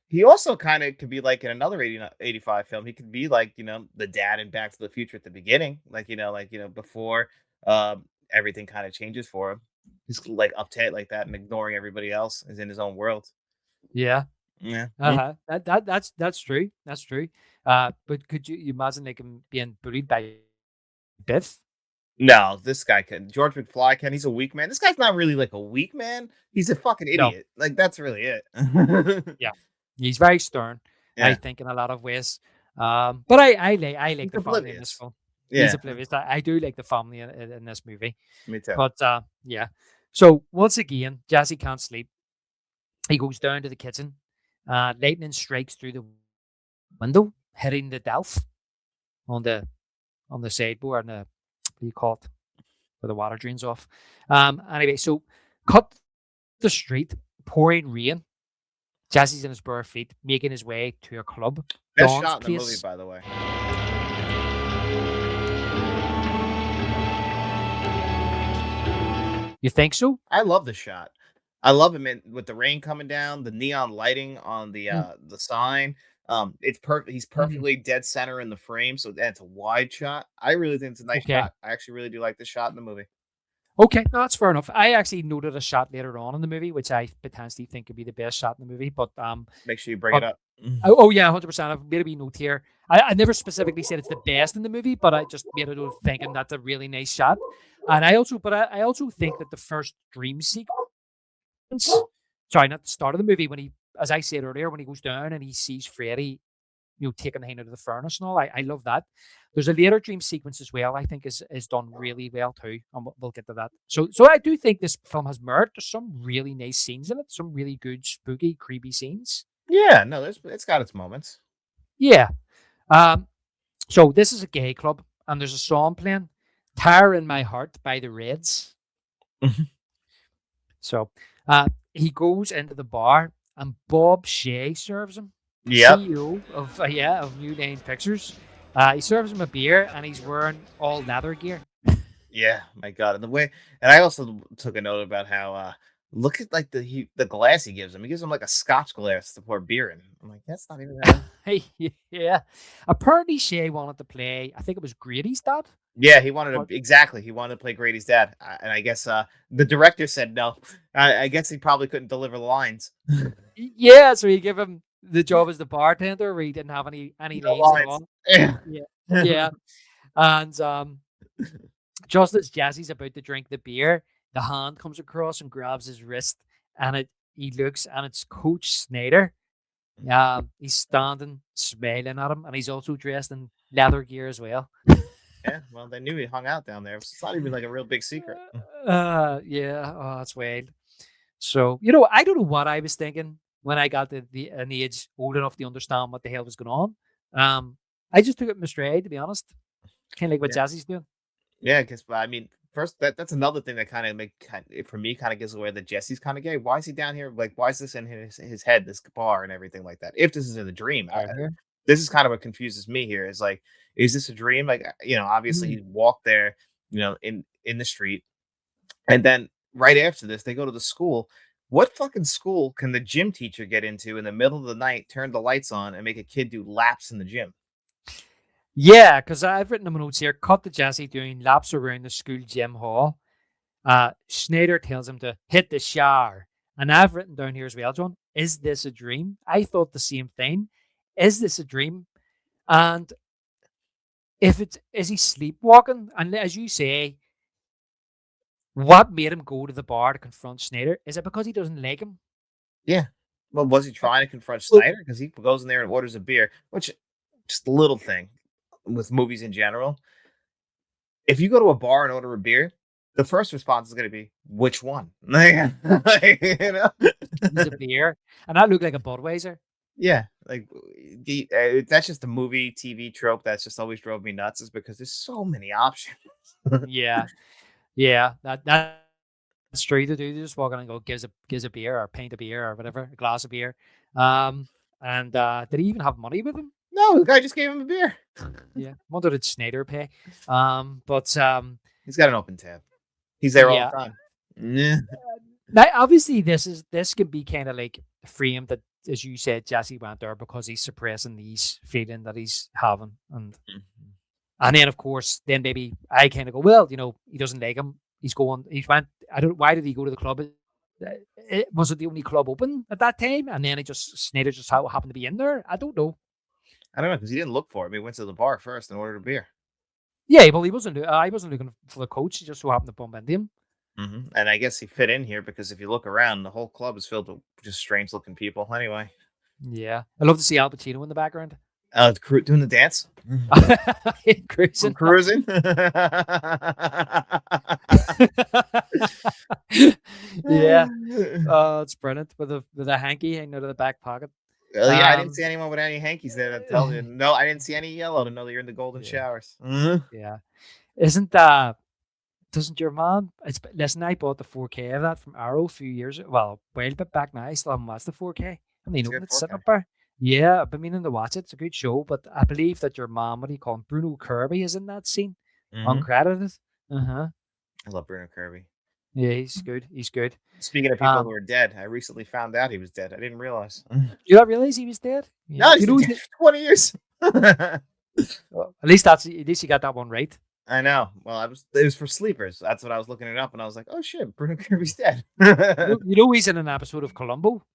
Speaker 3: He also kind of could be like in another 85 film. He could be like, the dad in Back to the Future at the beginning. Before everything kind of changes for him. He's like uptight like that and ignoring everybody else. Is in his own world.
Speaker 4: Yeah.
Speaker 3: Yeah.
Speaker 4: That's true. That's true. But could you imagine like him being bullied by Biff?
Speaker 3: No, this guy can. George McFly can. He's a weak man. This guy's not really like a weak man. He's a fucking idiot. No. Like, that's really it.
Speaker 4: Yeah. He's very stern, I think, in a lot of ways. But I like the family in this film. Yeah. He's oblivious. I do like the family in this movie.
Speaker 3: Me too.
Speaker 4: But, yeah. So, once again, Jesse can't sleep. He goes down to the kitchen. Lightning strikes through the window, hitting the Delph on the sideboard and the, what do you call it? where the water drains off. Anyway, so cut the street, pouring rain. Jesse's in his bare feet, making his way to a club.
Speaker 3: Best
Speaker 4: Dawn's
Speaker 3: shot in the movie,
Speaker 4: place.
Speaker 3: by the way.
Speaker 4: You think so?
Speaker 3: I love the shot. I love him with the rain coming down, the neon lighting on the sign. It's perfect. He's perfectly dead center in the frame, so that's a wide shot. I really think it's a nice
Speaker 4: Okay.
Speaker 3: shot. I actually really do like the shot in the movie.
Speaker 4: Okay, no, that's fair enough. I actually noted a shot later on in the movie, which I potentially think could be the best shot in the movie. But
Speaker 3: Make sure you bring it up.
Speaker 4: oh yeah, 100%. I've made a wee note here. I never specifically said it's the best in the movie, but I just made a note thinking that's a really nice shot. And I also think that the first dream sequence, sorry, not the start of the movie, when he, as I said earlier, when he goes down and he sees Freddy, taking the hand out of the furnace and all. I love that. There's a later dream sequence as well. I think is done really well too, and we'll get to that. So I do think this film has merit. There's some really nice scenes in it. Some really good, spooky, creepy scenes.
Speaker 3: Yeah, no, it's got its moments.
Speaker 4: Yeah. So this is a gay club, and there's a song playing, "Tire in My Heart" by the Reds. So he goes into the bar, and Bob Shea serves him.
Speaker 3: Yep.
Speaker 4: CEO of New Line Pictures. He serves him a beer, and he's wearing all leather gear.
Speaker 3: Yeah, my God, and I also took a note about how look at like the glass he gives him. He gives him like a Scotch glass to pour beer in. I'm like, that's not even that.
Speaker 4: Yeah. Apparently, Shea wanted to play. I think it was Grady's dad.
Speaker 3: Yeah, he wanted to exactly. He wanted to play Grady's dad, and I guess the director said no. I guess he probably couldn't deliver the lines.
Speaker 4: Yeah, so he gave him the job as the bartender, where he didn't have any
Speaker 3: No
Speaker 4: lines at
Speaker 3: lines.
Speaker 4: all.
Speaker 3: Yeah.
Speaker 4: Yeah, and just as Jesse's about to drink the beer, the hand comes across and grabs his wrist, and he looks, and it's Coach Snyder. He's standing, smiling at him, and he's also dressed in leather gear as well.
Speaker 3: Yeah, well, they knew he hung out down there. It's not even like a real big secret.
Speaker 4: Yeah, oh, that's wild. So, I don't know what I was thinking when I got to an age old enough to understand what the hell was going on. I just took it in my stride, to be honest. Kind of like what Jazzy's doing.
Speaker 3: Yeah, because I mean, first that's another thing that kind of gives away that Jesse's kind of gay. Why is he down here? Like, why is this in his head, this bar and everything like that? If this is in the dream, this is kind of what confuses me here. Is like, is this a dream? Like, obviously he walked there, in the street, and then right after this, they go to the school. What fucking school can the gym teacher get into in the middle of the night, turn the lights on, and make a kid do laps in the gym?
Speaker 4: Yeah, because I've written in my notes here, cut to Jesse doing laps around the school gym hall. Schneider tells him to hit the shower. And I've written down here as well, John, is this a dream? I thought the same thing. Is this a dream? And is he sleepwalking? And as you say, what made him go to the bar to confront Schneider? Is it because he doesn't like him?
Speaker 3: Yeah. Well, was he trying to confront Snyder? Because he goes in there and orders a beer, which just a little thing with movies in general. If you go to a bar and order a beer, the first response is going to be, which one?
Speaker 4: It's a beer. And that looked like a Budweiser.
Speaker 3: Yeah. Like that's just a movie, TV trope that's just always drove me nuts, is because there's so many options.
Speaker 4: Yeah. Yeah. That's true to do. They just walk in and go, gives a beer or pint of beer or whatever, a glass of beer. And did he even have money with him?
Speaker 3: No, the guy just gave him a beer.
Speaker 4: Yeah. Wonder did Snyder pay? But
Speaker 3: he's got an open tab. He's there all the time. Yeah.
Speaker 4: Now, obviously, this could be kind of like framed that, as you said, Jesse went there because he's suppressing these feeling that he's having, and then of course, then maybe I kind of go, well, he doesn't like him. He's going. He went. I don't. Why did he go to the club? Was it the only club open at that time? And then Snyder just happened to be in there. I don't know.
Speaker 3: I don't know, because he didn't look for him. He went to the bar first and ordered a beer.
Speaker 4: Yeah, well, he wasn't. I wasn't looking for the coach. He just so happened to bump into him.
Speaker 3: And I guess he fit in here because if you look around, the whole club is filled with just strange-looking people. Anyway.
Speaker 4: Yeah, I love to see Al Pacino in the background.
Speaker 3: Doing the dance.
Speaker 4: Cruising.
Speaker 3: Cruising.
Speaker 4: Yeah. Oh, it's brilliant with a hanky hanging out of the back pocket.
Speaker 3: Well, yeah, I didn't see anyone with any hankies there to tell you. No, I didn't see any yellow to know that you're in the golden showers.
Speaker 4: Yeah. Isn't Doesn't your mom? Listen, I bought the 4K of that from Arrow a few years ago. Well, a while bit back now. I still haven't watched the 4K. I mean,
Speaker 3: It's a good
Speaker 4: it's sitting
Speaker 3: 4K.
Speaker 4: up there. Yeah, I've been meaning to watch it. It's a good show, but I believe that your mom, what do you call him? Bruno Kirby is in that scene, uncredited. Uh-huh.
Speaker 3: I love Bruno Kirby.
Speaker 4: Yeah, he's good. He's good.
Speaker 3: Speaking of people who are dead, I recently found out he was dead. I didn't realize.
Speaker 4: You not realize he was dead? Yeah.
Speaker 3: No, he's been dead for 20 years.
Speaker 4: Well, at least you got that one right.
Speaker 3: I know. Well, it was for sleepers. That's what I was looking it up, and I was like, oh shit, Bruno Kirby's dead.
Speaker 4: You know he's in an episode of Columbo.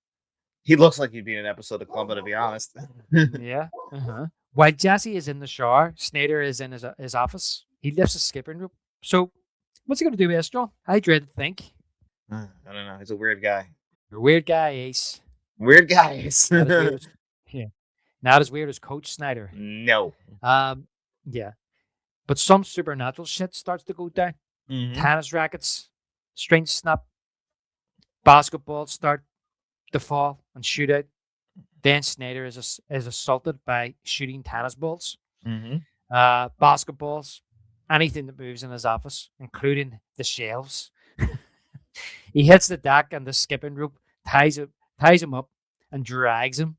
Speaker 3: He looks like he'd be in an episode of Columbo, to be honest.
Speaker 4: Yeah. Uh-huh. While Jesse is in the shower, Snyder is in his office. He lifts a skipping rope. So, what's he going to do with this, John? I dread to think.
Speaker 3: I don't know. He's a weird guy.
Speaker 4: You're a weird guy, Ace.
Speaker 3: Weird guys.
Speaker 4: Not as weird as, yeah. Not as weird as Coach Snyder.
Speaker 3: No.
Speaker 4: Yeah. But some supernatural shit starts to go down. Tennis rackets, strings snap, basketballs start to fall and shoot out. Then Snyder is assaulted by shooting tennis balls, basketballs, anything that moves in his office, including the shelves. He hits the deck and the skipping rope, ties him up, and drags him.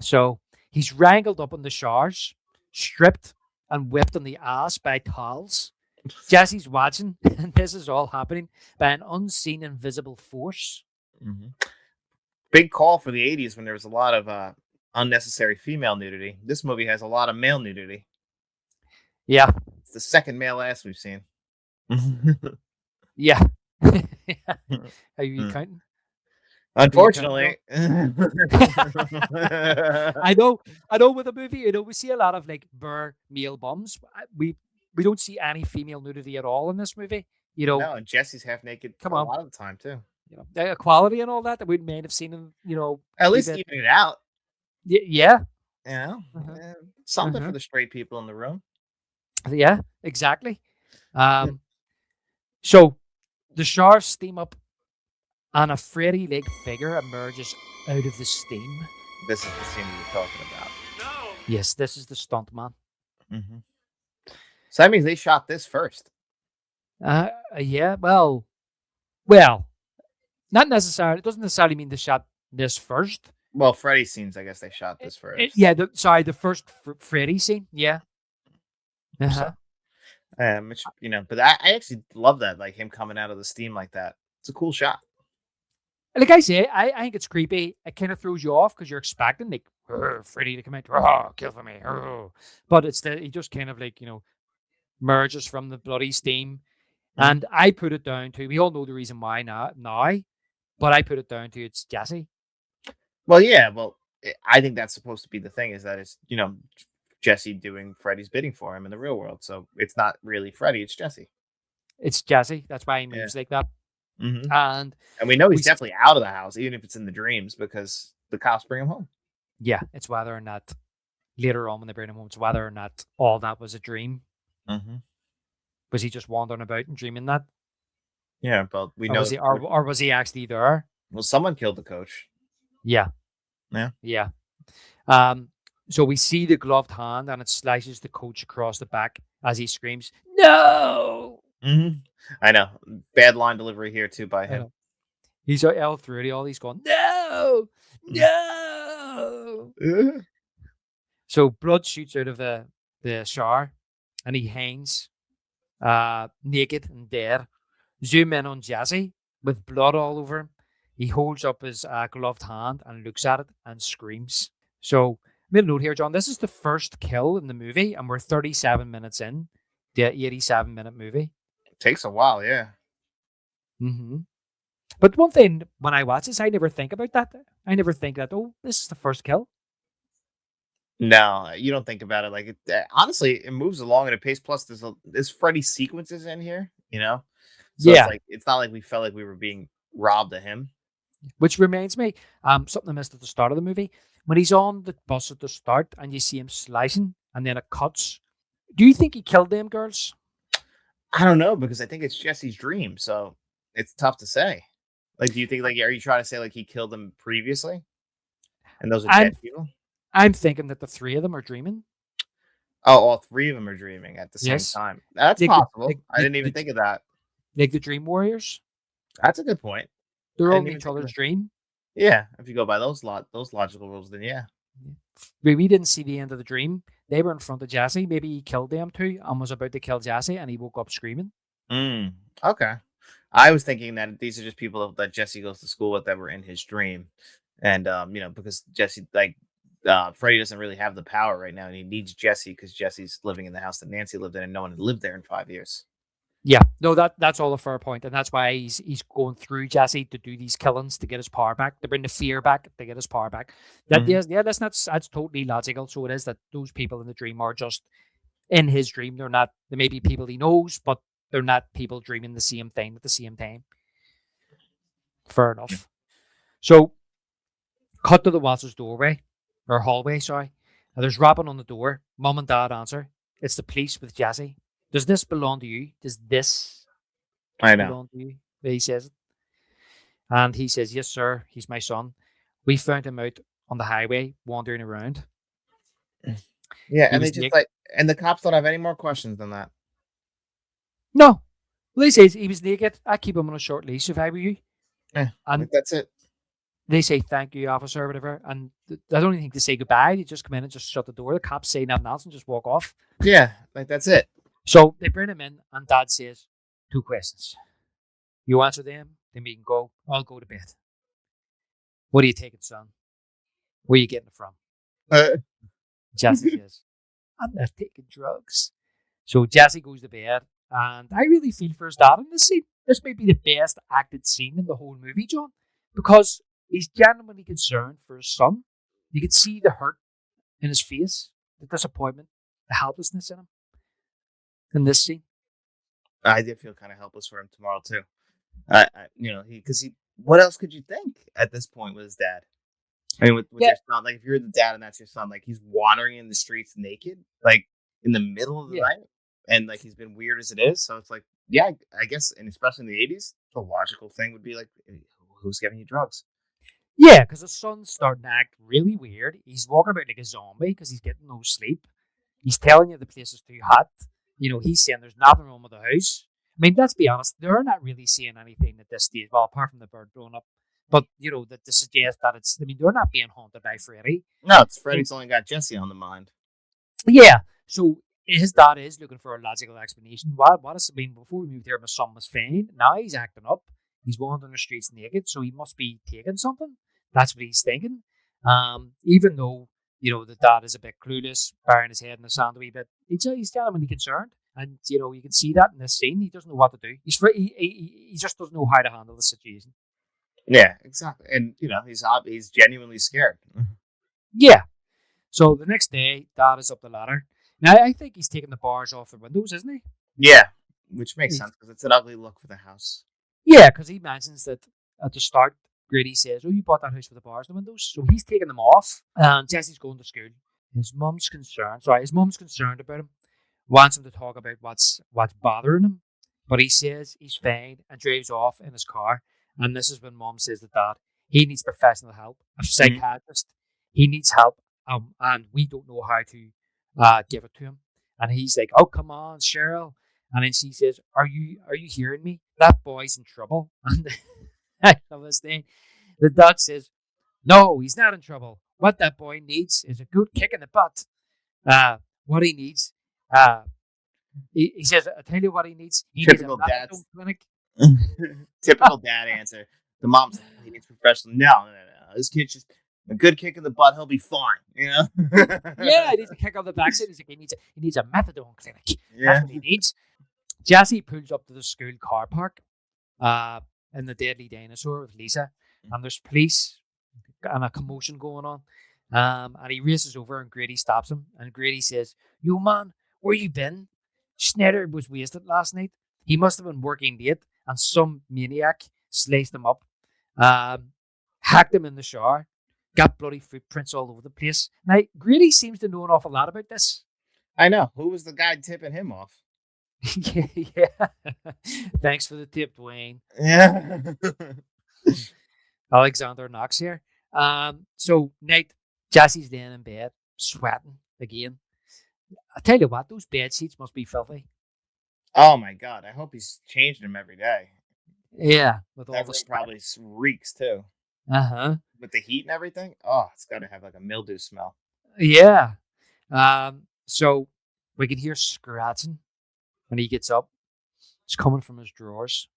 Speaker 4: So he's wrangled up in the showers, stripped, and whipped on the ass by towels. Jesse's watching, and this is all happening by an unseen, invisible force.
Speaker 3: Big call for the 80s when there was a lot of unnecessary female nudity. This movie has a lot of male nudity.
Speaker 4: Yeah.
Speaker 3: It's the second male ass we've seen.
Speaker 4: Yeah. Are you counting?
Speaker 3: Unfortunately.
Speaker 4: I know with a movie, we see a lot of like bare male bums. We don't see any female nudity at all in this movie.
Speaker 3: No, and Jesse's half naked a lot of the time too.
Speaker 4: Equality and all that we may have seen in,
Speaker 3: at least even it out.
Speaker 4: Yeah.
Speaker 3: Something for the straight people in the room.
Speaker 4: Yeah, exactly. So the showers steam up and a Freddy-like figure emerges out of the steam.
Speaker 3: This is the scene you're talking about.
Speaker 4: No. Yes, this is the stunt man.
Speaker 3: So that means they shot this first.
Speaker 4: Yeah, well, not necessarily. It doesn't necessarily mean they shot this first.
Speaker 3: Well, Freddy scenes, I guess they shot this first.
Speaker 4: Yeah, the first Freddy scene. Yeah.
Speaker 3: But I actually love that, like him coming out of the steam like that. It's a cool shot.
Speaker 4: Like I say, I think it's creepy. It kind of throws you off because you're expecting like Freddy to come out, kill for me. But he just kind of like merges from the bloody steam, and I put it down to, we all know the reason why now, but I put it down to it's Jesse.
Speaker 3: Well, yeah, I think that's supposed to be the thing, is that it's Jesse doing Freddy's bidding for him in the real world. So it's not really Freddy, it's Jesse.
Speaker 4: It's Jesse. That's why he moves like that. And
Speaker 3: we know he's definitely out of the house, even if it's in the dreams, because the cops bring him home.
Speaker 4: Yeah, it's whether or not later on when they bring him home, it's whether or not all that was a dream. Was he just wandering about and dreaming that?
Speaker 3: Yeah, but we know.
Speaker 4: Or was he actually there?
Speaker 3: Well, someone killed the coach.
Speaker 4: Yeah. So we see the gloved hand, and it slices the coach across the back as he screams, "No!"
Speaker 3: I know. Bad line delivery here too by him.
Speaker 4: He's all through it. All he's going, "No, no!" So blood shoots out of the shower, and he hangs naked and dead. Zoom in on Jesse with blood all over him. He holds up his gloved hand and looks at it and screams. So, made a note here, John. This is the first kill in the movie, and we're 37 minutes in the 87-minute movie.
Speaker 3: It takes a while, yeah.
Speaker 4: But one thing, when I watch this, I never think about that. I never think that, this is the first kill.
Speaker 3: No, you don't think about it like it. Honestly, it moves along at a pace. Plus, there's Freddy sequences in here, So it's not like we felt like we were being robbed of him.
Speaker 4: Which reminds me, something I missed at the start of the movie. When he's on the bus at the start and you see him slicing and then it cuts, do you think he killed them girls?
Speaker 3: I don't know, because I think it's Jesse's dream, so it's tough to say. Like, do you think, like, are you trying to say like he killed them previously? And those are dead people?
Speaker 4: I'm thinking that the three of them are dreaming.
Speaker 3: Oh, all three of them are dreaming at the same
Speaker 4: Yes,
Speaker 3: time. That's
Speaker 4: like the
Speaker 3: possible. I
Speaker 4: like
Speaker 3: didn't even think of that.
Speaker 4: the Dream Warriors.
Speaker 3: That's a good point.
Speaker 4: They're
Speaker 3: I
Speaker 4: all
Speaker 3: didn't
Speaker 4: in
Speaker 3: even
Speaker 4: each
Speaker 3: think of
Speaker 4: other's
Speaker 3: that.
Speaker 4: dream.
Speaker 3: Yeah, if you go by those logical rules, then yeah.
Speaker 4: We didn't see the end of the dream. They were in front of Jesse. Maybe he killed them too and was about to kill Jesse, and he woke up screaming.
Speaker 3: Mm, okay. I was thinking that these are just people that Jesse goes to school with that were in his dream, and because Jesse Freddy doesn't really have the power right now, and he needs Jesse because Jesse's living in the house that Nancy lived in, and no one had lived there in 5 years.
Speaker 4: Yeah, no, that's all a fair point, and that's why he's going through Jesse to do these killings to get his power back, to bring the fear back, to get his power back. That
Speaker 3: Mhm.
Speaker 4: yes, yeah, that's totally logical. So it is that those people in the dream are just in his dream. They're not. They may be people he knows, but they're not people dreaming the same thing at the same time. Fair enough. So cut to the Watts's doorway or hallway. Sorry, and there's rapping on the door. Mom and Dad answer. It's the police with Jesse. Does this belong to you? Does this
Speaker 3: I know.
Speaker 4: belong to you? He says it. And he says, yes, sir, he's my son. We found him out on the highway wandering around.
Speaker 3: Yeah,
Speaker 4: He
Speaker 3: and they
Speaker 4: was
Speaker 3: just
Speaker 4: naked.
Speaker 3: and the cops don't have any more questions than that.
Speaker 4: No. Well, he says he was naked. I'd keep him on a short leash if I were you.
Speaker 3: Yeah,
Speaker 4: And
Speaker 3: that's it.
Speaker 4: they say, thank you, officer, or whatever. And I don't even think they say goodbye. They just come in and just shut the door. The cops say nothing else and just walk off.
Speaker 3: Yeah, that's it.
Speaker 4: So they bring him in, and Dad says, 2 questions. You answer them, then we can go. I'll go to bed. What are you taking, son? Where are you getting it from? Jesse says, I'm not taking drugs. So Jesse goes to bed, and I really feel for his dad in this scene. This may be the best acted scene in the whole movie, John, because he's genuinely concerned for his son. You can see the hurt in his face, the disappointment, the helplessness in him in this scene.
Speaker 3: I did feel kind of helpless for him tomorrow too. Because what else could you think at this point with his dad? I mean, with
Speaker 4: Yeah.
Speaker 3: your son, like if you're the dad and that's your son, like he's wandering in the streets naked, like in the middle of the
Speaker 4: Yeah.
Speaker 3: night, and like he's been weird as it is. So it's like, yeah, I guess, and especially in the '80s, the logical thing would be like, who's giving you drugs?
Speaker 4: Yeah, because his son's starting to act really weird. He's walking about like a zombie because he's getting no sleep. He's telling you the place is too hot. He's saying there's nothing wrong with the house. I mean, let's be honest, they're not really seeing anything at this stage, well, apart from the bird blowing up. But, that to suggest that they're not being haunted by Freddy.
Speaker 3: No, it's Freddy's only got Jesse on the mind.
Speaker 4: Yeah. So his dad is looking for a logical explanation. What is, I mean, before we moved here, my son was fine. Now he's acting up. He's wandering the streets naked, so he must be taking something. That's what he's thinking. Even though, the dad is a bit clueless, burying his head in the sand a wee bit, he's genuinely concerned. And, you can see that in this scene. He doesn't know what to do. He just doesn't know how to handle the situation.
Speaker 3: Yeah, exactly. And, he's genuinely scared.
Speaker 4: Yeah. So the next day, Dad is up the ladder. Now, I think he's taking the bars off the windows, isn't he?
Speaker 3: Yeah, which makes sense because it's an ugly look for the house.
Speaker 4: Yeah, because he mentions that at the start, Grady says, oh, you bought that house with the bars in the windows. So he's taking them off, and Jesse's going to school. His mum's concerned about him, wants him to talk about what's bothering him, but he says he's fine and drives off in his car. And this is when Mum says to Dad, he needs professional help, a psychiatrist. He needs help, and we don't know how to give it to him. And he's like, oh, come on, Cheryl. And then she says, are you hearing me? That boy's in trouble. And I love this thing. The dad says, no, he's not in trouble. What that boy needs is a good kick in the butt. What he needs, he says, I'll tell you what he needs. He
Speaker 3: Typical
Speaker 4: needs a
Speaker 3: dad's
Speaker 4: methadone clinic.
Speaker 3: typical dad answer. The mom's like, he needs professional. No. This kid's just a good kick in the butt. He'll be fine.
Speaker 4: Yeah, he needs a kick on the backside. He's like, he needs a methadone clinic.
Speaker 3: Yeah.
Speaker 4: That's what he needs. Jesse pulls up to the school car park in the Deadly Dinosaur with Lisa, and there's police and a commotion going on. And he races over, and Grady stops him. And Grady says, yo, man, where you been? Schneider was wasted last night. He must have been working late, and some maniac sliced him up, hacked him in the shower, got bloody footprints all over the place. Now, Grady seems to know an awful lot about this.
Speaker 3: I know. Who was the guy tipping him off?
Speaker 4: Yeah. Thanks for the tip, Dwayne.
Speaker 3: Yeah.
Speaker 4: Alexander Knox here. So night, Jesse's laying in bed, sweating again. I tell you what, those bed sheets must be filthy.
Speaker 3: Oh my god! I hope he's changing them every day.
Speaker 4: Yeah, with all
Speaker 3: That
Speaker 4: the
Speaker 3: room
Speaker 4: sweat.
Speaker 3: probably reeks too,
Speaker 4: Uh-huh.
Speaker 3: with the heat and everything. Oh, it's got to have like a mildew smell.
Speaker 4: Yeah. So we can hear scratching when he gets up. It's coming from his drawers,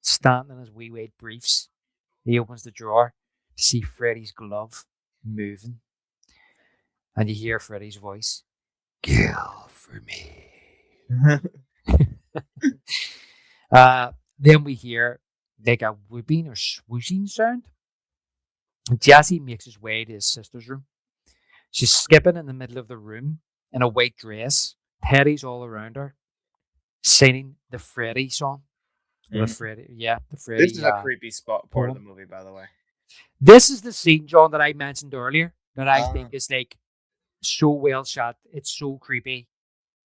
Speaker 4: standing in his wee weight briefs. He opens the drawer to see Freddy's glove moving, and you hear Freddy's voice, "Kill for me." Then we hear like a whooping or swooshing sound. Jesse makes his way to his sister's room. She's skipping in the middle of the room in a white dress, teddies all around her, singing the Freddy song. The
Speaker 3: Mhm.
Speaker 4: Freddy, yeah, the
Speaker 3: This
Speaker 4: Freddy
Speaker 3: is a creepy spot part of the
Speaker 4: poem.
Speaker 3: movie, by the way.
Speaker 4: This is the scene, John, that I mentioned earlier that I
Speaker 3: Uh,
Speaker 4: think is like so well shot. It's so creepy.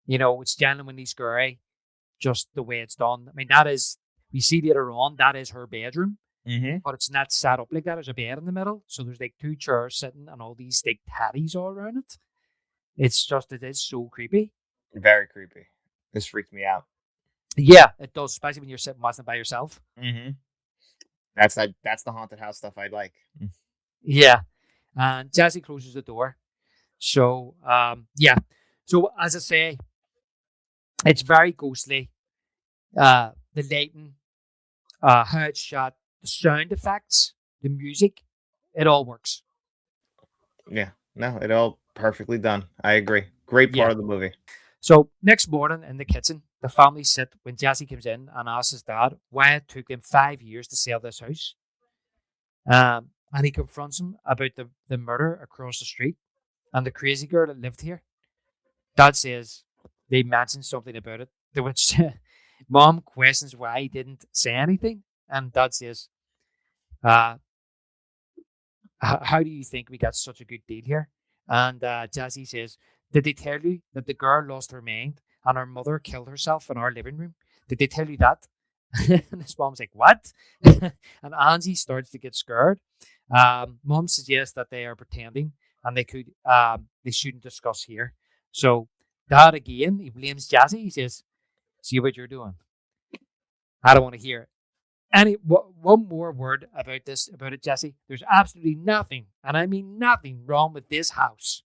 Speaker 4: You know, it's genuinely scary, just the way it's done. I mean, that is, we see later on, that is her bedroom,
Speaker 3: mm-hmm.
Speaker 4: but it's not set up like that. There's a bed in the middle. So there's like two chairs sitting and all these like teddies all around it. It's just, it is so creepy.
Speaker 3: Very creepy. This freaked me out.
Speaker 4: Yeah, it does, especially when you're sitting watching it by yourself.
Speaker 3: Mm-hmm. That's the haunted house stuff I like.
Speaker 4: Yeah. And Jesse closes the door. So, yeah. So, as I say, it's very ghostly. The lighting, how it's shot, the sound effects, the music, it all works.
Speaker 3: Yeah. No, it all perfectly done. I agree. Great part
Speaker 4: Yeah.
Speaker 3: of the movie.
Speaker 4: So, next morning in the kitchen, the family sit when Jesse comes in and asks his dad why it took him 5 years to sell this house. And he confronts him about the murder across the street and the crazy girl that lived here. Dad says they mentioned something about it, to which mom questions why he didn't say anything. And dad says, uh, how do you think we got such a good deal here? And Jazzy says, did they tell you that the girl lost her mind and her mother killed herself in our living room? Did they tell you that? And his mom's like, what? And Angie starts to get scared. Mom suggests that they are pretending and they shouldn't discuss here. So dad again, he blames Jazzy. He says, see what you're doing. I don't want to hear it. One more word about it, Jesse. There's absolutely nothing, and I mean nothing, wrong with this house.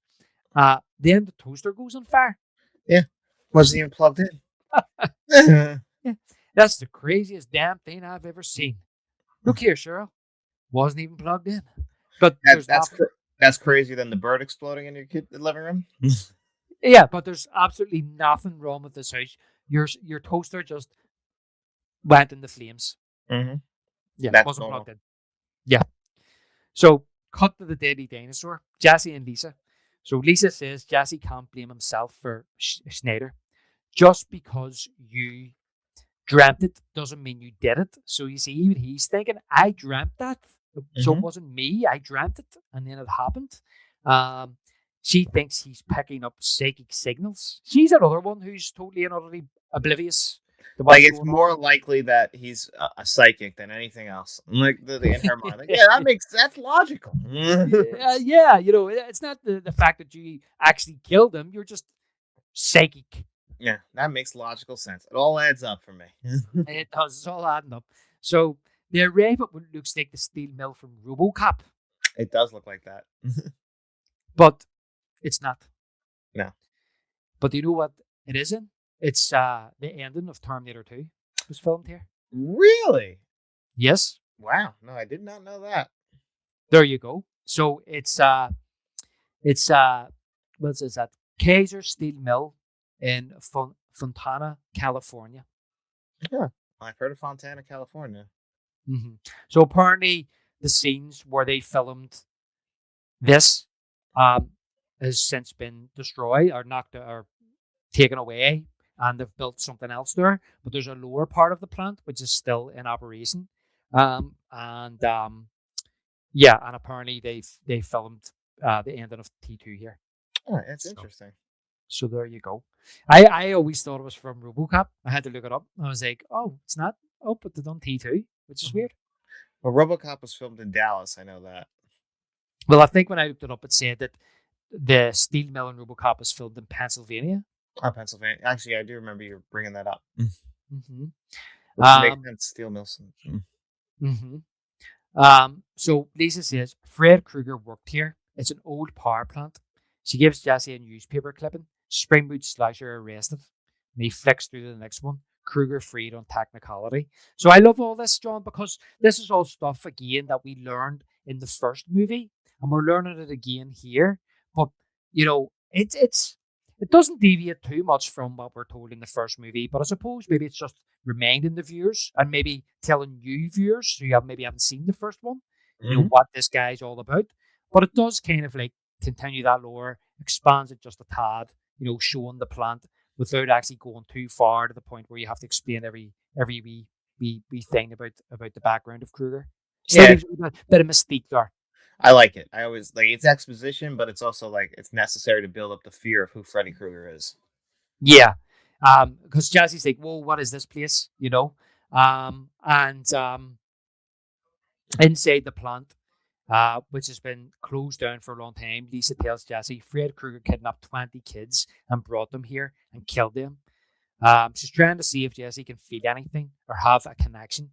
Speaker 4: Then the toaster goes on fire.
Speaker 3: Yeah. Wasn't even plugged in.
Speaker 4: Yeah, that's the craziest damn thing I've ever seen. Look here, Cheryl. Wasn't even plugged in. But there's nothing.
Speaker 3: That's crazier than the bird exploding in your living room.
Speaker 4: Yeah, but there's absolutely nothing wrong with this house. Your toaster just went in the flames.
Speaker 3: Mm-hmm.
Speaker 4: Yeah,
Speaker 3: That's
Speaker 4: wasn't
Speaker 3: normal.
Speaker 4: plugged in. Yeah. So cut to the deadly dinosaur, Jesse and Lisa. So Lisa says Jesse can't blame himself for Schneider. Just because you dreamt it doesn't mean you did it. So you see, even he's thinking, I dreamt that. So it wasn't me. I dreamt it, and then it happened. She thinks he's picking up psychic signals. She's another one who's totally and utterly oblivious to what's
Speaker 3: Like it's
Speaker 4: going
Speaker 3: more
Speaker 4: on.
Speaker 3: likely that he's a psychic than anything else. Like in her mind, like, yeah, that's logical.
Speaker 4: Yeah, you know, it's not the fact that you actually killed him. You're just psychic.
Speaker 3: Yeah, that makes logical sense. It all adds up for me.
Speaker 4: It does. It's all adding up. So they arrive at what looks like the steel mill from RoboCop,
Speaker 3: It does look like that.
Speaker 4: but it's not.
Speaker 3: No.
Speaker 4: But do you know what it is in? It's the ending of Terminator 2 was filmed here.
Speaker 3: Really?
Speaker 4: Yes.
Speaker 3: Wow. No, I did not know that.
Speaker 4: There you go. So it's what is that? Kaiser Steel Mill in Fontana, California.
Speaker 3: Yeah. I've heard of Fontana, California.
Speaker 4: Mm-hmm. So apparently the scenes where they filmed this has since been destroyed or knocked or taken away, and they've built something else there. But there's a lower part of the plant which is still in operation. Yeah, and apparently they filmed the ending of T2 here.
Speaker 3: Oh, that's interesting.
Speaker 4: So there you go. I always thought it was from RoboCop. I had to look it up. I was like, oh, it's not. Oh, but they've done T2, which is weird.
Speaker 3: Well, RoboCop was filmed in Dallas. I know that.
Speaker 4: Well, I think when I looked it up, it said that the steel mill in RoboCop was filmed in Pennsylvania.
Speaker 3: Oh, Pennsylvania. Actually, I do remember you bringing that up.
Speaker 4: Mm-hmm.
Speaker 3: Which makes sense. Steel Mills.
Speaker 4: Mm-hmm. So Lisa says Fred Krueger worked here. It's an old power plant. She gives Jesse a newspaper clipping. Springwood Slasher arrested. And he flicks through to the next one. Krueger freed on technicality. So I love all this, John, because this is all stuff again that we learned in the first movie, and we're learning it again here. But it doesn't deviate too much from what we're told in the first movie. But I suppose maybe it's just reminding the viewers and maybe telling new viewers who maybe haven't seen the first one, what this guy's all about. But it does kind of like continue that lore, expands it just a tad, showing the plant without actually going too far to the point where you have to explain every wee thing about the background of Krueger. Still
Speaker 3: Yeah,
Speaker 4: leaves a bit of mystique there.
Speaker 3: I like it. I always like it's exposition, but it's also like it's necessary to build up the fear of who Freddy Krueger is.
Speaker 4: Yeah. Because Jesse's like, whoa, what is this place? And inside the plant, which has been closed down for a long time, Lisa tells Jesse Fred Krueger kidnapped 20 kids and brought them here and killed them. She's trying to see if Jesse can feel anything or have a connection.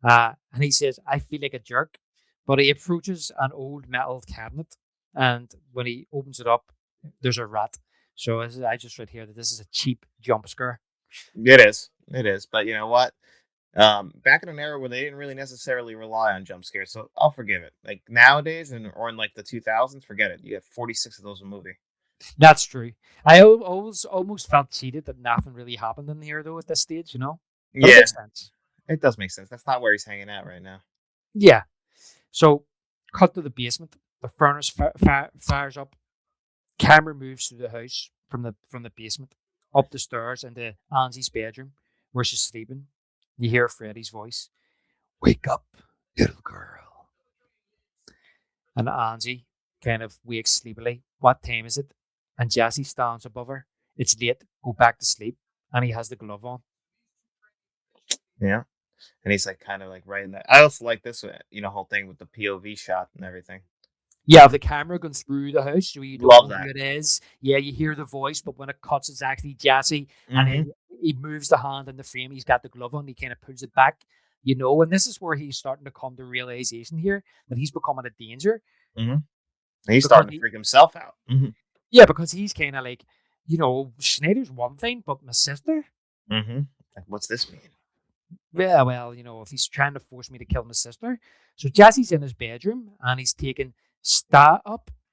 Speaker 4: And he says, I feel like a jerk. But he approaches an old metal cabinet, and when he opens it up, there's a rat. So I just read here that this is a cheap jump scare.
Speaker 3: It is. It is. But you know what? Back in an era where they didn't really necessarily rely on jump scares, so I'll forgive it. Like nowadays, or in like the 2000s, forget it. You have 46 of those in a movie.
Speaker 4: That's true. I always almost felt cheated that nothing really happened in here, though, at this stage, But it
Speaker 3: Yeah,
Speaker 4: makes sense.
Speaker 3: it does make sense. That's not where he's hanging out right now.
Speaker 4: Yeah. So, cut to the basement. The furnace fires up. Camera moves through the house from the basement, up the stairs into Ansie's bedroom, where she's sleeping. You hear Freddy's voice. Wake up, little girl. And Angie kind of wakes sleepily. What time is it? And Jesse stands above her. It's late. Go back to sleep. And he has the glove on.
Speaker 3: Yeah. And he's like kind of like right in that. I also like this, whole thing with the POV shot and everything.
Speaker 4: Yeah, the camera going through the house, so you don't
Speaker 3: Love
Speaker 4: know
Speaker 3: that.
Speaker 4: who it is. Yeah, you hear the voice, but when it cuts, it's actually Jesse. And
Speaker 3: Mhm.
Speaker 4: then he moves the hand in the frame. He's got the glove on. He kind of pulls it back, And this is where he's starting to come to realization here that he's becoming a danger.
Speaker 3: Mhm. He's
Speaker 4: Because
Speaker 3: starting to freak himself out.
Speaker 4: yeah, because he's kind of like, Schneider's one thing, but my sister.
Speaker 3: Like, what's this mean?
Speaker 4: Yeah, well, if he's trying to force me to kill my sister. So Jesse's in his bedroom and he's taking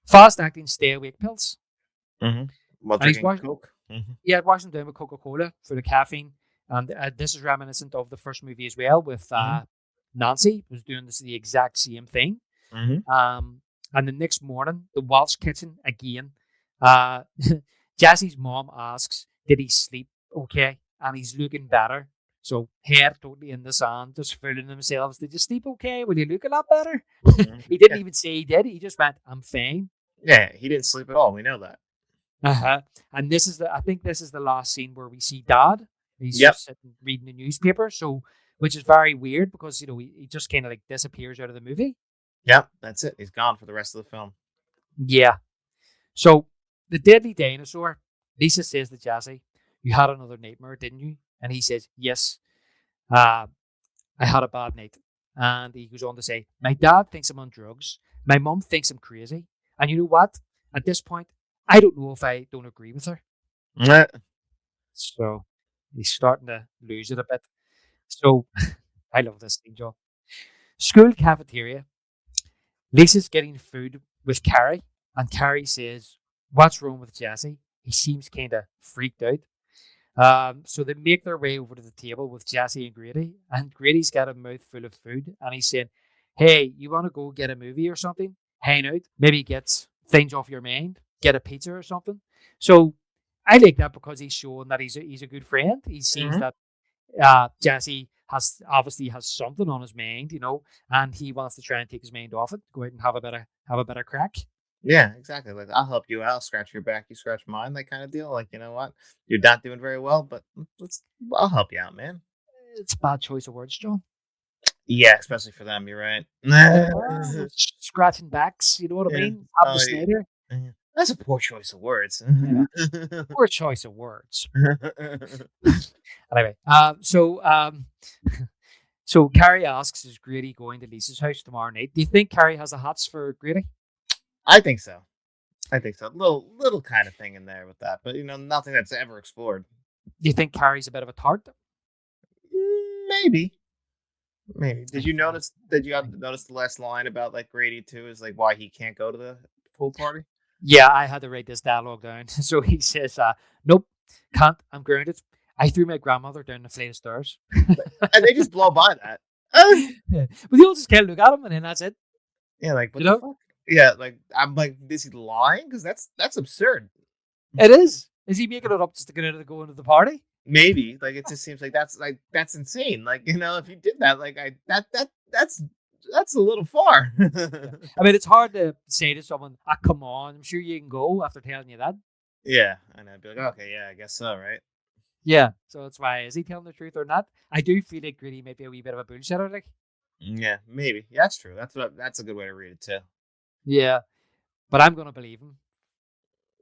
Speaker 4: fast acting stay awake pills.
Speaker 3: While
Speaker 4: And he's
Speaker 3: drinking Coke.
Speaker 4: Yeah, washing them down with Coca-Cola for the caffeine. And this is reminiscent of the first movie as well with Nancy was doing the exact same thing. And the next morning, the Walsh kitchen again. Jesse's mom asks, did he sleep okay? And he's looking better. So hair totally in the sand, just fooling themselves. Did you sleep okay? Will you look a lot better? He didn't even say he did. He just went, I'm fine.
Speaker 3: Yeah, he didn't sleep at all. We know that.
Speaker 4: And I think this is the last scene where we see Dad. He's just sitting reading the newspaper. So, which is very weird because, he just kind of like disappears out of the movie.
Speaker 3: Yep, that's it. He's gone for the rest of the film.
Speaker 4: Yeah. So the deadly dinosaur, Lisa says to Jesse, you had another nightmare, didn't you? And he says, yes, I had a bad night. And he goes on to say, my dad thinks I'm on drugs. My mom thinks I'm crazy. And you know what? At this point, I don't know if I don't agree with her. So he's starting to lose it a bit. So I love this thing, John. School cafeteria. Lisa's getting food with Carrie. And Carrie says, what's wrong with Jesse? He seems kind of freaked out. So they make their way over to the table with Jesse and Grady, and Grady's got a mouthful of food, and he's saying, hey, you want to go get a movie or something? Hang out, maybe get things off your mind, get a pizza or something. So I like that because he's showing that he's a good friend. He sees that Jesse obviously has something on his mind, and he wants to try and take his mind off it, go out and have a better crack.
Speaker 3: Yeah, exactly. Like, I'll help you out. I'll scratch your back, you scratch mine, that kind of deal. Like, you know what? You're not doing very well, but I'll help you out, man.
Speaker 4: It's a bad choice of words, John.
Speaker 3: Yeah, especially for them. You're right.
Speaker 4: Scratching backs, you know what I mean? Up the Snyder.
Speaker 3: That's a poor choice of words.
Speaker 4: Poor choice of words. Anyway, so Carrie asks, "Is Grady going to Lisa's house tomorrow night?" Do you think Carrie has the hots for Grady?
Speaker 3: I think so. Little kind of thing in there with that, but nothing that's ever explored.
Speaker 4: Do you think Carrie's a bit of a tart?
Speaker 3: Maybe. Did you notice? Did you notice the last line about like Grady too? Is like why he can't go to the pool party?
Speaker 4: Yeah, I had to write this dialogue down. So he says, "Nope, can't. I'm grounded. I threw my grandmother down the flight of stairs."
Speaker 3: And they just blow by that.
Speaker 4: Yeah. But they all just can't look at him, and then that's it.
Speaker 3: Yeah, like what
Speaker 4: You
Speaker 3: the
Speaker 4: know?
Speaker 3: fuck? Yeah, like I'm like, is he lying? Because that's absurd.
Speaker 4: It is. Is he making it up just to get out of the go into the party?
Speaker 3: Maybe like it just seems like that's insane. Like if you did that, like that's a little far.
Speaker 4: I mean, it's hard to say to someone, come on, I'm sure you can go after telling you that.
Speaker 3: Yeah, and I'd be like, okay, yeah, I guess so, right?
Speaker 4: Yeah. So that's why, is he telling the truth or not? I do feel like Gritty might be a wee bit of a bullshitter, like.
Speaker 3: Yeah, maybe. Yeah, that's true. That's a good way to read it too.
Speaker 4: Yeah. But I'm going to believe him.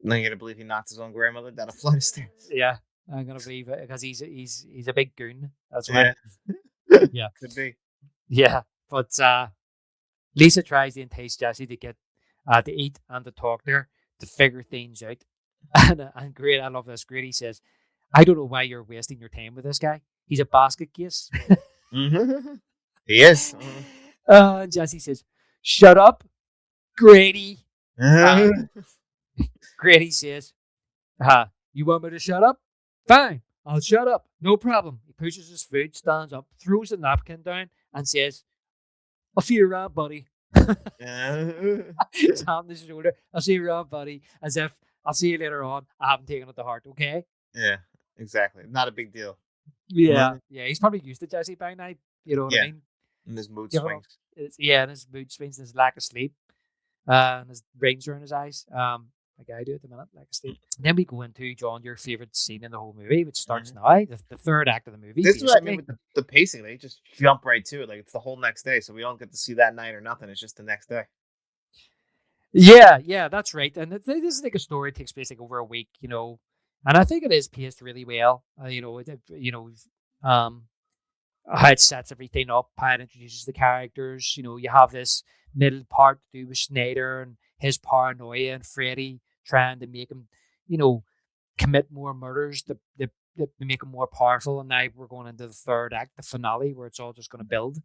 Speaker 3: Then you're gonna believe he knocked his own grandmother down a flight of stairs.
Speaker 4: Yeah. I'm going to believe it because he's a big goon. That's why.
Speaker 3: Yeah,
Speaker 4: Yeah.
Speaker 3: could be.
Speaker 4: Yeah. But Lisa tries to entice Jesse to get to eat and to talk to her to figure things out. And great, I love this. Grady says, "I don't know why you're wasting your time with this guy. He's a basket case."
Speaker 3: Mm-hmm. He is.
Speaker 4: And Jesse says, "Shut up, Grady." Grady says, "You want me to shut up? Fine, I'll shut up. No problem." He pushes his food, stands up, throws the napkin down, and says, "I'll see you around, buddy." Tap his shoulder. "I'll see you around, buddy." As if, "I'll see you later on. I haven't taken it to heart, okay?"
Speaker 3: Yeah, exactly. Not a big deal.
Speaker 4: Yeah. Yeah, he's probably used to Jesse by now. You know what I mean?
Speaker 3: And his mood
Speaker 4: You know,
Speaker 3: swings.
Speaker 4: and his mood swings, and his lack of sleep, and his rings are in his eyes. Like I do at the minute, lack of sleep. Then we go into, John, your favorite scene in the whole movie, which starts now, the third act of the movie.
Speaker 3: This is what I mean
Speaker 4: basically.
Speaker 3: with the pacing. They just jump right to it. Like it's the whole next day, so we don't get to see that night or nothing. It's just the next day.
Speaker 4: Yeah, that's right. And this is like a story that takes place like over a week, and I think it is paced really well. How it sets everything up, how it introduces the characters. You have this middle part to do with Schneider and his paranoia, and Freddy trying to make him, commit more murders to make him more powerful. And now we're going into the third act, the finale, where it's all just going to build.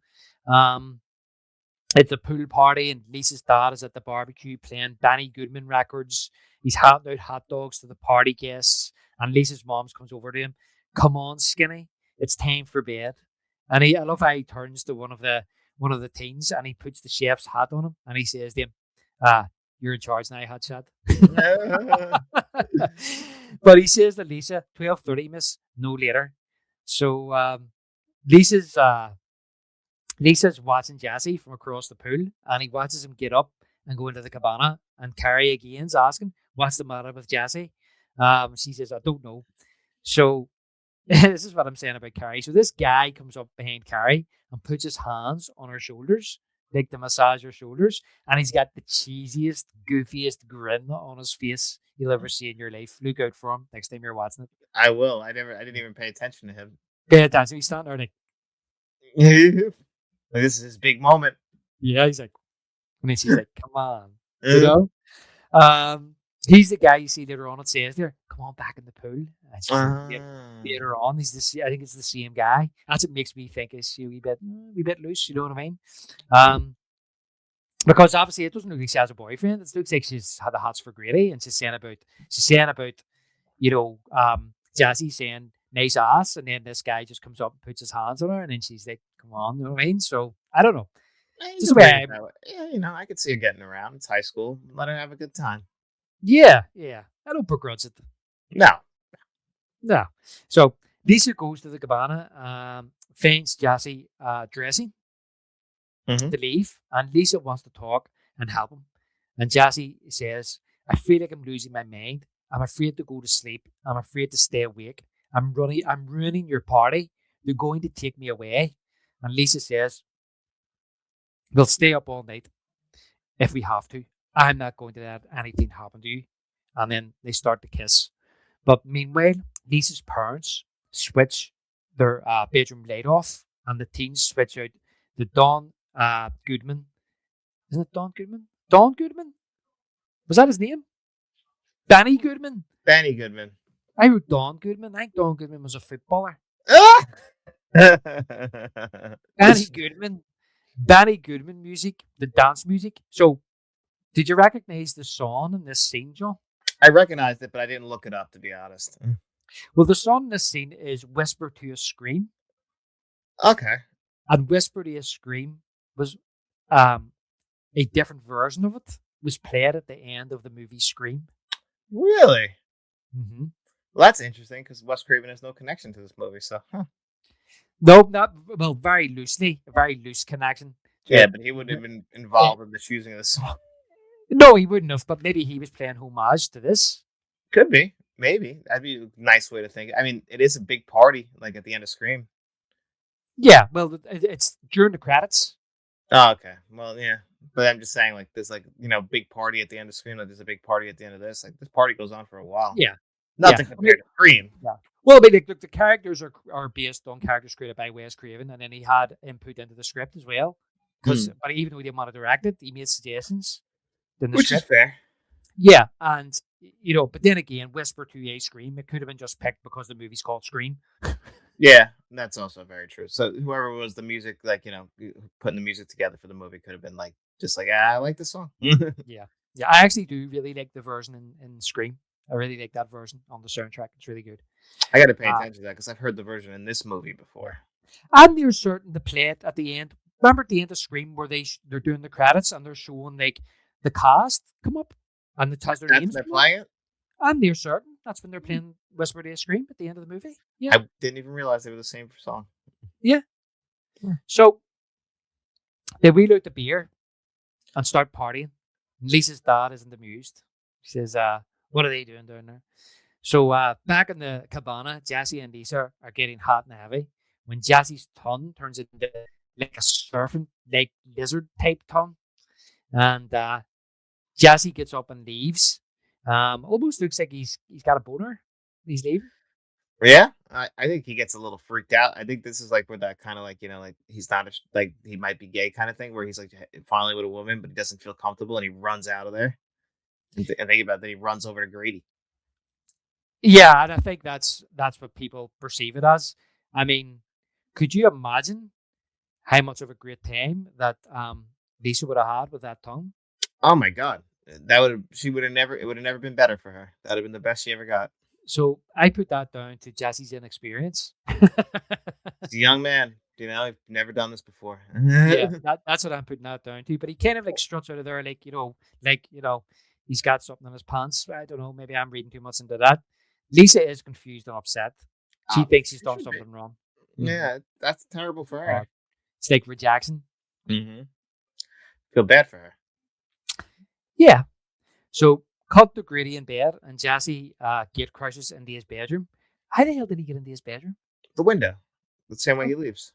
Speaker 4: It's a pool party, and Lisa's dad is at the barbecue playing Danny Goodman records. He's handing out hot dogs to the party guests, and Lisa's mom comes over to him. "Come on, Skinny, it's time for bed." And I love how he turns to one of the teens, and he puts the chef's hat on him, and he says to him, "You're in charge now, hotshot." But he says to Lisa, 12:30, miss, no later. So Lisa's watching Jesse from across the pool, and he watches him get up and go into the cabana, and Carrie again's asking, "What's the matter with Jesse?" She says, "I don't know." So this is what I'm saying about Carrie. So this guy comes up behind Carrie and puts his hands on her shoulders, like to massage her shoulders, and he's got the cheesiest, goofiest grin on his face you'll ever see in your life. Look out for him next time you're watching it.
Speaker 3: I will. I didn't even pay attention to him.
Speaker 4: Yeah, that's he's standing there like,
Speaker 3: Like, this is his big moment.
Speaker 4: yeah, he's like, and then she's like, "Come on," you know. He's the guy you see later on. It says there, "Come on back in the pool." And she's like, later on, I think it's the same guy. That's what makes me think it's a wee bit loose. You know what I mean? Because obviously it doesn't look like she has a boyfriend. It looks like she's had the hots for Grady, and she's saying about Jazzy saying nice ass, and then this guy just comes up and puts his hands on her, and then she's like, "Come on," you know what I mean? So I don't know. Just
Speaker 3: Yeah, I could see her getting around. It's high school. Let her have a good time.
Speaker 4: Yeah. I don't begrudge it.
Speaker 3: No.
Speaker 4: So Lisa goes to the cabana, finds Jazzy dressing to leave, and Lisa wants to talk and help him. And Jazzy says, "I feel like I'm losing my mind. I'm afraid to go to sleep. I'm afraid to stay awake. I'm ruining your party. They're going to take me away." And Lisa says, "We'll stay up all night if we have to. I'm not going to let anything happen to you. and then they start to kiss. But meanwhile, Lisa's parents switch their bedroom light off, and the teens switch out the Don Goodman. Isn't it Don Goodman? Don Goodman? Was that his name? Danny Goodman.
Speaker 3: Danny Goodman.
Speaker 4: I wrote Don Goodman. I think Don Goodman was a footballer. Danny Goodman. Danny Goodman music, the dance music. So, did you recognize the song in this scene, John?
Speaker 3: I recognized it, but I didn't look it up, to be honest.
Speaker 4: Well, the song in this scene is Whisper to a Scream.
Speaker 3: Okay.
Speaker 4: And Whisper to a Scream was a different version of it. Was played at the end of the movie Scream.
Speaker 3: Really?
Speaker 4: Mm-hmm.
Speaker 3: Well, that's interesting because Wes Craven has no connection to this movie, so.
Speaker 4: No, not well. Very loosely, a very loose connection.
Speaker 3: Yeah, but he wouldn't have been involved in the choosing of the song.
Speaker 4: No, he wouldn't have. But maybe he was playing homage to this.
Speaker 3: Could be, maybe. That'd be a nice way to think. I mean, it is a big party, like at the end of Scream.
Speaker 4: Yeah, well, it's during the credits.
Speaker 3: Oh, okay. Well, yeah. But I'm just saying, like, there's like, big party at the end of Scream. Like, there's a big party at the end of this. Like, this party goes on for a while.
Speaker 4: Yeah.
Speaker 3: Nothing compared to Scream.
Speaker 4: Yeah. Well, but the characters are based on characters created by Wes Craven, and then he had input into the script as well. But even though he didn't want to direct it, he made suggestions.
Speaker 3: Which is fair.
Speaker 4: Yeah, and but then again, Whisper to a Scream, it could have been just picked because the movie's called Scream.
Speaker 3: Yeah, that's also very true. So whoever was the music, like, putting the music together for the movie could have been like, just like, I like this song.
Speaker 4: Yeah. I actually do really like the version in Scream. I really like that version on the soundtrack. It's really good.
Speaker 3: I got to pay attention to that because I've heard the version in this movie before.
Speaker 4: And there's certain the play it at the end. Remember at the end of Scream where they're doing the credits and they're showing like the cast come up and it has their names.
Speaker 3: They're playing it.
Speaker 4: And they're certain that's when they're playing Whisper to a Scream at the end of the movie. Yeah,
Speaker 3: I didn't even realize they were the same song.
Speaker 4: Yeah. So they wheel out the beer and start partying. Lisa's dad isn't amused. He says, what are they doing down there? So back in the cabana, Jesse and Lisa are getting hot and heavy when Jesse's tongue turns into like a serpent, like lizard type tongue. And Jesse gets up and leaves. Almost looks like he's got a boner. He's leaving.
Speaker 3: Yeah, I think he gets a little freaked out. I think this is like where that kind of like, like he's not like he might be gay kind of thing where he's like finally with a woman, but he doesn't feel comfortable and he runs out of there. And think about that, he runs over to Grady.
Speaker 4: Yeah, and I think that's what people perceive it as. I mean, could you imagine how much of a great time that Lisa would have had with that tongue?
Speaker 3: Oh my God, it would have never been better for her. That would have been the best she ever got.
Speaker 4: So I put that down to Jesse's inexperience.
Speaker 3: He's a young man, I've never done this before.
Speaker 4: Yeah, that's what I'm putting that down to. But he kind of like struts out of there, like he's got something in his pants. I don't know. Maybe I'm reading too much into that. Lisa is confused and upset. She thinks he's done something wrong.
Speaker 3: Yeah, that's terrible for her.
Speaker 4: It's like rejection.
Speaker 3: Mm-hmm. Feel bad for her.
Speaker 4: Yeah. So cut to Grady in bed, and Jesse gate crashes into his bedroom. How the hell did he get into his bedroom?
Speaker 3: The window. The same way he leaves.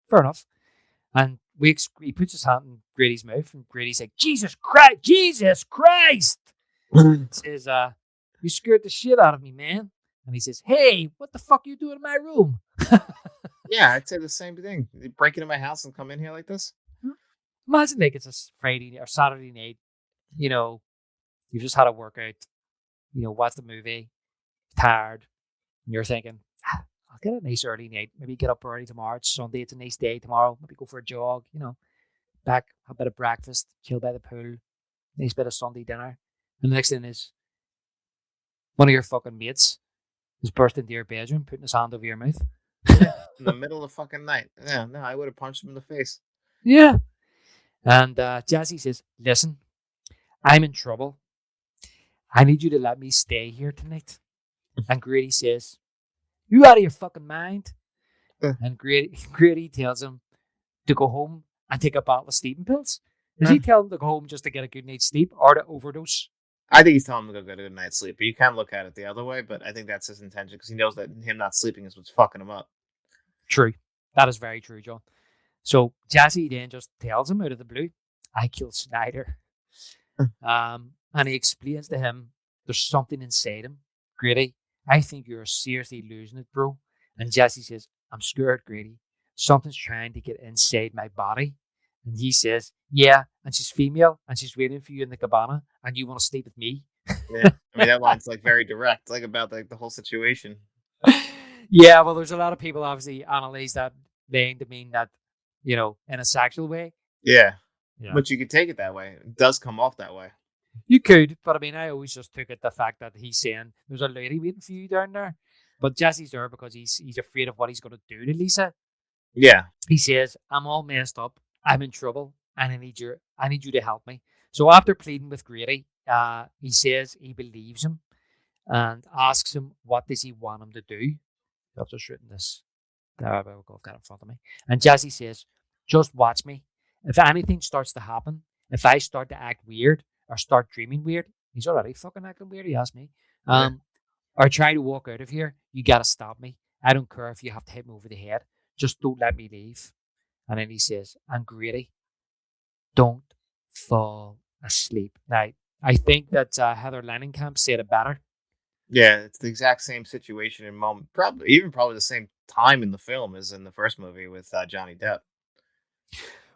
Speaker 4: Fair enough. And he puts his hand in Grady's mouth, and Grady's like, Jesus Christ! Jesus Christ! Says, you scared the shit out of me, man. And he says, hey, what the fuck you doing in my room?
Speaker 3: Yeah, I'd say the same thing. You break into my house and come in here like this?
Speaker 4: Imagine like it's a Friday or Saturday night. You've just had a workout. Watch the movie. Tired. And you're thinking, I'll get a nice early night. Maybe get up early tomorrow. It's Sunday. It's a nice day tomorrow. Maybe go for a jog. Back, have a bit of breakfast. Chill by the pool. Nice bit of Sunday dinner. And the next thing is one of your fucking mates has burst into your bedroom, putting his hand over your mouth.
Speaker 3: In the middle of the fucking night. Yeah, no, I would have punched him in the face.
Speaker 4: Yeah. And Jesse says, listen, I'm in trouble. I need you to let me stay here tonight. And Grady says, you out of your fucking mind? And Grady tells him to go home and take a bottle of sleeping pills. Does he tell him to go home just to get a good night's sleep or to overdose?
Speaker 3: I think he's telling him to go get a good night's sleep. But you can look at it the other way, but I think that's his intention because he knows that him not sleeping is what's fucking him up.
Speaker 4: True. That is very true, John. So Jesse then just tells him out of the blue, I killed Snyder. And he explains to him There's something inside him. Grady, I think you're seriously losing it, bro. And Jesse says, I'm scared, Grady. Something's trying to get inside my body. And he says, yeah, and she's female, and she's waiting for you in the cabana, and you want to sleep with me.
Speaker 3: Yeah, I mean that line's like very direct, like about like the whole situation.
Speaker 4: Yeah, well, there's a lot of people obviously analyze that line to mean that, in a sexual way.
Speaker 3: Yeah,
Speaker 4: Yeah.
Speaker 3: but you could take it that way. It does come off that way.
Speaker 4: You could, but I mean, I always just took it the fact that he's saying there's a lady waiting for you down there. But Jesse's there because he's afraid of what he's going to do to Lisa.
Speaker 3: Yeah,
Speaker 4: He says, I'm all messed up. I'm in trouble. And I need you to help me. So after pleading with Grady, he says he believes him and asks him, what does he want him to do? I've just written this. I've got it in front of me. And Jesse says, just watch me. If anything starts to happen, if I start to act weird or start dreaming weird, he's already fucking acting weird, he asked me. Or try to walk out of here, you gotta stop me. I don't care if you have to hit me over the head. Just don't let me leave. And then he says, and Grady, don't fall asleep. Now, I think that Heather Langenkamp said it better.
Speaker 3: yeah, it's the exact same situation and moment, probably the same time in the film as in the first movie with Johnny Depp.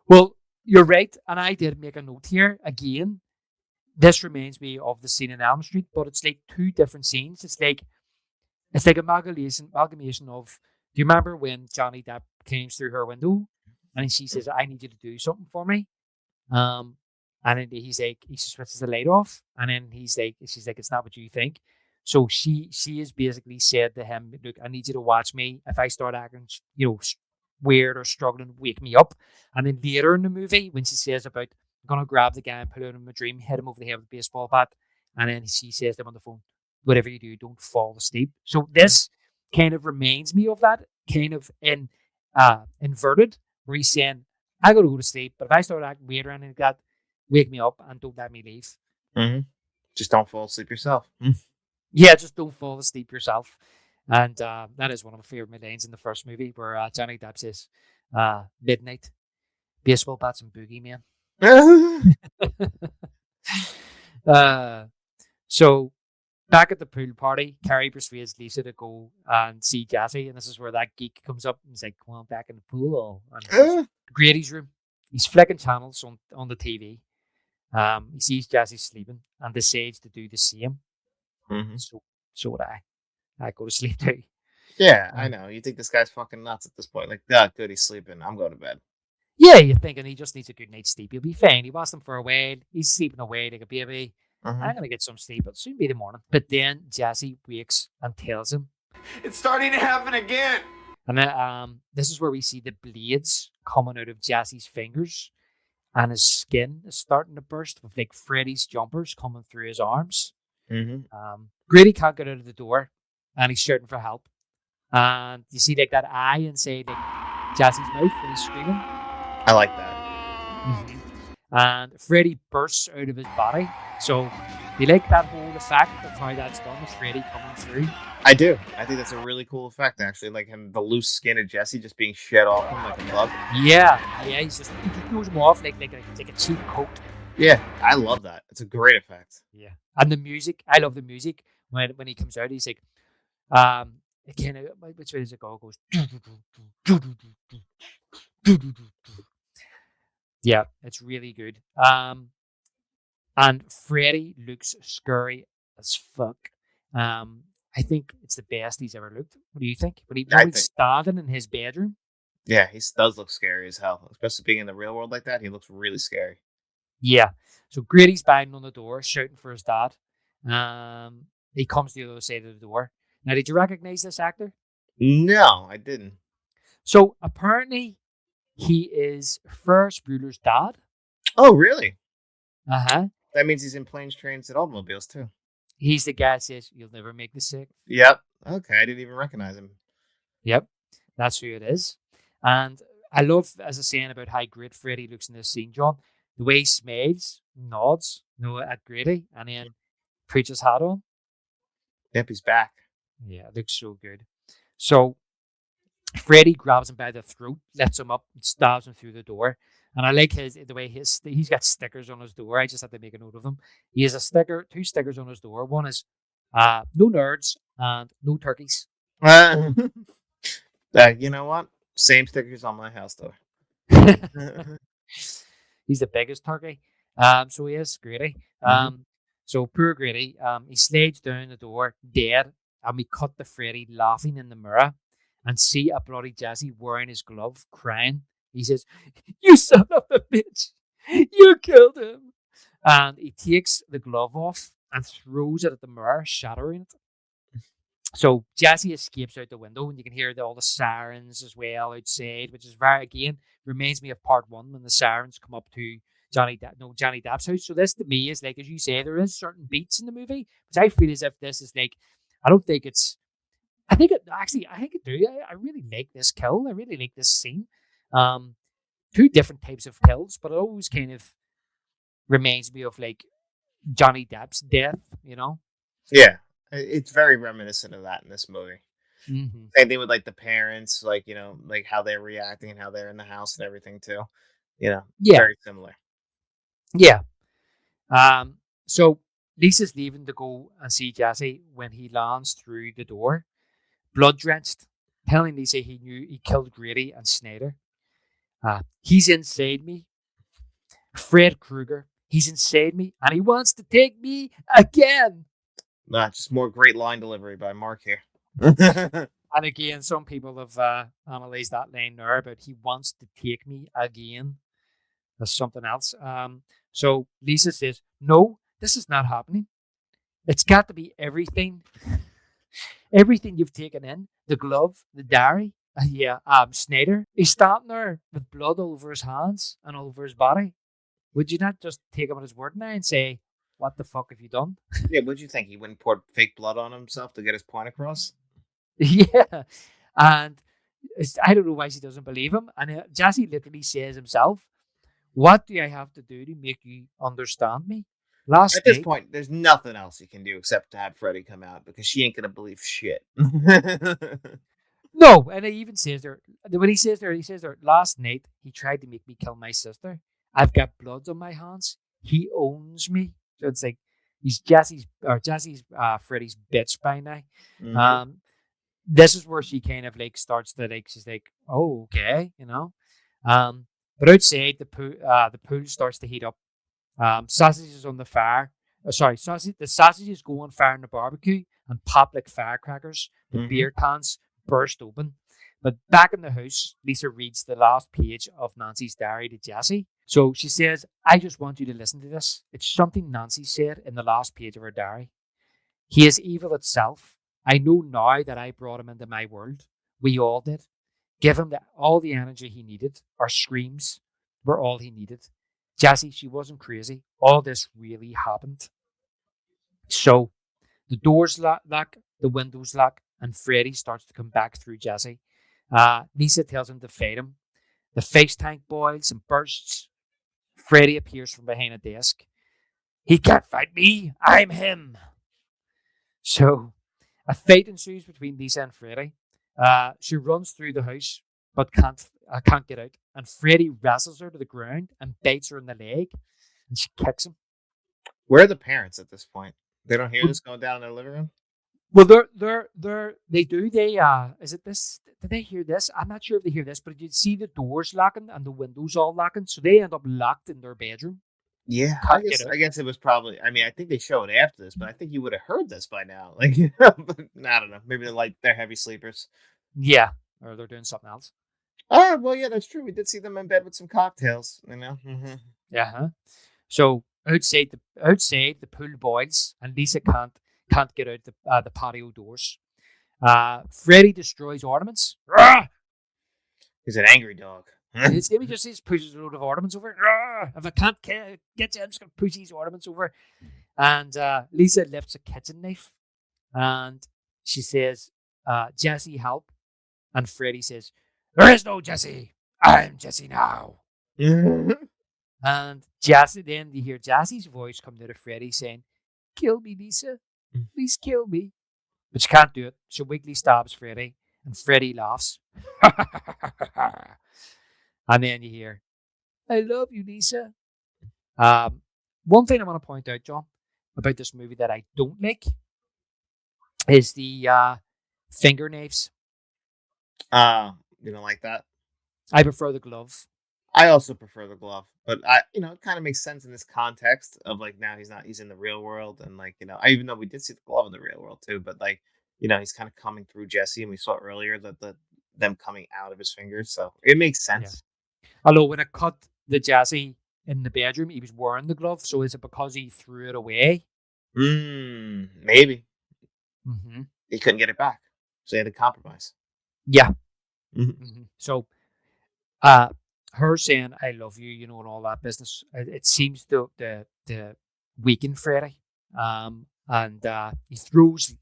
Speaker 4: Well, you're right, and I did make a note here again. This reminds me of the scene in Elm Street, but it's like two different scenes. It's like amalgamation of. Do you remember when Johnny Depp came through her window, and she says, "I need you to do something for me," and then he's like, he switches the light off, and then she's like, "It's not what you think." So she has basically said to him, "Look, I need you to watch me. If I start acting, weird or struggling, wake me up." And then later in the movie, when she says about, I'm gonna grab the guy and put him in my dream, hit him over the head with a baseball bat, and then she says to him on the phone, "Whatever you do, don't fall asleep." So this kind of reminds me of that, kind of inverted, where he's saying, "I gotta go to sleep, but if I start acting weird or anything like that, wake me up and don't let me leave."
Speaker 3: Mm-hmm. Just don't fall asleep yourself.
Speaker 4: Yeah, just don't fall asleep yourself. And that is one of my favorite lines in the first movie, where Johnny Depp says, "Midnight, baseball bats and boogeyman." So back at the pool party, Carrie persuades Lisa to go and see Jesse, and this is where that geek comes up and he's like, "Come on back in the pool." And it's Grady's room. He's flicking channels on the TV. He sees Jesse sleeping and decides to do the same.
Speaker 3: Mm-hmm.
Speaker 4: So would I. I go to sleep too.
Speaker 3: Yeah, I know. You think this guy's fucking nuts at this point. Like, good, he's sleeping. I'm going to bed.
Speaker 4: Yeah, you're thinking he just needs a good night's sleep. He'll be fine. He watched him for a while. He's sleeping away like a baby.
Speaker 3: Mm-hmm.
Speaker 4: I'm going to get some sleep. It'll soon be the morning. But then Jesse wakes and tells him.
Speaker 9: It's starting to happen again.
Speaker 4: And then, this is where we see the blades coming out of Jesse's fingers. And his skin is starting to burst with like Freddy's jumpers coming through his arms.
Speaker 3: Mm-hmm.
Speaker 4: Grady can't get out of the door. And he's shouting for help. And you see like that eye inside like Jesse's mouth when he's screaming.
Speaker 3: I like that.
Speaker 4: Mm-hmm. And Freddy bursts out of his body. So you like that whole effect of how that's done with Freddy coming through?
Speaker 3: I do. I think that's a really cool effect, actually. Like the loose skin of Jesse just being shed off him like a bug.
Speaker 4: Yeah. He just throws him off like a cheap coat.
Speaker 3: Yeah, I love that. It's a great effect.
Speaker 4: Yeah. And the music, I love the music. When he comes out, he's like, again, which way does it go? It goes. Yeah, it's really good. And Freddy looks scary as fuck. I think it's the best he's ever looked. What do you think? When he's standing in his bedroom?
Speaker 3: Yeah, he does look scary as hell. Especially being in the real world like that, he looks really scary.
Speaker 4: Yeah. So Grady's banging on the door, shouting for his dad. He comes to the other side of the door. Now, did you recognize this actor?
Speaker 3: No, I didn't.
Speaker 4: So apparently, he is Ferris Bueller's dad.
Speaker 3: Oh, really?
Speaker 4: Uh-huh.
Speaker 3: That means he's in planes, trains, and automobiles, too.
Speaker 4: He's the guy that says, "You'll never make the sick."
Speaker 3: Yep. Okay, I didn't even recognize him.
Speaker 4: Yep. That's who it is. And I love, as I was saying, about how great Freddy looks in this scene, John. The way he smiles, nods, at Grady, and then puts his hat on.
Speaker 3: Yep, he's back.
Speaker 4: Yeah, it looks so good. So Freddy grabs him by the throat, lifts him up, and stabs him through the door. And I like the way he's got stickers on his door. I just had to make a note of them. He has two stickers on his door. One is no nerds and no turkeys.
Speaker 3: You know what? Same stickers on my house door.
Speaker 4: He's the biggest turkey. So he is Grady.
Speaker 3: Mm-hmm.
Speaker 4: So poor Grady. He slides down the door, dead, and we cut to Freddy laughing in the mirror, and see a bloody Jesse wearing his glove, crying. He says, "You son of a bitch! You killed him!" And he takes the glove off and throws it at the mirror, shattering it. So Jesse escapes out the window, and you can hear all the sirens as well outside, which is again reminds me of part one when the sirens come up to Johnny Depp's house. So this to me is like, as you say, there is certain beats in the movie, which I feel as if this is like, I don't think it's. I think it do. I really like this kill. I really like this scene. Two different types of kills, but it always kind of reminds me of like Johnny Depp's death.
Speaker 3: Yeah, it's very reminiscent of that in this movie.
Speaker 4: Mm-hmm.
Speaker 3: Same thing with like the parents, like like how they're reacting and how they're in the house and everything too.
Speaker 4: Yeah,
Speaker 3: very similar.
Speaker 4: Yeah. So Lisa's leaving to go and see Jesse when he lands through the door, blood drenched, telling Lisa he knew he killed Grady and Snyder. He's inside me. Fred Krueger. He's inside me, and he wants to take me again.
Speaker 3: Just more great line delivery by Mark here.
Speaker 4: And again, some people have analysed that line there, but he wants to take me again. That's something else. So Lisa says, "No, this is not happening. It's got to be everything. Everything you've taken in. The glove, the diary. Snyder. He's standing there with blood all over his hands and all over his body. Would you not just take him at his word now and say, what the fuck have you done?"
Speaker 3: Yeah, what'd you think? He wouldn't pour fake blood on himself to get his point across?
Speaker 4: Yeah. And I don't know why she doesn't believe him. And Jesse literally says himself, "What do I have to do to make you understand me?"
Speaker 3: At this point, there's nothing else he can do except to have Freddy come out because she ain't gonna believe shit.
Speaker 4: No, and he even says there, when he says there, "Last night he tried to make me kill my sister. I've got blood on my hands. He owns me." So it's like he's Jesse's Freddy's bitch by now.
Speaker 3: Mm-hmm.
Speaker 4: This is where she kind of like starts to like, she's like, "Oh, okay," But outside the pool starts to heat up. Sausages on the fire. The sausages go on fire in the barbecue and pop like firecrackers. The beer cans burst open. But back in the house, Lisa reads the last page of Nancy's diary to Jesse. So she says, "I just want you to listen to this. It's something Nancy said in the last page of her diary. He is evil itself. I know now that I brought him into my world. We all did. Give him all the energy he needed. Our screams were all he needed. Jesse, she wasn't crazy. All this really happened." So the doors lock, the windows lock, and Freddy starts to come back through Jesse. Lisa tells him to fight him. The face tank boils and bursts. Freddy appears from behind a desk. "He can't fight me. I'm him." So a fight ensues between Lisa and Freddy. She runs through the house but can't get out. And Freddy wrestles her to the ground and bites her in the leg, and she kicks him.
Speaker 3: Where are the parents at this point? They don't hear this going down in their living room?
Speaker 4: Well, they do. Is it this? Did they hear this? I'm not sure if they hear this, but you see the doors locking and the windows all locking, so they end up locked in their bedroom.
Speaker 3: Yeah, I guess it was probably. I mean, I think they show it after this, but I think you would have heard this by now. Like, but I don't know. Maybe they're heavy sleepers.
Speaker 4: Yeah, or they're doing something else.
Speaker 3: Oh, well, yeah, that's true. We did see them in bed with some cocktails. Mm-hmm.
Speaker 4: Yeah. Huh? So outside the pool boils, and Lisa can't get out the patio doors. Freddy destroys ornaments.
Speaker 3: He's an angry dog.
Speaker 4: He just pushes a load of ornaments over. If I can't get you, I'm just going to push these ornaments over. And Lisa lifts a kitchen knife, and she says, "Jesse, help." And Freddy says, "There is no Jesse. I'm Jesse now." And Jesse, then you hear Jesse's voice come to Freddy saying, "Kill me, Lisa. Please kill me." But she can't do it. She weakly stabs Freddy, and Freddy laughs. And then you hear, I love you, Lisa. One thing I want to point out, John, about this movie that I don't like is the finger knives.
Speaker 3: You don't like that?
Speaker 4: I prefer the glove.
Speaker 3: I also prefer the glove, but it kind of makes sense in this context of like now he's in the real world, and like even though we did see the glove in the real world too, but like he's kind of coming through Jesse, and we saw earlier that them coming out of his fingers, so it makes sense.
Speaker 4: Yeah. Although when it cut the Jesse in the bedroom, he was wearing the glove, so is it because he threw it away?
Speaker 3: Maybe
Speaker 4: Mm-hmm.
Speaker 3: he couldn't get it back, so he had to compromise.
Speaker 4: Yeah.
Speaker 3: Mm-hmm.
Speaker 4: So, her saying "I love you," and all that business, it seems to weaken Freddy. And he throws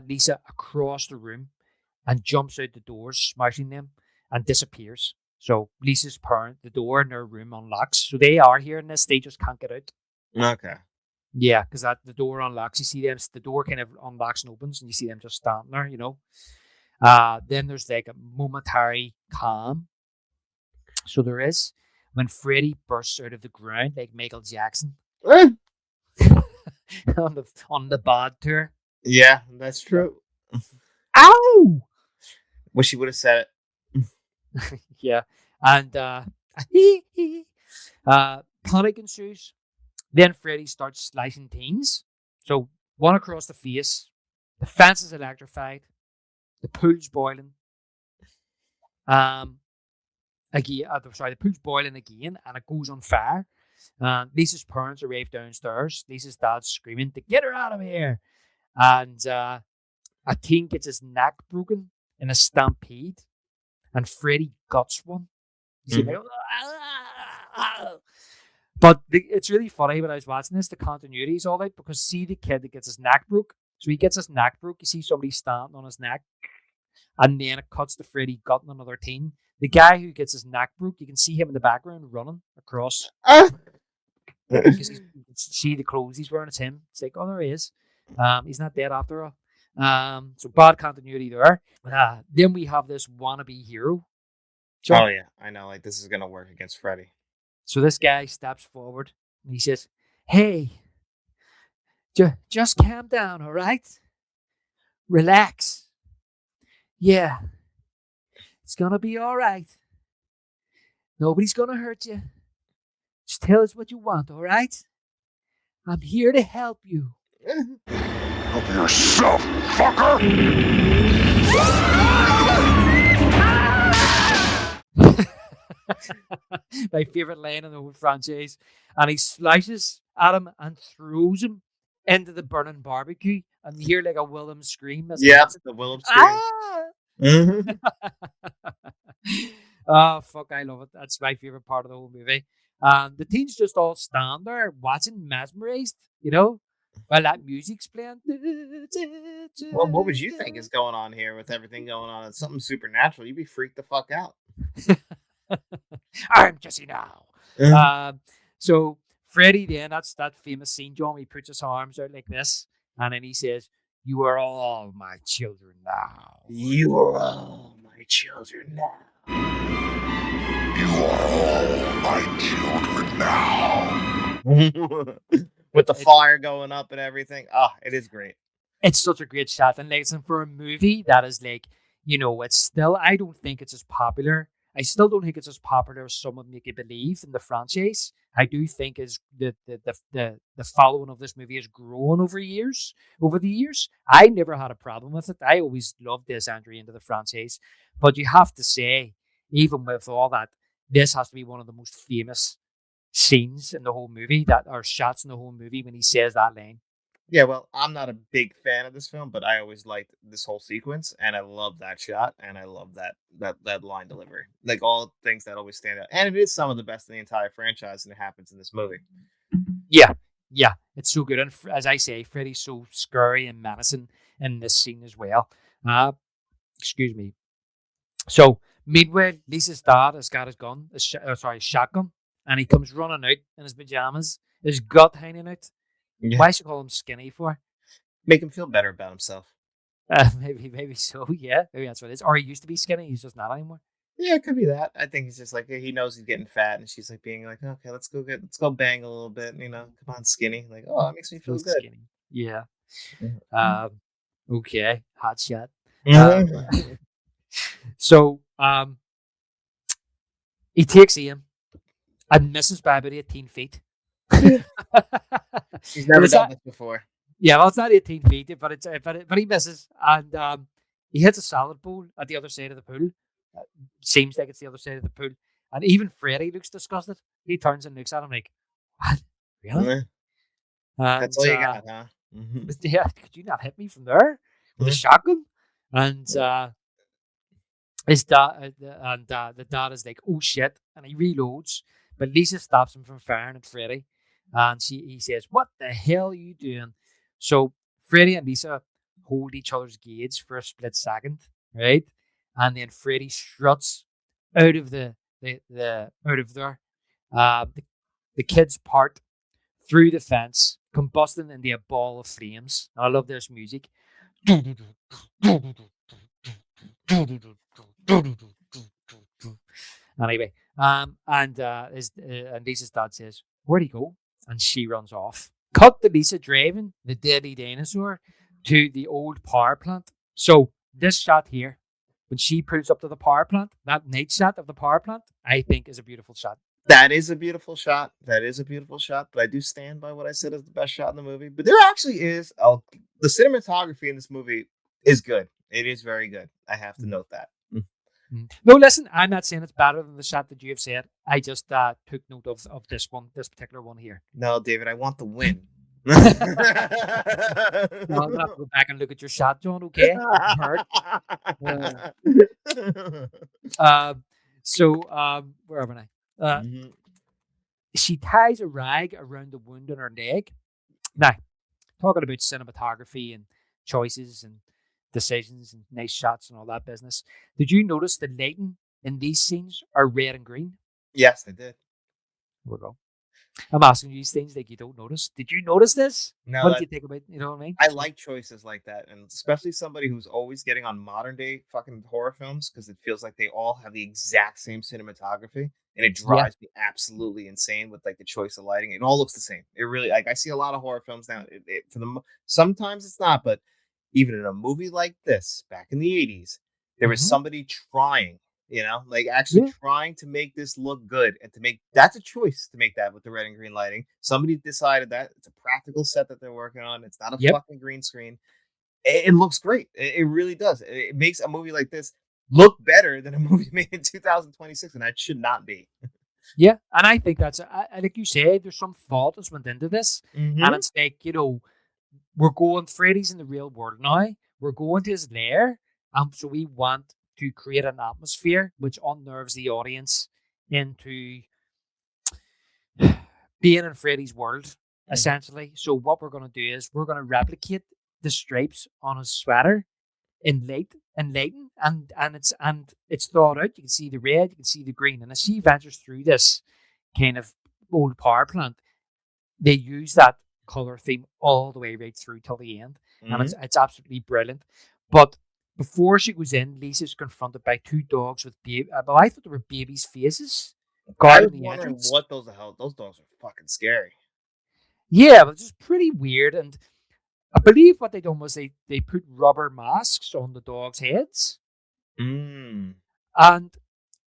Speaker 4: Lisa across the room and jumps out the doors, smashing them, and disappears. So Lisa's parent, the door in their room unlocks. So they are here in this. They just can't get out.
Speaker 3: Okay.
Speaker 4: Yeah, because the door unlocks. You see them. The door kind of unlocks and opens, and you see them just standing there. Then there's like a momentary calm. So there is when Freddy bursts out of the ground like Michael Jackson on the bad tour.
Speaker 3: Yeah, that's true.
Speaker 4: Ow!
Speaker 3: Wish he would have said it.
Speaker 4: Yeah, and panic ensues. Then Freddy starts slicing teens. So one across the face. The fence is electrified. The pool's boiling. The pool's boiling again, and it goes on fire. Lisa's parents arrive downstairs. Lisa's dad's screaming to get her out of here. And a teen gets his neck broken in a stampede, and Freddy guts one. You see, but it's really funny when I was watching this, the continuity is all out, because see the kid that gets his neck broke. So he gets his neck broke. You see somebody standing on his neck, and then it cuts to Freddy gutting another teen. The guy who gets his neck broke, you can see him in the background running across. Because you can see the clothes he's wearing. It's him. It's like, oh, there he is. He's not dead after all. So bad continuity there. Then we have this wannabe hero.
Speaker 3: Oh yeah, I know. Like this is gonna work against Freddy.
Speaker 4: So this guy steps forward and he says, "Hey, just calm down, all right? Relax. Yeah, it's gonna be all right. Nobody's gonna hurt you. Just tell us what you want, all right? I'm here to help you."
Speaker 2: Help yourself, fucker!
Speaker 4: My favorite line in the whole franchise. And he slices at him and throws him into the burning barbecue. And you hear like a Willem scream.
Speaker 3: Yeah, the Willem scream.
Speaker 4: Oh, fuck, I love it. That's my favorite part of the whole movie. The teens just all stand there watching, mesmerized, while that music's playing.
Speaker 3: Well, what would you think is going on here with everything going on? It's something supernatural. You'd be freaked the fuck out.
Speaker 4: I'm Jesse now. So Freddy then, that's that famous scene, John, he puts his arms out like this, and then he says, "You are all my children now.
Speaker 3: You are all my children now.
Speaker 2: You are all my children now."
Speaker 3: With the fire going up and everything. It is great.
Speaker 4: It's such a great shot. And listen, for a movie that is like, it's still, I don't think it's as popular. I still don't think it's as popular as some would make you believe in the franchise. I do think is the following of this movie has grown over the years. I never had a problem with it. I always loved this entry into the franchise. But you have to say, even with all that, this has to be one of the most famous scenes in the whole movie, that are shots in the whole movie when he says that line.
Speaker 3: Yeah, well, I'm not a big fan of this film, but I always liked this whole sequence, and I love that shot, and I love that line delivery. Like all things that always stand out, and it is some of the best in the entire franchise, and it happens in this movie.
Speaker 4: Yeah, it's so good, and as I say, Freddy's so scary and menacing in this scene as well. Excuse me. So meanwhile, Lisa's dad has got his gun, his shotgun, and he comes running out in his pajamas, his gut hanging out. Yeah. Why should I call him skinny for?
Speaker 3: Make him feel better about himself.
Speaker 4: Maybe so. Yeah, maybe that's what it is. Or he used to be skinny. He's just not anymore.
Speaker 3: Yeah, it could be that. I think he's just like he knows he's getting fat, and she's like being like, okay, let's go bang a little bit. Come on, skinny. Like, oh, it makes me feel
Speaker 4: So
Speaker 3: good.
Speaker 4: skinny. Yeah.
Speaker 3: Mhm.
Speaker 4: Okay. Hot shot. Um,
Speaker 3: Mhm.
Speaker 4: so he takes aim and misses by about 18 feet.
Speaker 3: He's
Speaker 4: But
Speaker 3: never
Speaker 4: it's
Speaker 3: done
Speaker 4: not,
Speaker 3: this before.
Speaker 4: yeah, well, it's not 18 feet, but but he misses, and he hits a salad bowl at the other side of the pool. Uh, Seems like it's the other side of the pool, and even Freddy looks disgusted. He turns and looks at him like, "What? Really?"
Speaker 3: Mhm. That's
Speaker 4: And
Speaker 3: all you got, huh? Mhm.
Speaker 4: yeah, could you not hit me from there with a
Speaker 3: Mhm.
Speaker 4: shotgun? And his dad the dad is like, "Oh shit!" and he reloads, but Lisa stops him from firing at Freddy, and he says, "What the hell are you doing?" So Freddy and Lisa hold each other's gaze for a split second, right? And then Freddy struts out of the out of there. The, the kids part through the fence, combusting into a ball of flames. And I love this music. Anyway, and Lisa's dad says, "Where'd he go?" And she runs off. Cut to Lisa driving the deadly dinosaur to the old power plant. So this shot here, when she pulls up to the power plant, that night shot of the power plant, I think is a beautiful shot.
Speaker 3: That is a beautiful shot. That is a beautiful shot. But I do stand by what I said is the best shot in the movie. But there actually is the cinematography in this movie is good. It is very good. I have to
Speaker 4: Mm.
Speaker 3: note that.
Speaker 4: Mm. No, listen, I'm not saying it's better than the shot that you have said. I just took note of this one, this particular one here.
Speaker 3: No, David, I want the win.
Speaker 4: No, I'm gonna have to go back and look at your shot, John. Okay, I'm hurt. Um, where am I?
Speaker 3: Mhm.
Speaker 4: She ties a rag around the wound on her leg. Now, talking about cinematography and choices and decisions and nice shots and all that business. Did you notice the lighting in these scenes are red and green?
Speaker 3: Yes, I did.
Speaker 4: Here we go. I'm asking you these things like you don't notice. Did you notice this?
Speaker 3: No,
Speaker 4: What did
Speaker 3: that
Speaker 4: you think about? You know what I mean?
Speaker 3: I like choices like that, and especially somebody who's always getting on modern day fucking horror films because it feels like they all have the exact same cinematography, and it
Speaker 4: Yeah.
Speaker 3: drives me absolutely insane with like the choice of lighting. It all looks the same. It really like I see a lot of horror films now. Sometimes it's not, but even in a movie like this back in the '80s, there was
Speaker 4: Hmm.
Speaker 3: somebody trying. Like actually
Speaker 4: Yeah.
Speaker 3: trying to make this look good and to make that's a choice to make that with the red and green lighting. Somebody decided that it's a practical set that they're working on. It's not a
Speaker 4: Yep.
Speaker 3: fucking green screen. It looks great. It really does. It makes a movie like this look better than a movie made in 2026, and that should not be.
Speaker 4: Yeah. And I think like you say, there's some thought that's went into this. And
Speaker 3: Mm-hmm.
Speaker 4: it's like, we're going Freddy's in the real world now. We're going to his lair. So we want to create an atmosphere which unnerves the audience into being in Freddy's world, essentially. So what we're going to do is we're going to replicate the stripes on his sweater in light and lighting, and it's thought out. You can see the red, you can see the green, and as she ventures through this kind of old power plant, they use that color theme all the way right through till the end, and
Speaker 3: Mm-hmm.
Speaker 4: it's absolutely brilliant. But before she goes in, Lisa's confronted by two dogs with well, I thought they were babies' faces
Speaker 3: I was
Speaker 4: guarding the
Speaker 3: wondering
Speaker 4: entrance.
Speaker 3: what those dogs are fucking scary.
Speaker 4: Yeah, but it's just pretty weird. And I believe what they done was they put rubber masks on the dogs' heads.
Speaker 3: Mm.
Speaker 4: And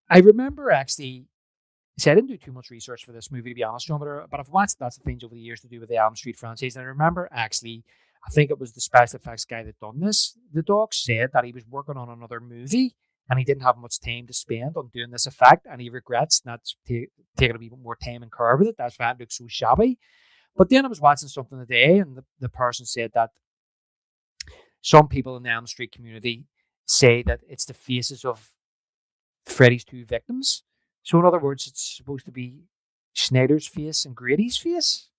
Speaker 4: I remember actually, see, I didn't do too much research for this movie, to be honest, John, but I've watched lots of things over the years to do with the Elm Street franchise. And I remember actually, I think it was the special effects guy that done this. The dog said that he was working on another movie and he didn't have much time to spend on doing this effect, and he regrets not taking a wee bit more time and care with it. That's why it looks so shabby. But then I was watching something today, and the person said that some people in the Elm Street community say that it's the faces of Freddy's two victims. So, in other words, it's supposed to be Schneider's face and Grady's face.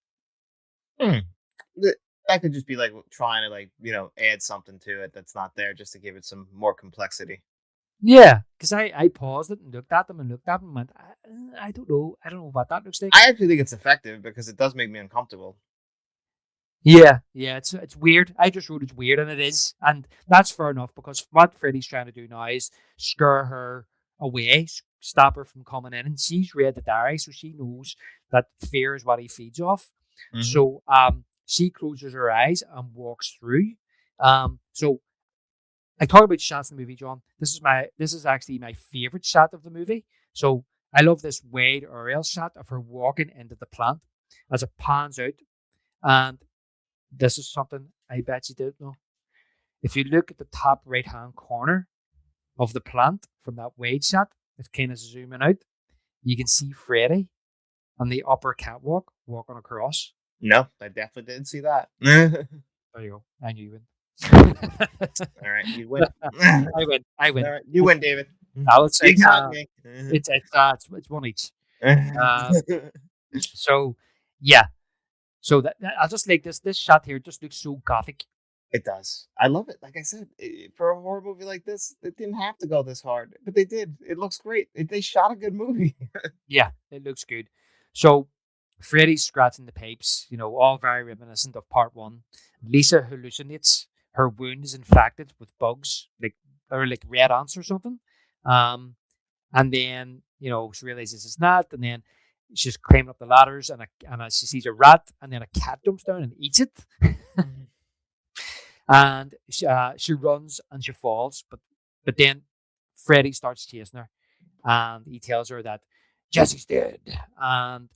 Speaker 3: Hmm. That could just be like trying to add something to it that's not there just to give it some more complexity.
Speaker 4: Yeah, because I paused it and looked at them and went, I don't know what that looks like.
Speaker 3: I actually think it's effective because it does make me uncomfortable.
Speaker 4: Yeah, yeah, it's weird. I just wrote it's weird, and it is, and that's fair enough because what Freddy's trying to do now is scare her away, stop her from coming in, and she's read the diary, so she knows that fear is what he feeds off.
Speaker 3: Hmm.
Speaker 4: So she closes her eyes and walks through. So I talk about shots in the movie, John. This is actually my favorite shot of the movie. So I love this wide aerial shot of her walking into the plant as it pans out, and this is something I bet you didn't know. If you look at the top right hand corner of the plant from that wide shot, it's kind of zooming out, you can see Freddy on the upper catwalk walking across.
Speaker 3: No, I definitely didn't see that.
Speaker 4: There you go. I knew you would.
Speaker 3: All right, you win.
Speaker 4: I win. I
Speaker 3: All
Speaker 4: win.
Speaker 3: right, you win, David.
Speaker 4: Now
Speaker 3: You got me.
Speaker 4: it's one each. So yeah. So I just like this shot here just looks so gothic.
Speaker 3: It does. I love it. Like I said, for a horror movie like this, it didn't have to go this hard, but they did. It looks great. They shot a good movie.
Speaker 4: Yeah, it looks good. So Freddy's scratching the pipes, all very reminiscent of part one. Lisa hallucinates. Her wound is infected with bugs, like red ants or something. And then, she realizes it's not, and then she's climbing up the ladders, and she sees a rat, and then a cat jumps down and eats it. And she runs and she falls, but then Freddy starts chasing her, and he tells her that Jesse's dead. And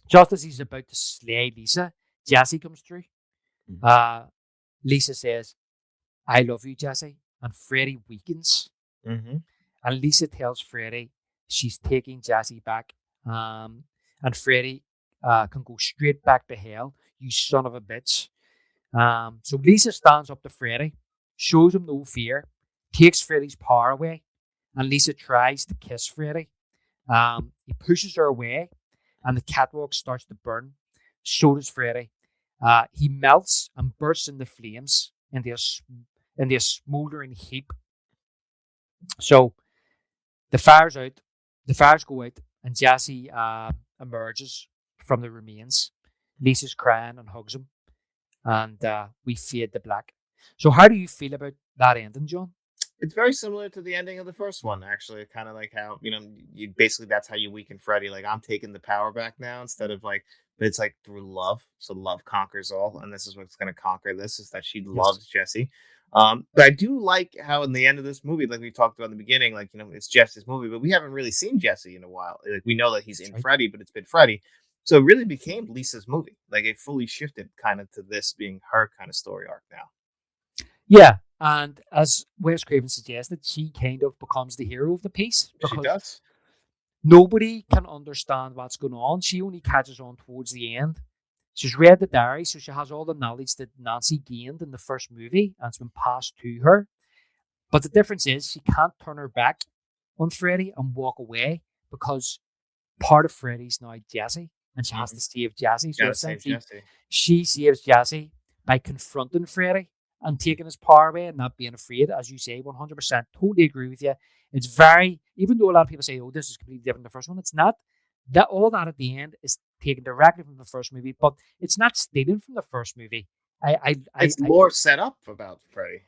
Speaker 4: just as he's about to slay Lisa, Jesse comes through. Lisa says, "I love you, Jesse," and Freddy weakens.
Speaker 3: Mm-hmm.
Speaker 4: And Lisa tells Freddy she's taking Jesse back, and Freddy can go straight back to hell. You son of a bitch. So Lisa stands up to Freddy, shows him no fear, takes Freddy's power away, and Lisa tries to kiss Freddy. He pushes her away, and the catwalk starts to burn. So does Freddy. He melts and bursts into flames into a smoldering heap. So the fire's out. The fires go out, and Jesse emerges from the remains. Lisa's crying and hugs him, and we fade to black. So, how do you feel about that ending, John?
Speaker 3: It's very similar to the ending of the first one, actually. Kind of like how you basically that's how you weaken Freddy. Like I'm taking the power back now instead of like, but it's like through love. So love conquers all, and this is what's going to conquer this is that she
Speaker 4: Yes.
Speaker 3: loves Jesse. But I do like how in the end of this movie, like we talked about in the beginning, like it's Jesse's movie, but we haven't really seen Jesse in a while. Like we know that he's in
Speaker 4: Right.
Speaker 3: Freddy, but it's been Freddy. So it really became Lisa's movie. Like it fully shifted kind of to this being her kind of story arc now.
Speaker 4: Yeah, and as Wes Craven suggested, she kind of becomes the hero of the piece
Speaker 3: She
Speaker 4: because
Speaker 3: does.
Speaker 4: nobody can understand what's going on. She only catches on towards the end. She's read the diary, so she has all the knowledge that Nancy gained in the first movie, and it's been passed to her. But the difference is she can't turn her back on Freddy and walk away because part of Freddy's now Jesse, and she has to save Jesse. So
Speaker 3: Gotta save
Speaker 4: essentially,
Speaker 3: Jesse.
Speaker 4: she saves Jesse by confronting Freddy and taking his power away and not being afraid, as you say, 100%. Totally agree with you. It's very, even though a lot of people say, oh, this is completely different than the first one, it's not. That all that at the end is taken directly from the first movie, but it's not stealing from the first movie.
Speaker 3: It's more set up about Freddy.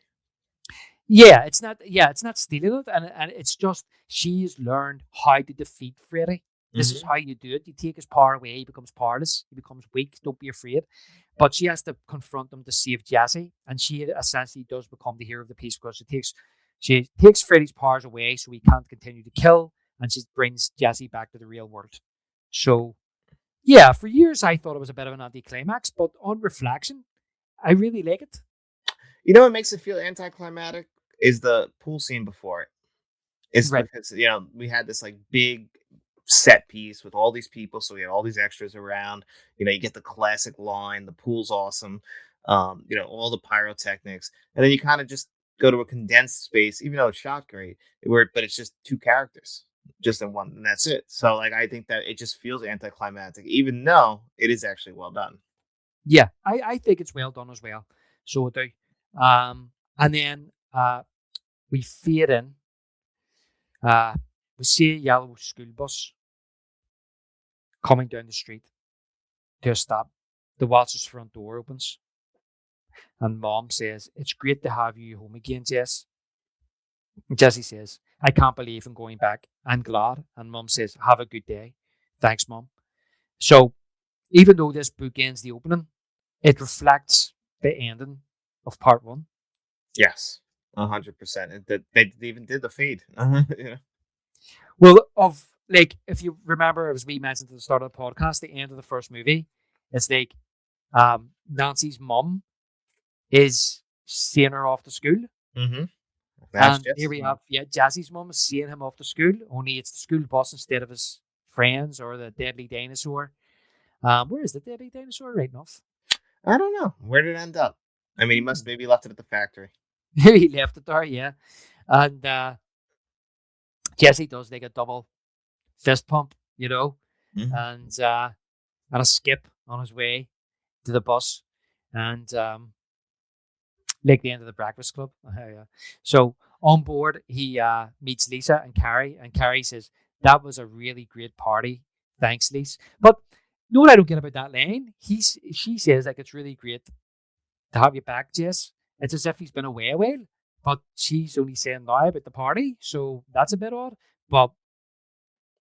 Speaker 4: Yeah, it's not. Yeah, it's not stealing it, and it's just she's learned how to defeat Freddy. This is how you do it. You take his power away, he becomes powerless, he becomes weak. Don't be afraid. But she has to confront him to save Jesse, and she essentially does become the hero of the piece because she takes Freddy's powers away, so he can't continue to kill, and she brings Jesse back to the real world. So, yeah, for years I thought it was a bit of an anticlimax, but on reflection, I really like it.
Speaker 3: You know what makes it feel anticlimactic is the pool scene before it. It's
Speaker 4: Right.
Speaker 3: because we had this like big set piece with all these people, so we had all these extras around. You get the classic line, the pool's awesome. All the pyrotechnics, and then you kind of just go to a condensed space, even though it's shot great, but it's just two characters, just in one, and that's it. So like I think that it just feels anticlimactic, even though it is actually well done.
Speaker 4: Yeah, I think it's well done as well. So I do. And then we fade in. We see a yellow school bus coming down the street to a stop. the Walters' front door opens, and Mom says, "It's great to have you home again, Jess." And Jesse says, "I can't believe I'm going back. I'm glad." And Mom says, "Have a good day." "Thanks, Mom." So even though this book ends the opening, it reflects the ending of part one.
Speaker 3: Yes, 100%. They even did the feed. Yeah.
Speaker 4: Well, of like if you remember, as we mentioned at the start of the podcast, the end of the first movie, it's like Nancy's mum is seeing her off to school.
Speaker 3: Mm-hmm. That's
Speaker 4: And
Speaker 3: just
Speaker 4: here we have, Jazzy's mum is seeing him off to school, only it's the school bus instead of his friends or the deadly dinosaur. Where is the deadly dinosaur? Right enough.
Speaker 3: I don't know. Where did it end up? I mean, he must maybe left it at the factory.
Speaker 4: He left it there, yeah. And Jesse does like a double fist pump,
Speaker 3: Mhm.
Speaker 4: and a skip on his way to the bus. And like the end of the Breakfast Club. Yeah. So on board, he meets Lisa and Carrie, and Carrie says, "That was a really great party. Thanks, Lisa." But you know what I don't get about that line? She says like it's really great to have you back, Jess. It's as if he's been away a while, but she's only saying now about the party, so that's a bit odd. But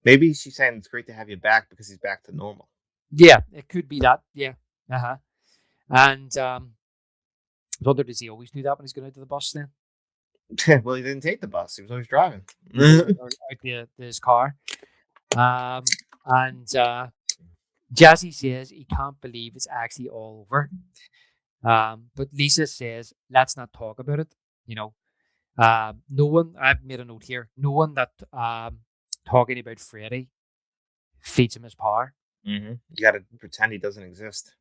Speaker 3: Maybe she's saying it's great to have you back because he's back to normal.
Speaker 4: yeah, it could be that. Yeah. Uh-huh. And I wonder, does he always do that when he's going out to the bus then?
Speaker 3: Well, he didn't take the bus. He was always driving.
Speaker 4: Or out to his car. And Jazzy says he can't believe it's actually all over. But Lisa says, let's not talk about it. No one, I've made a note here, no one that talking about Freddy feeds him his power.
Speaker 3: You got to pretend he doesn't exist.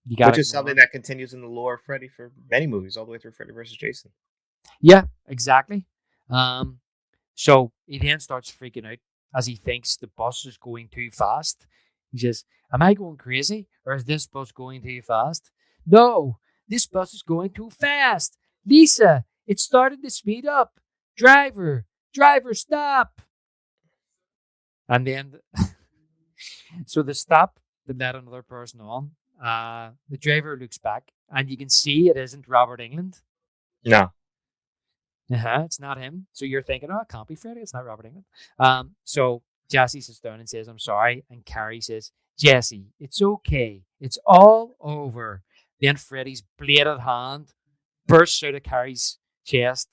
Speaker 4: You got
Speaker 3: Which is something that continues in the lore of Freddy for many movies, all the way through Freddy vs. Jason.
Speaker 4: Yeah, exactly. So he then starts freaking out as he thinks the bus is going too fast. He says, "Am I going crazy, or is this bus going too fast?" "No, this bus is going too fast. Lisa, it's starting to speed up. Driver, stop." And then, so the stop that let another person on. The driver looks back, and you can see it isn't Robert England.
Speaker 3: No.
Speaker 4: It's not him. So you're thinking, "Oh, it can't be Freddy. It's not Robert England." So Jesse sits down and says, "I'm sorry." And Carrie says, "Jesse, it's okay. It's all over." Then Freddy's bladed hand bursts out of Carrie's chest,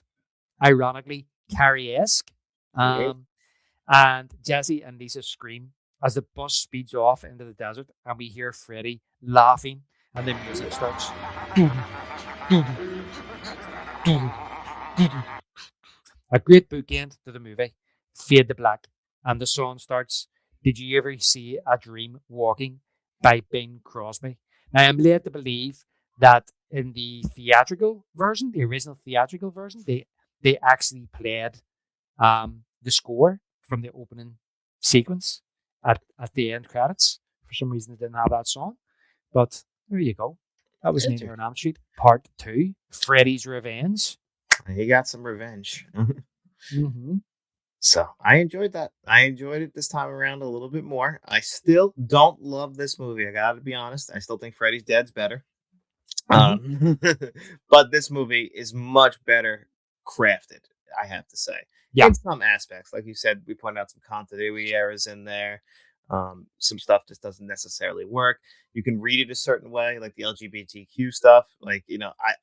Speaker 4: ironically, Carrie-esque. And Jesse and Lisa scream as the bus speeds off into the desert, and we hear Freddy laughing, and the music starts. A great bookend to the movie. Fade to black, and the song starts. "Did you ever see a dream walking" by Bing Crosby? Now I'm led to believe that in the theatrical version, the original theatrical version, they actually played the score from the opening sequence at the end credits. For some reason, they didn't have that song, but there you go. That was Nightmare on Elm Street Part 2, Freddy's Revenge.
Speaker 3: He got some revenge.
Speaker 4: Mm-hmm.
Speaker 3: So I enjoyed that. I enjoyed it this time around a little bit more. I still don't love this movie. I gotta be honest. I still think Freddy's Dead's better. But this movie is much better crafted, I have to say.
Speaker 4: Yeah.
Speaker 3: In some aspects, like you said, we pointed out some continuity errors in there. Some stuff just doesn't necessarily work. You can read it a certain way, like the LGBTQ stuff. Like,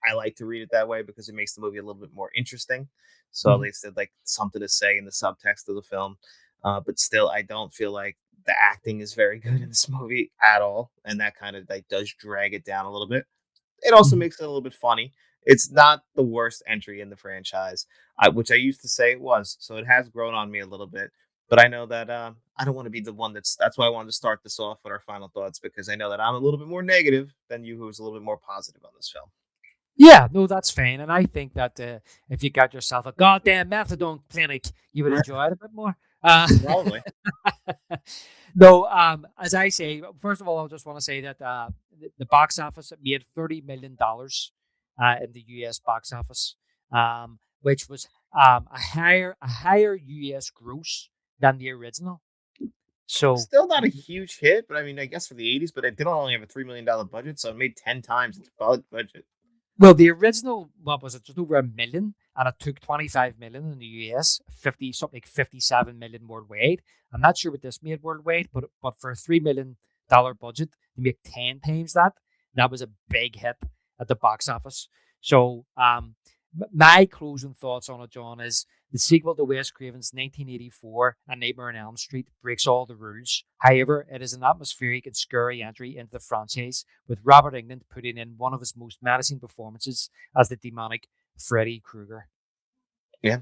Speaker 3: I like to read it that way because it makes the movie a little bit more interesting. So at least it's like something to say in the subtext of the film. But still, I don't feel like the acting is very good in this movie at all. And that kind of like does drag it down a little bit. It also makes it a little bit funny. It's not the worst entry in the franchise, which I used to say it was. So it has grown on me a little bit. But I know that I don't want to be the one that's why I wanted to start this off with our final thoughts, because I know that I'm a little bit more negative than you, who's a little bit more positive on this film.
Speaker 4: Yeah, no, that's fine. And I think that if you got yourself a goddamn methadone clinic, you would enjoy it a bit more.
Speaker 3: Probably.
Speaker 4: No, as I say, first of all, I just want to say that the box office made $30 million in the US box office, which was a higher US gross than the original. So
Speaker 3: Still not a huge hit, but I mean, I guess for the 80s, but it did only have a $3 million budget, so it made 10 times its budget.
Speaker 4: well, the original, what was it, just over $1 million, and it took 25 million in the US, 50 something like 57 million worldwide. I'm not sure what this made worldwide, but for a $3 million budget to make 10 times that, that was a big hit at the box office. So my closing thoughts on it, John, is the sequel to Wes Craven's 1984 A Nightmare on Elm Street breaks all the rules. However, it is an atmospheric and scary entry into the franchise, with Robert Englund putting in one of his most menacing performances as the demonic Freddy Krueger.
Speaker 3: Yeah,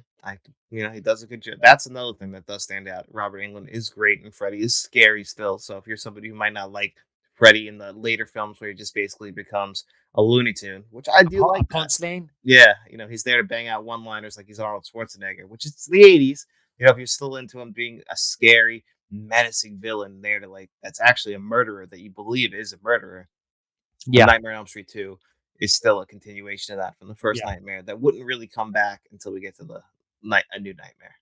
Speaker 3: he does a good job. That's another thing that does stand out. Robert Englund is great, and Freddy is scary still. So if you're somebody who might not like Freddy in the later films, where he just basically becomes a Looney Tune, which I do like.
Speaker 4: A punchline.
Speaker 3: Yeah, he's there to bang out one-liners like he's Arnold Schwarzenegger, which is the '80s. If you're still into him being a scary, menacing villain there to that's actually a murderer that you believe is a murderer.
Speaker 4: Yeah,
Speaker 3: Nightmare on Elm Street 2 is still a continuation of that from the first
Speaker 4: Yeah.
Speaker 3: Nightmare that wouldn't really come back until we get to a new Nightmare.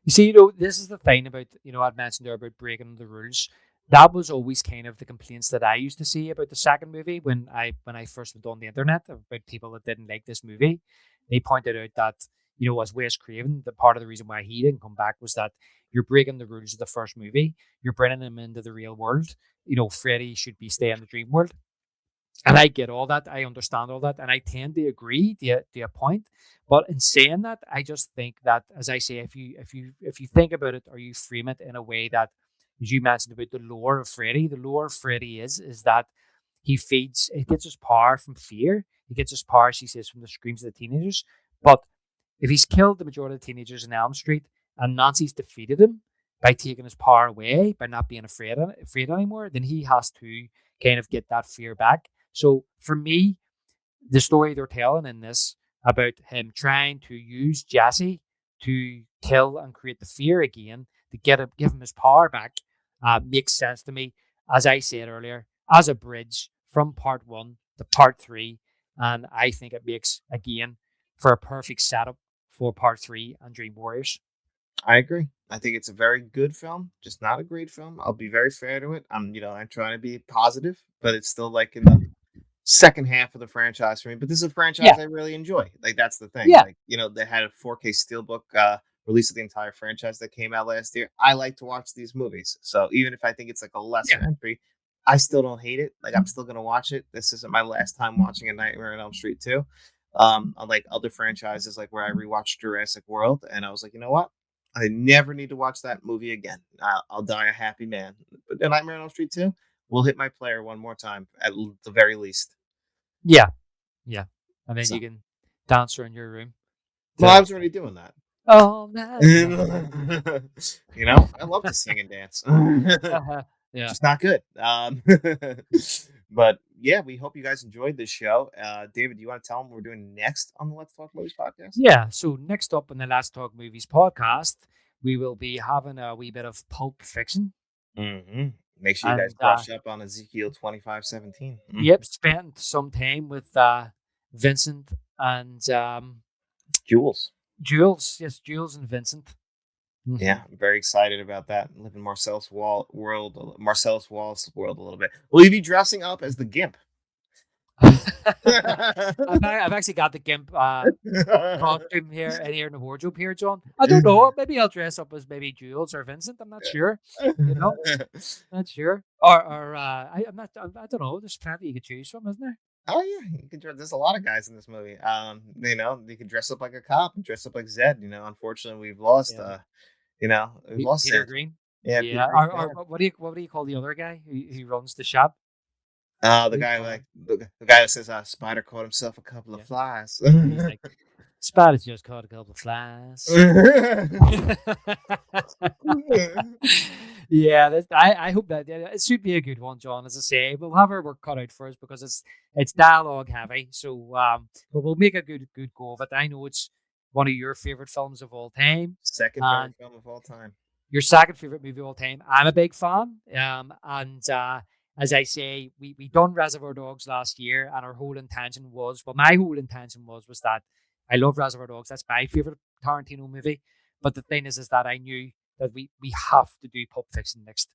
Speaker 4: You see, this is the thing about, I'd mentioned there about breaking the rules. That was always kind of the complaints that I used to see about the second movie when I first went on the internet about people that didn't like this movie. They pointed out that, as Wes Craven, the part of the reason why he didn't come back was that you're breaking the rules of the first movie. You're bringing him into the real world. Freddy should be staying in the dream world. And I get all that. I understand all that. And I tend to agree to a point. But in saying that, I just think that, as I say, if you think about it or you frame it in a way that, as you mentioned about the lore of Freddy, the lore of Freddy is that he gets his power from fear. He gets his power, she says, from the screams of the teenagers. But if he's killed the majority of the teenagers in Elm Street and Nancy's defeated him by taking his power away, by not being afraid anymore, then he has to kind of get that fear back. So for me, the story they're telling in this about him trying to use Jesse to kill and create the fear again to give him his power back makes sense to me. As I said earlier, as a bridge from part 1 to part 3, and I think it makes again for a perfect setup for part 3 and Dream Warriors.
Speaker 3: I agree. I think it's a very good film, just not a great film. I'll be very fair to it. I'm trying to be positive, but it's still like in the second half of the franchise for me. But this is a franchise I really enjoy. That's the thing.
Speaker 4: Yeah.
Speaker 3: They had a 4K Steelbook release of the entire franchise that came out last year. I like to watch these movies. So even if I think it's like a lesser entry, I still don't hate it. I'm still gonna watch it. This isn't my last time watching A Nightmare on Elm Street 2. Unlike other franchises, like where I rewatched Jurassic World, and I was like, you know what? I never need to watch that movie again. I'll die a happy man. But A Nightmare on Elm Street 2 will hit my player one more time, at the very least.
Speaker 4: Yeah. And then you can dance around your room.
Speaker 3: Well, I was already doing that.
Speaker 4: Oh, nice.
Speaker 3: I love to sing and dance.
Speaker 4: Yeah.
Speaker 3: Just not good. But yeah, we hope you guys enjoyed this show. David, do you want to tell them what we're doing next on the Let's Talk Movies podcast?
Speaker 4: Yeah. So next up on the Let's Talk Movies podcast, we will be having a wee bit of Pulp Fiction.
Speaker 3: Mm-hmm. Make sure you guys brush up on Ezekiel 25:17.
Speaker 4: Yep. Spent some time with Vincent and
Speaker 3: Jules.
Speaker 4: Yes, Jules and Vincent. Mm-hmm.
Speaker 3: Yeah, I'm very excited about that. Living Marcellus Wallace's world a little bit. Will you be dressing up as the Gimp?
Speaker 4: I've actually got the Gimp costume here in the wardrobe here, John. I don't know. Maybe I'll dress up as maybe Jules or Vincent. I'm not sure. Not sure. Or I'm not. I don't know. There's plenty you could choose from, isn't there?
Speaker 3: Oh yeah, you can. There's a lot of guys in this movie. You can dress up like a cop and dress up like Zed. Unfortunately, we've lost. We've lost
Speaker 4: Peter
Speaker 3: Zed.
Speaker 4: Green.
Speaker 3: Yeah.
Speaker 4: Yeah. Or what do you call the other guy who runs the shop?
Speaker 3: The guy the guy that says Spider caught himself a couple of flies.
Speaker 4: He's like, Spider's just caught a couple of flies. Yeah, I hope that it should be a good one, John. As I say, we'll have our work cut out for us because it's dialogue heavy. So, but we'll make a good go of it. I know it's one of your favorite films of all time.
Speaker 3: Second favorite film of all time.
Speaker 4: Your second favorite movie of all time. I'm a big fan. And as I say, we done Reservoir Dogs last year, and our whole intention was, my whole intention was that I love Reservoir Dogs. That's my favorite Tarantino movie. But the thing is that I knew that we have to do Pulp Fiction next,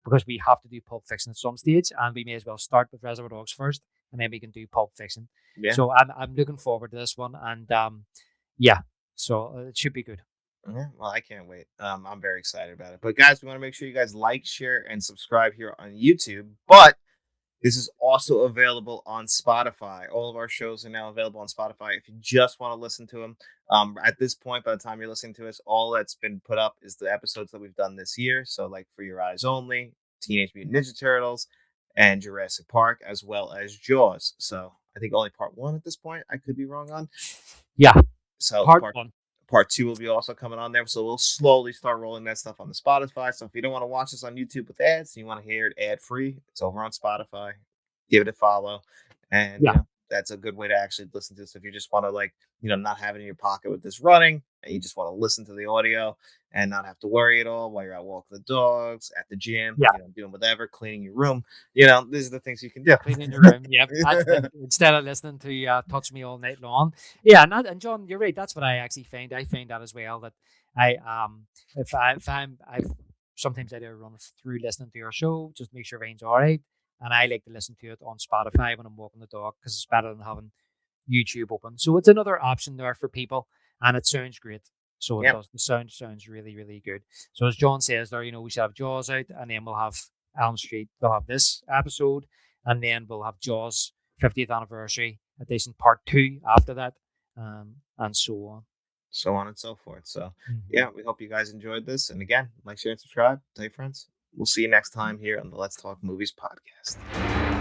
Speaker 4: because we have to do Pulp Fiction at some stage, and we may as well start with Reservoir Dogs first, and then we can do Pulp Fiction.
Speaker 3: Yeah.
Speaker 4: So I'm looking forward to this one, and yeah, so it should be good.
Speaker 3: Yeah, well, I can't wait. I'm very excited about it. But guys, we want to make sure you guys like, share, and subscribe here on YouTube. But this is also available on Spotify. All of our shows are now available on Spotify if you just want to listen to them. At this point, by the time you're listening to us, all that's been put up is the episodes that we've done this year. So, like For Your Eyes Only, Teenage Mutant Ninja Turtles, and Jurassic Park, as well as Jaws. So, I think only part 1 at this point. I could be wrong on.
Speaker 4: Yeah,
Speaker 3: So
Speaker 4: part 1.
Speaker 3: Part 2 will be also coming on there. So we'll slowly start rolling that stuff on the Spotify. So if you don't want to watch this on YouTube with ads, and you want to hear it ad free, it's over on Spotify. Give it a follow. And
Speaker 4: Yeah.
Speaker 3: that's a good way to actually listen to this. If you just want to, like, not have it in your pocket with this running, and you just want to listen to the audio and not have to worry at all while you're out walking the dogs, at the gym,
Speaker 4: Yeah.
Speaker 3: doing whatever, cleaning your room. These are the things you can do.
Speaker 4: Cleaning your room, yeah. Instead of listening to Touch Me All Night Long. Yeah, and John, you're right. That's what I actually find. I find that as well, that I sometimes I do a run through listening to your show, just make sure everything's all right. And I like to listen to it on Spotify when I'm walking the dog, because it's better than having YouTube open. So it's another option there for people, and it sounds great. So it does. The sounds really, really good. So as John says there, we should have Jaws out, and then we'll have Elm Street. They'll have this episode, and then we'll have Jaws 50th anniversary edition part 2 after that, and so on.
Speaker 3: So on and so forth. So yeah, we hope you guys enjoyed this. And again, like, share, and subscribe. Tell your friends. We'll see you next time here on the Let's Talk Movies podcast.